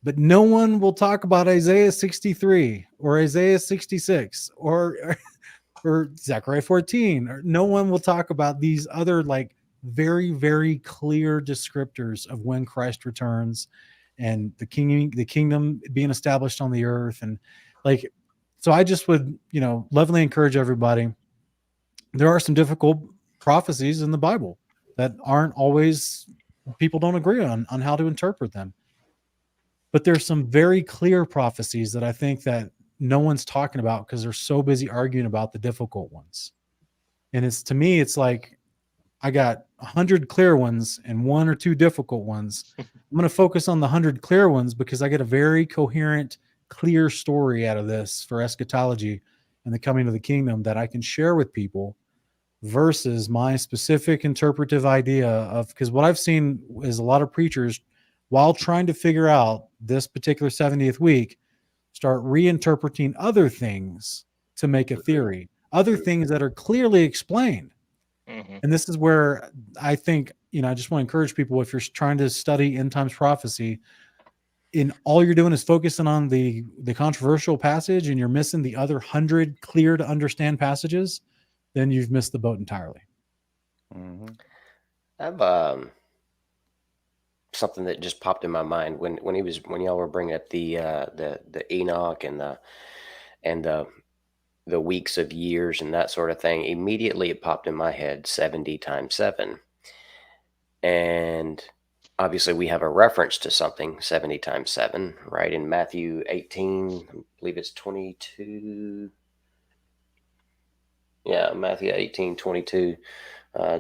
But no one will talk about Isaiah 63 or Isaiah 66 or Zechariah 14, or no one will talk about these other like very, very clear descriptors of when Christ returns and the kingdom being established on the earth. And like, so I just would, lovingly encourage everybody. There are some difficult prophecies in the Bible that aren't always, people don't agree on how to interpret them. But there's some very clear prophecies that I think that no one's talking about because they're so busy arguing about the difficult ones. And to me, it's like, I got 100 clear ones and 1 or 2 difficult ones. I'm going to focus on the 100 clear ones because I get a very coherent, clear story out of this for eschatology and the coming of the kingdom that I can share with people, versus my specific interpretive idea of, because what I've seen is a lot of preachers, while trying to figure out this particular 70th week, start reinterpreting other things to make a theory, other things that are clearly explained. And this is where I think, I just want to encourage people, if you're trying to study end times prophecy, in all you're doing is focusing on the controversial passage and you're missing the other 100 clear to understand passages, then you've missed the boat entirely. I've something that just popped in my mind when y'all were bringing up the Enoch and the weeks of years and that sort of thing. Immediately it popped in my head 70 times 7. And obviously we have a reference to something 70 times 7, right? In Matthew 18, I believe it's 22. Yeah, Matthew 18, 22.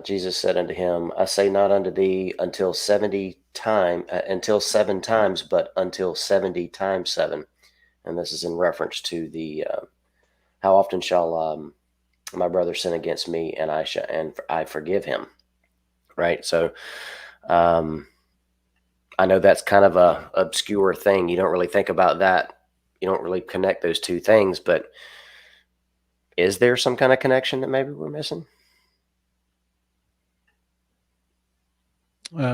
Jesus said unto him, I say not unto thee until 7 times, but until 70 times 7. And this is in reference to the how often shall my brother sin against me, and I forgive him, right? So I know that's kind of a obscure thing. You don't really think about that. You don't really connect those two things, but is there some kind of connection that maybe we're missing?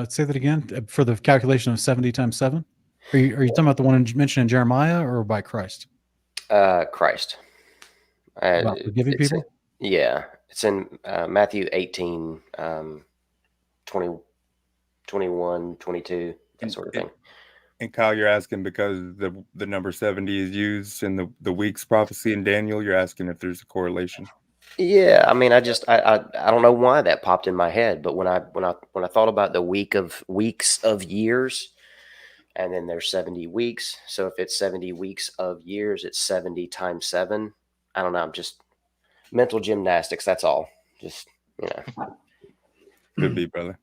Say that again for the calculation of 70 times 7. Are you talking about the one mentioned in Jeremiah or by Christ? Christ. About forgiving people? Yeah. It's in Matthew 18, 20, 21, 22, that sort of thing. And Kyle, you're asking because the number 70 is used in the week's prophecy in Daniel. You're asking if there's a correlation. Yeah, I mean, I don't know why that popped in my head, but when I thought about the weeks of years, and then there's 70 weeks. So if it's 70 weeks of years, it's 70 times 7. I don't know. I'm just mental gymnastics. That's all. Just, Could be, brother.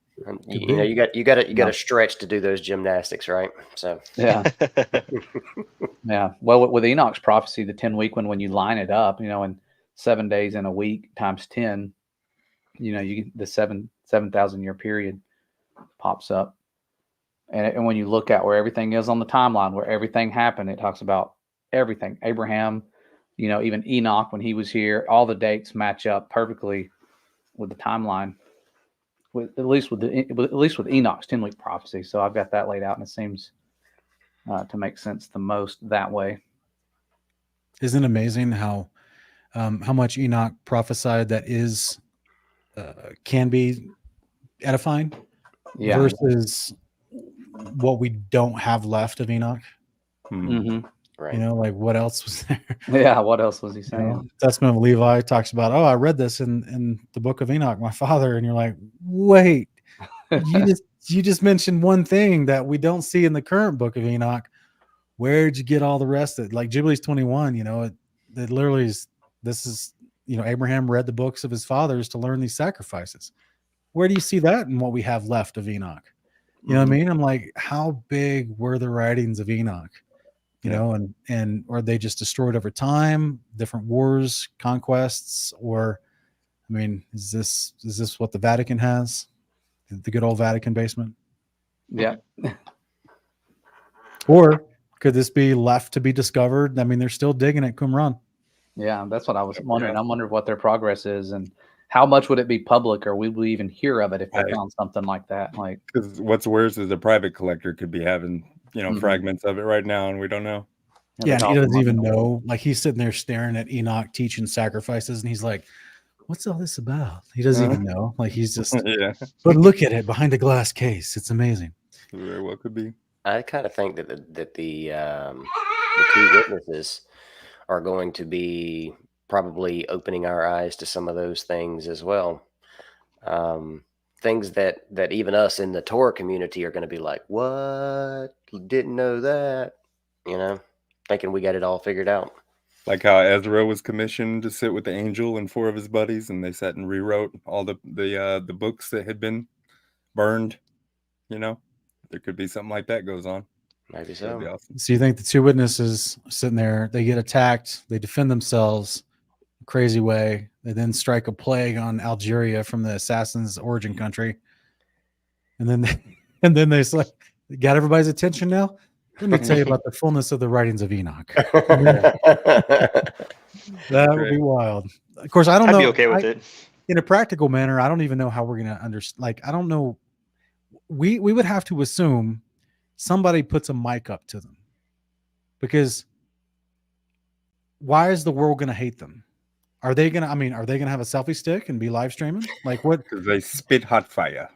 You got to stretch to do those gymnastics, right? So yeah. Well, with Enoch's prophecy, the 10-week one, when you line it up, in 7 days in a week times 10, you get the 7,000 year period pops up. And when you look at where everything is on the timeline, where everything happened, it talks about everything. Abraham, even Enoch, when he was here, all the dates match up perfectly with the timeline. At least with Enoch's 10-week prophecy. So I've got that laid out, and it seems to make sense the most that way. Isn't it amazing how much Enoch prophesied that is can be edifying versus what we don't have left of Enoch? Mm-hmm. Right. You know, like what else was there? Yeah, what else was he You saying? know, Testament of Levi talks about, oh, I read this in the book of Enoch, my father, and you're like, wait, you just mentioned one thing that we don't see in the current book of Enoch. Where'd you get all the rest of it? Like Jubilees 21, you know, it literally is, this is, you know, Abraham read the books of his fathers to learn these sacrifices. Where do you see that in what we have left of Enoch? You know what I mean? I'm like, how big were the writings of Enoch? You know, and or they just destroyed over time, different wars, conquests, or I mean, is this what the Vatican has? The good old Vatican basement? Yeah. Or could this be left to be discovered? I mean, they're still digging at Qumran. Yeah, that's what I was wondering. I'm wondering what their progress is and how much would it be public, or would we even hear of it if they found something like that? Like, because what's worse is a private collector could be having, you know, fragments of it right now, and we don't know. Yeah, and he doesn't even know. Like, he's sitting there staring at Enoch teaching sacrifices, and he's like, "What's all this about?" He doesn't even know. Like, he's just, But look at it behind a glass case. It's amazing. Very well could be. I kind of think that the two witnesses are going to be probably opening our eyes to some of those things as well. Things that even us in the Torah community are going to be like, what? Didn't know that, you know, thinking we got it all figured out. Like how Ezra was commissioned to sit with the angel and 4 of his buddies, and they sat and rewrote all the books that had been burned. You know, there could be something like that goes on. Maybe so. That'd be awesome. So you think the two witnesses sitting there, they get attacked, they defend themselves a crazy way, they then strike a plague on Algeria from the assassins' origin country, and then they like, got everybody's attention now? Let me tell you about the fullness of the writings of Enoch. That would be wild. Of course, I don't know. I'd be okay with it. In a practical manner, I don't even know how we're going to understand. Like, I don't know. We would have to assume somebody puts a mic up to them, because why is the world going to hate them? Are they going to have a selfie stick and be live streaming? Like, what? Because they spit hot fire.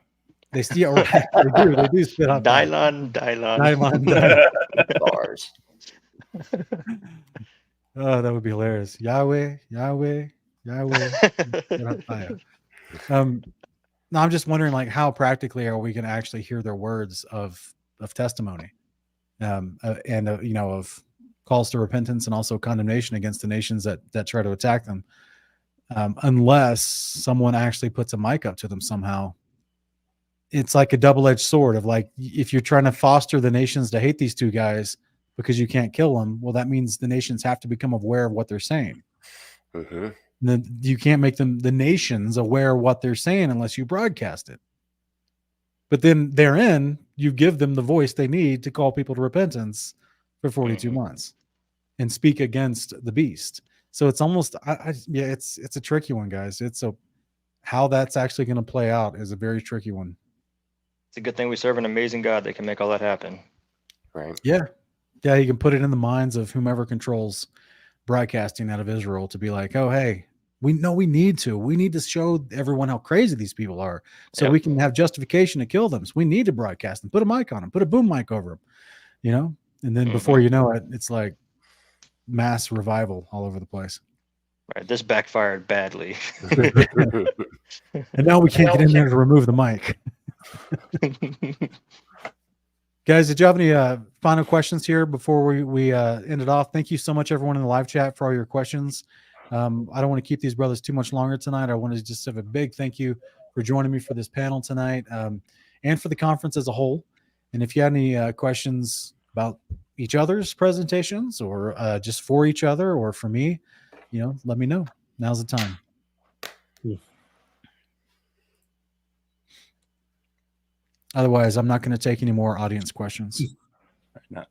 They steal. Right, they do spit hot fire. Dylon. Bars. Oh, that would be hilarious. Yahweh. Spit hot fire. No, I'm just wondering, like, how practically are we going to actually hear their words of testimony, and you know, of calls to repentance and also condemnation against the nations that try to attack them, unless someone actually puts a mic up to them somehow. It's like a double-edged sword of, like, if you're trying to foster the nations to hate these two guys because you can't kill them, well, that means the nations have to become aware of what they're saying. Then you can't make the nations aware of what they're saying unless you broadcast it. But then therein, you give them the voice they need to call people to repentance for 42 months and speak against the beast. So it's almost, it's a tricky one, guys. How that's actually going to play out is a very tricky one. It's a good thing we serve an amazing God that can make all that happen. Right. Yeah. Yeah, he can put it in the minds of whomever controls broadcasting out of Israel to be like, oh, hey, we need to show everyone how crazy these people are, so we can have justification to kill them. So we need to broadcast them, put a mic on them, put a boom mic over them, you know, and then before you know it, it's like mass revival all over the place. Right. This backfired badly. And now we can't get in there to remove the mic. Guys, did you have any final questions here before we end it off? Thank you so much, everyone in the live chat, for all your questions. I don't want to keep these brothers too much longer tonight. I want to just have a big thank you for joining me for this panel tonight, and for the conference as a whole. And if you have any questions about each other's presentations, or just for each other or for me, you know, let me know. Now's the time. Otherwise, I'm not going to take any more audience questions. No.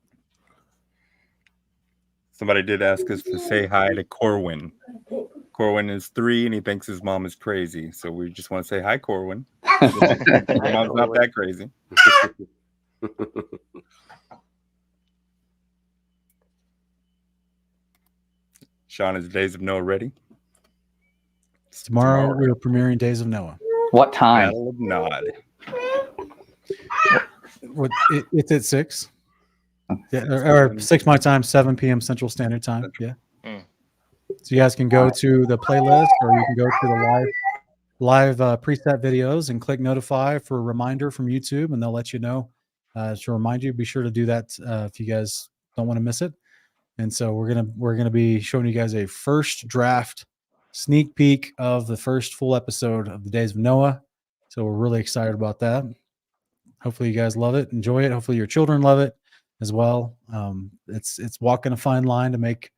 Somebody did ask us to say hi to Corwin. Corwin is 3 and he thinks his mom is crazy. So we just want to say hi, Corwin. Your mom's not that crazy. Sean, is Days of Noah ready? Tomorrow we're premiering Days of Noah. What time? Battle of Nod. It's at 6. Yeah, or 6 my time, 7 p.m. Central Standard Time. Yeah. Mm. So you guys can go to the playlist, or you can go to the live preset videos and click notify for a reminder from YouTube, and they'll let you know to remind you. Be sure to do that if you guys don't want to miss it. And so we're gonna be showing you guys a first draft sneak peek of the first full episode of the Days of Noah. So we're really excited about that. Hopefully you guys love it, enjoy it. Hopefully your children love it as well. It's walking a fine line to make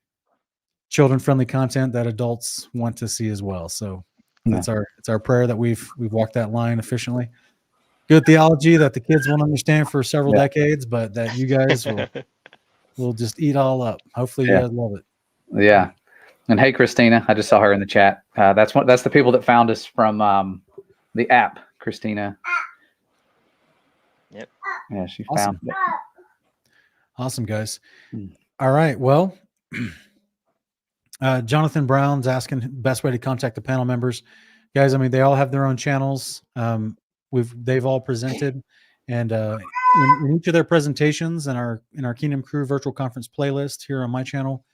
children-friendly content that adults want to see as well. So it's our prayer that we've walked that line efficiently. Good theology that the kids won't understand for several decades, but that you guys will just eat all up. Hopefully you guys love it. Yeah. And hey, Christina, I just saw her in the chat. That's the people that found us from the app, Christina. Yep. Yeah, she Awesome. found it. Awesome, guys. All right. Well, Jonathan Brown's asking best way to contact the panel members. Guys, I mean, they all have their own channels. They've all presented, and in each of their presentations in our Kingdom Crew virtual conference playlist here on my channel,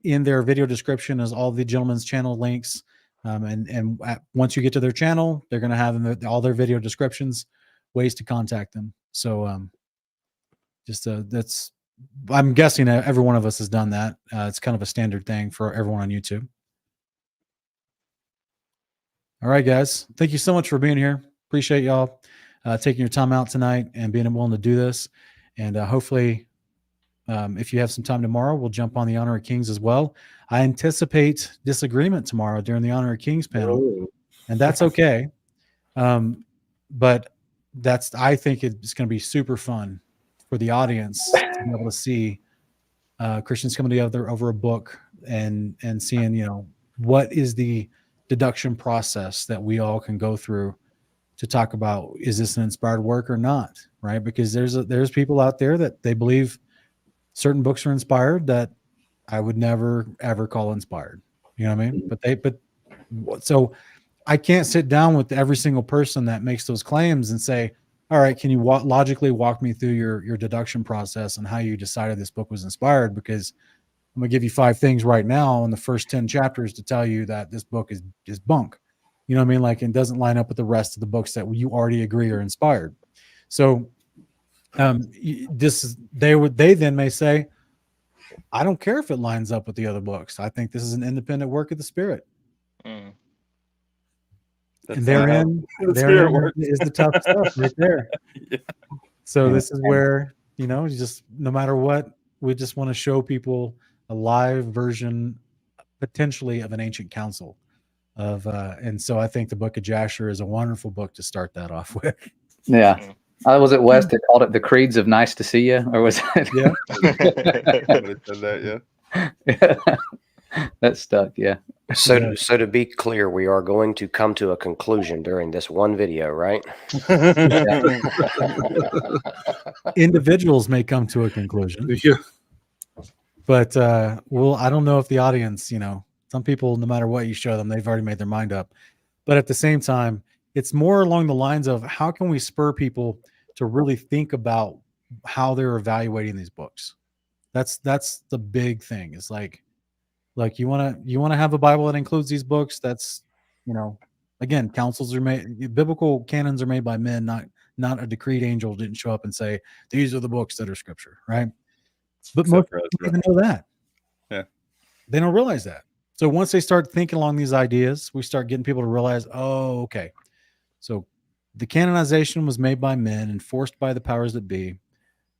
in their video description is all the gentlemen's channel links. Once you get to their channel, they're going to have all their video descriptions, ways to contact them. So that's, I'm guessing every one of us has done that. It's kind of a standard thing for everyone on YouTube. All right, guys. Thank you so much for being here. Appreciate y'all taking your time out tonight and being willing to do this. And hopefully, if you have some time tomorrow, we'll jump on the Honor of Kings as well. I anticipate disagreement tomorrow during the Honor of Kings panel, and that's okay. But I think it's going to be super fun for the audience to be able to see Christians coming together over a book and seeing, what is the deduction process that we all can go through to talk about, is this an inspired work or not, right? Because there's people out there that they believe certain books are inspired that I would never ever call inspired. You know what I mean? So I can't sit down with every single person that makes those claims and say, all right, can you logically walk me through your deduction process and how you decided this book was inspired? Because I'm going to give you 5 things right now in the first 10 chapters to tell you that this book is bunk. You know what I mean? Like, it doesn't line up with the rest of the books that you already agree are inspired. So they then may say, I don't care if it lines up with the other books. I think this is an independent work of the Spirit. Mm. And therein is the tough stuff right there. Yeah. So this is where, just no matter what, we just want to show people a live version potentially of an ancient council of and so I think the book of Jasher is a wonderful book to start that off with. Yeah. Was it West that called it the Creeds of Nice to See You? Or was it? Yeah. That stuck. Yeah. So to be clear, we are going to come to a conclusion during this one video, right? Individuals may come to a conclusion. Yeah. But I don't know if the audience, some people, no matter what you show them, they've already made their mind up. But at the same time, it's more along the lines of how can we spur people to really think about how they're evaluating these books. That's the big thing. It's like you want to have a Bible that includes these books. That's, again, councils are made, biblical canons are made by men, not a decreed angel didn't show up and say, these are the books that are scripture, right? But most people don't even know that. Yeah. They don't realize that. So once they start thinking along these ideas, we start getting people to realize, oh, okay. So the canonization was made by men, enforced by the powers that be.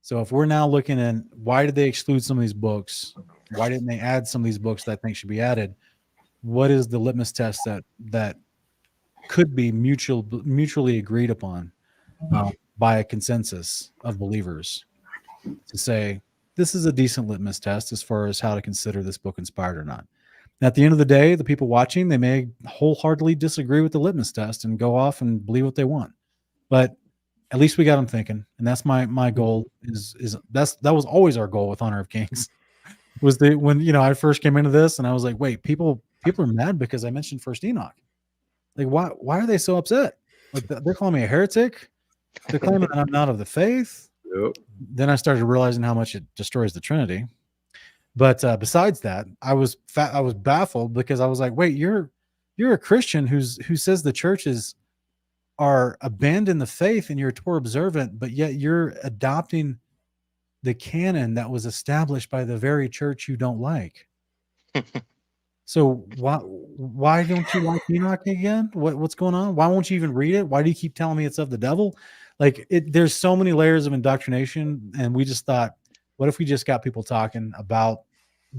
So if we're now looking at why did they exclude some of these books? Why didn't they add some of these books that I think should be added? What is the litmus test that could be mutually agreed upon by a consensus of believers to say, this is a decent litmus test as far as how to consider this book inspired or not. And at the end of the day, the people watching, they may wholeheartedly disagree with the litmus test and go off and believe what they want. But at least we got them thinking. And that's my goal that was always our goal with Honor of Kings. Was when I first came into this and I was like, wait, people are mad because I mentioned First Enoch. Like, why are they so upset? Like, they're calling me a heretic. They're claiming that I'm not of the faith. Yep. Then I started realizing how much it destroys the Trinity. But besides that, I was baffled because I was like, wait, you're a Christian who says the churches are abandon the faith and you're Torah observant, but yet you're adopting the canon that was established by the very church you don't like. So why don't you like Enoch again? What's going on? Why won't you even read it? Why do you keep telling me it's of the devil? Like there's so many layers of indoctrination, and we just thought, what if we just got people talking about,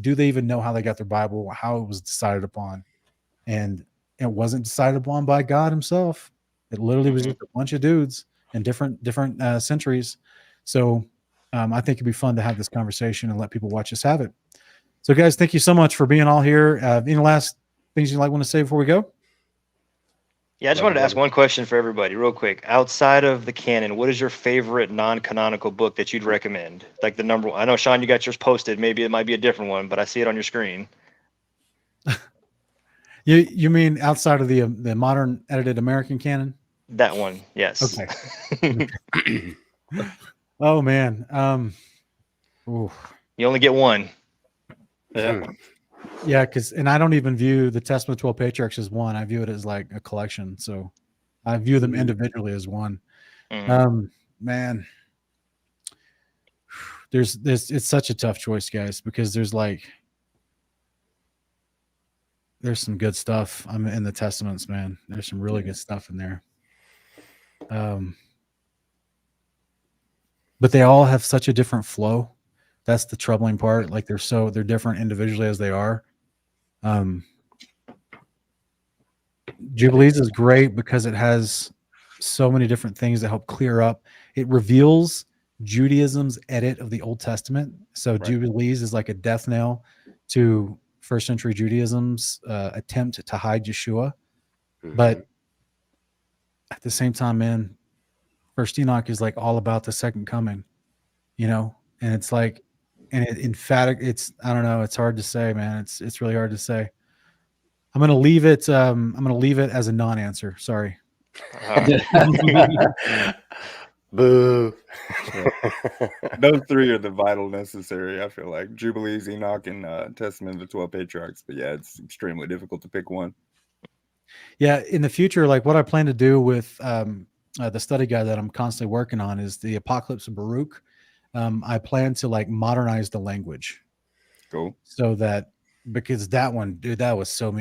do they even know how they got their Bible, how it was decided upon? And it wasn't decided upon by God himself. It literally was just a bunch of dudes in different centuries. So I think it'd be fun to have this conversation and let people watch us have it. So guys, thank you so much for being all here. Any last things you'd want to say before we go? Yeah, I just wanted to ask one question for everybody real quick. Outside of the canon, what is your favorite non-canonical book that you'd recommend? Like the number one. I know, Sean, you got yours posted. Maybe it might be a different one, but I see it on your screen. You mean outside of the modern edited American canon? That one, yes. Okay. Oh man. Ooh. You only get one. Yeah. Yeah, and I don't even view the Testament of 12 Patriarchs as one. I view it as like a collection. So I view them individually as one. Man. It's such a tough choice, guys, because there's some good stuff. I'm in the Testaments, man. There's some really good stuff in there. But they all have such a different flow. That's the troubling part. Like they're different individually as they are. Jubilees is great because it has so many different things that help clear up. It reveals Judaism's edit of the Old Testament. So right. Jubilees is like a death knell to first century Judaism's attempt to hide Yeshua. But at the same time, man, First Enoch is like all about the second coming, and it's like, and emphatic. I don't know. It's hard to say, man. It's really hard to say. I'm going to leave it. I'm going to leave it as a non-answer. Sorry. Boo. Those three are the vital necessary. I feel like Jubilees, Enoch, and Testament of the 12 Patriarchs. But yeah, it's extremely difficult to pick one. Yeah, in the future, like what I plan to do with the study guide that I'm constantly working on is the Apocalypse of Baruch. I plan to like modernize the language. Cool. So that, because that one, dude, that one's so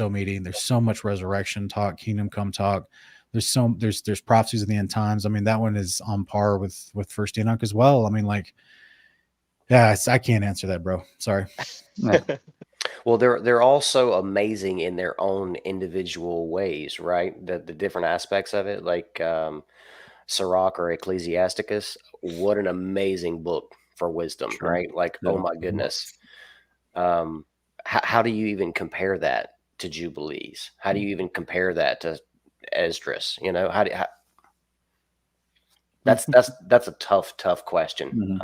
meaty. There's so much resurrection talk, kingdom come talk. There's prophecies of the end times. I mean, that one is on par with First Enoch as well. I mean, like, yeah, I can't answer that, bro. Sorry. Well, they're also amazing in their own individual ways, right? The different aspects of it, like Sirach or Ecclesiasticus. What an amazing book for wisdom, sure. Right? Like, oh my goodness. How do you even compare that to Jubilees? How do you even compare that to Esdras? That's a tough question.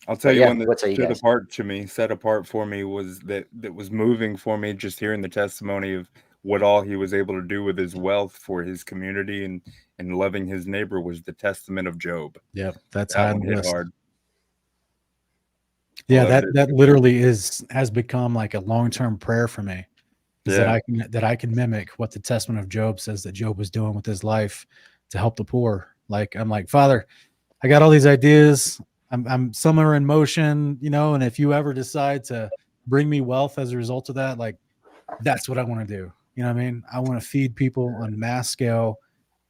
I'll tell you one that set apart for me was that was moving for me, just hearing the testimony of what all he was able to do with his wealth for his community and loving his neighbor, was the Testament of Job. Yeah, that's high on the list. Hard. Yeah, that literally has become like a long-term prayer for me. That I can mimic what the Testament of Job says that Job was doing with his life to help the poor. Like, I'm like, Father, I got all these ideas. I'm somewhere in motion, and if you ever decide to bring me wealth as a result of that, like, that's what I want to do. You know what I mean? I want to feed people on mass scale,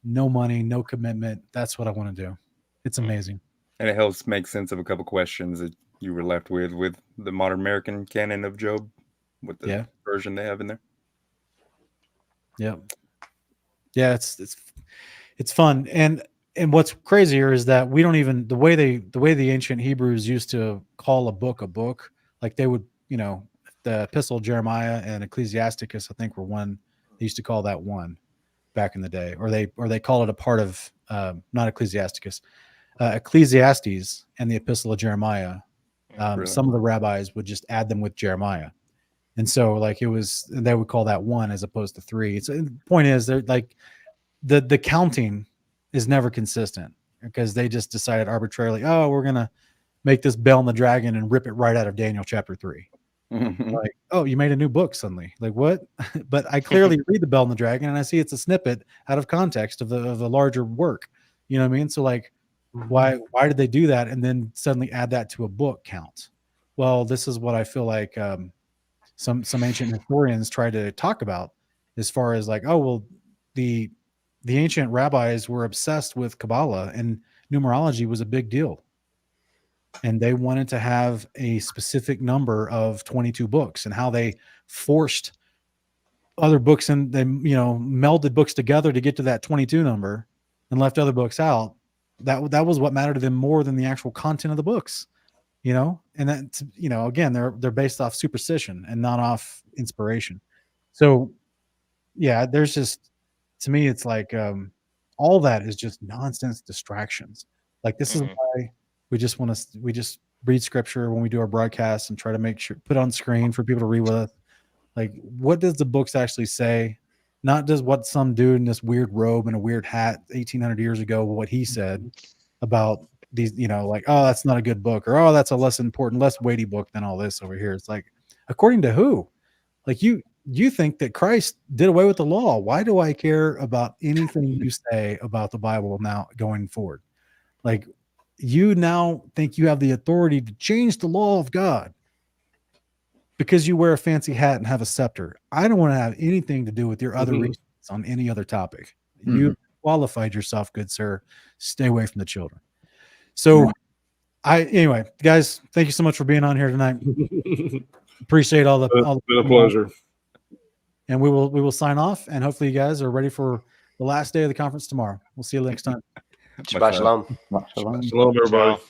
no money, no commitment. That's what I want to do. It's amazing. And it helps make sense of a couple questions that you were left with the modern American canon of Job, with the version they have in there. Yeah. Yeah, it's fun. And what's crazier is that we don't even, the way the ancient Hebrews used to call a book, like they would, the Epistle of Jeremiah and Ecclesiasticus, I think, were one. They used to call that one back in the day, or they call it a part of not Ecclesiasticus, Ecclesiastes and the Epistle of Jeremiah. Really? Some of the rabbis would just add them with Jeremiah, and so like they would call that one as opposed to three. So the point is, they're like the counting is never consistent. because they just decided arbitrarily, oh, we're going to make this Bell and the Dragon and rip it right out of Daniel chapter 3. Like, oh, you made a new book suddenly. Like, what? But I clearly read the Bell and the Dragon and I see it's a snippet out of context of the larger work. You know what I mean? So like, why did they do that and then suddenly add that to a book count? Well, this is what I feel like some ancient historians try to talk about, as far as like, oh, well, the ancient rabbis were obsessed with Kabbalah and numerology was a big deal. And they wanted to have a specific number of 22 books, and how they forced other books and they, you know, melded books together to get to that 22 number and left other books out. That was what mattered to them more than the actual content of the books, you know? And that, you know, again, they're based off superstition and not off inspiration. So yeah, there's just, to me, it's like, all that is just nonsense distractions. Like, this is why we just read scripture when we do our broadcasts and try to make sure, put on screen for people to read with us. Like, what does the books actually say? Not just what some dude in this weird robe and a weird hat 1800 years ago, what he said about these, you know, like, oh, that's not a good book, or oh, that's a less important, less weighty book than all this over here. It's like, according to who? Like, you think that Christ did away with the law. Why do I care about anything you say about the Bible now going forward? Like, you now think you have the authority to change the law of God because you wear a fancy hat and have a scepter. I don't want to have anything to do with your other reasons on any other topic. You qualified yourself, good sir. Stay away from the children. So anyway, guys, thank you so much for being on here tonight. Appreciate all the been a pleasure. And we will sign off, and hopefully you guys are ready for the last day of the conference tomorrow. We'll see you next time. Shabbat shalom. Shalom, everybody.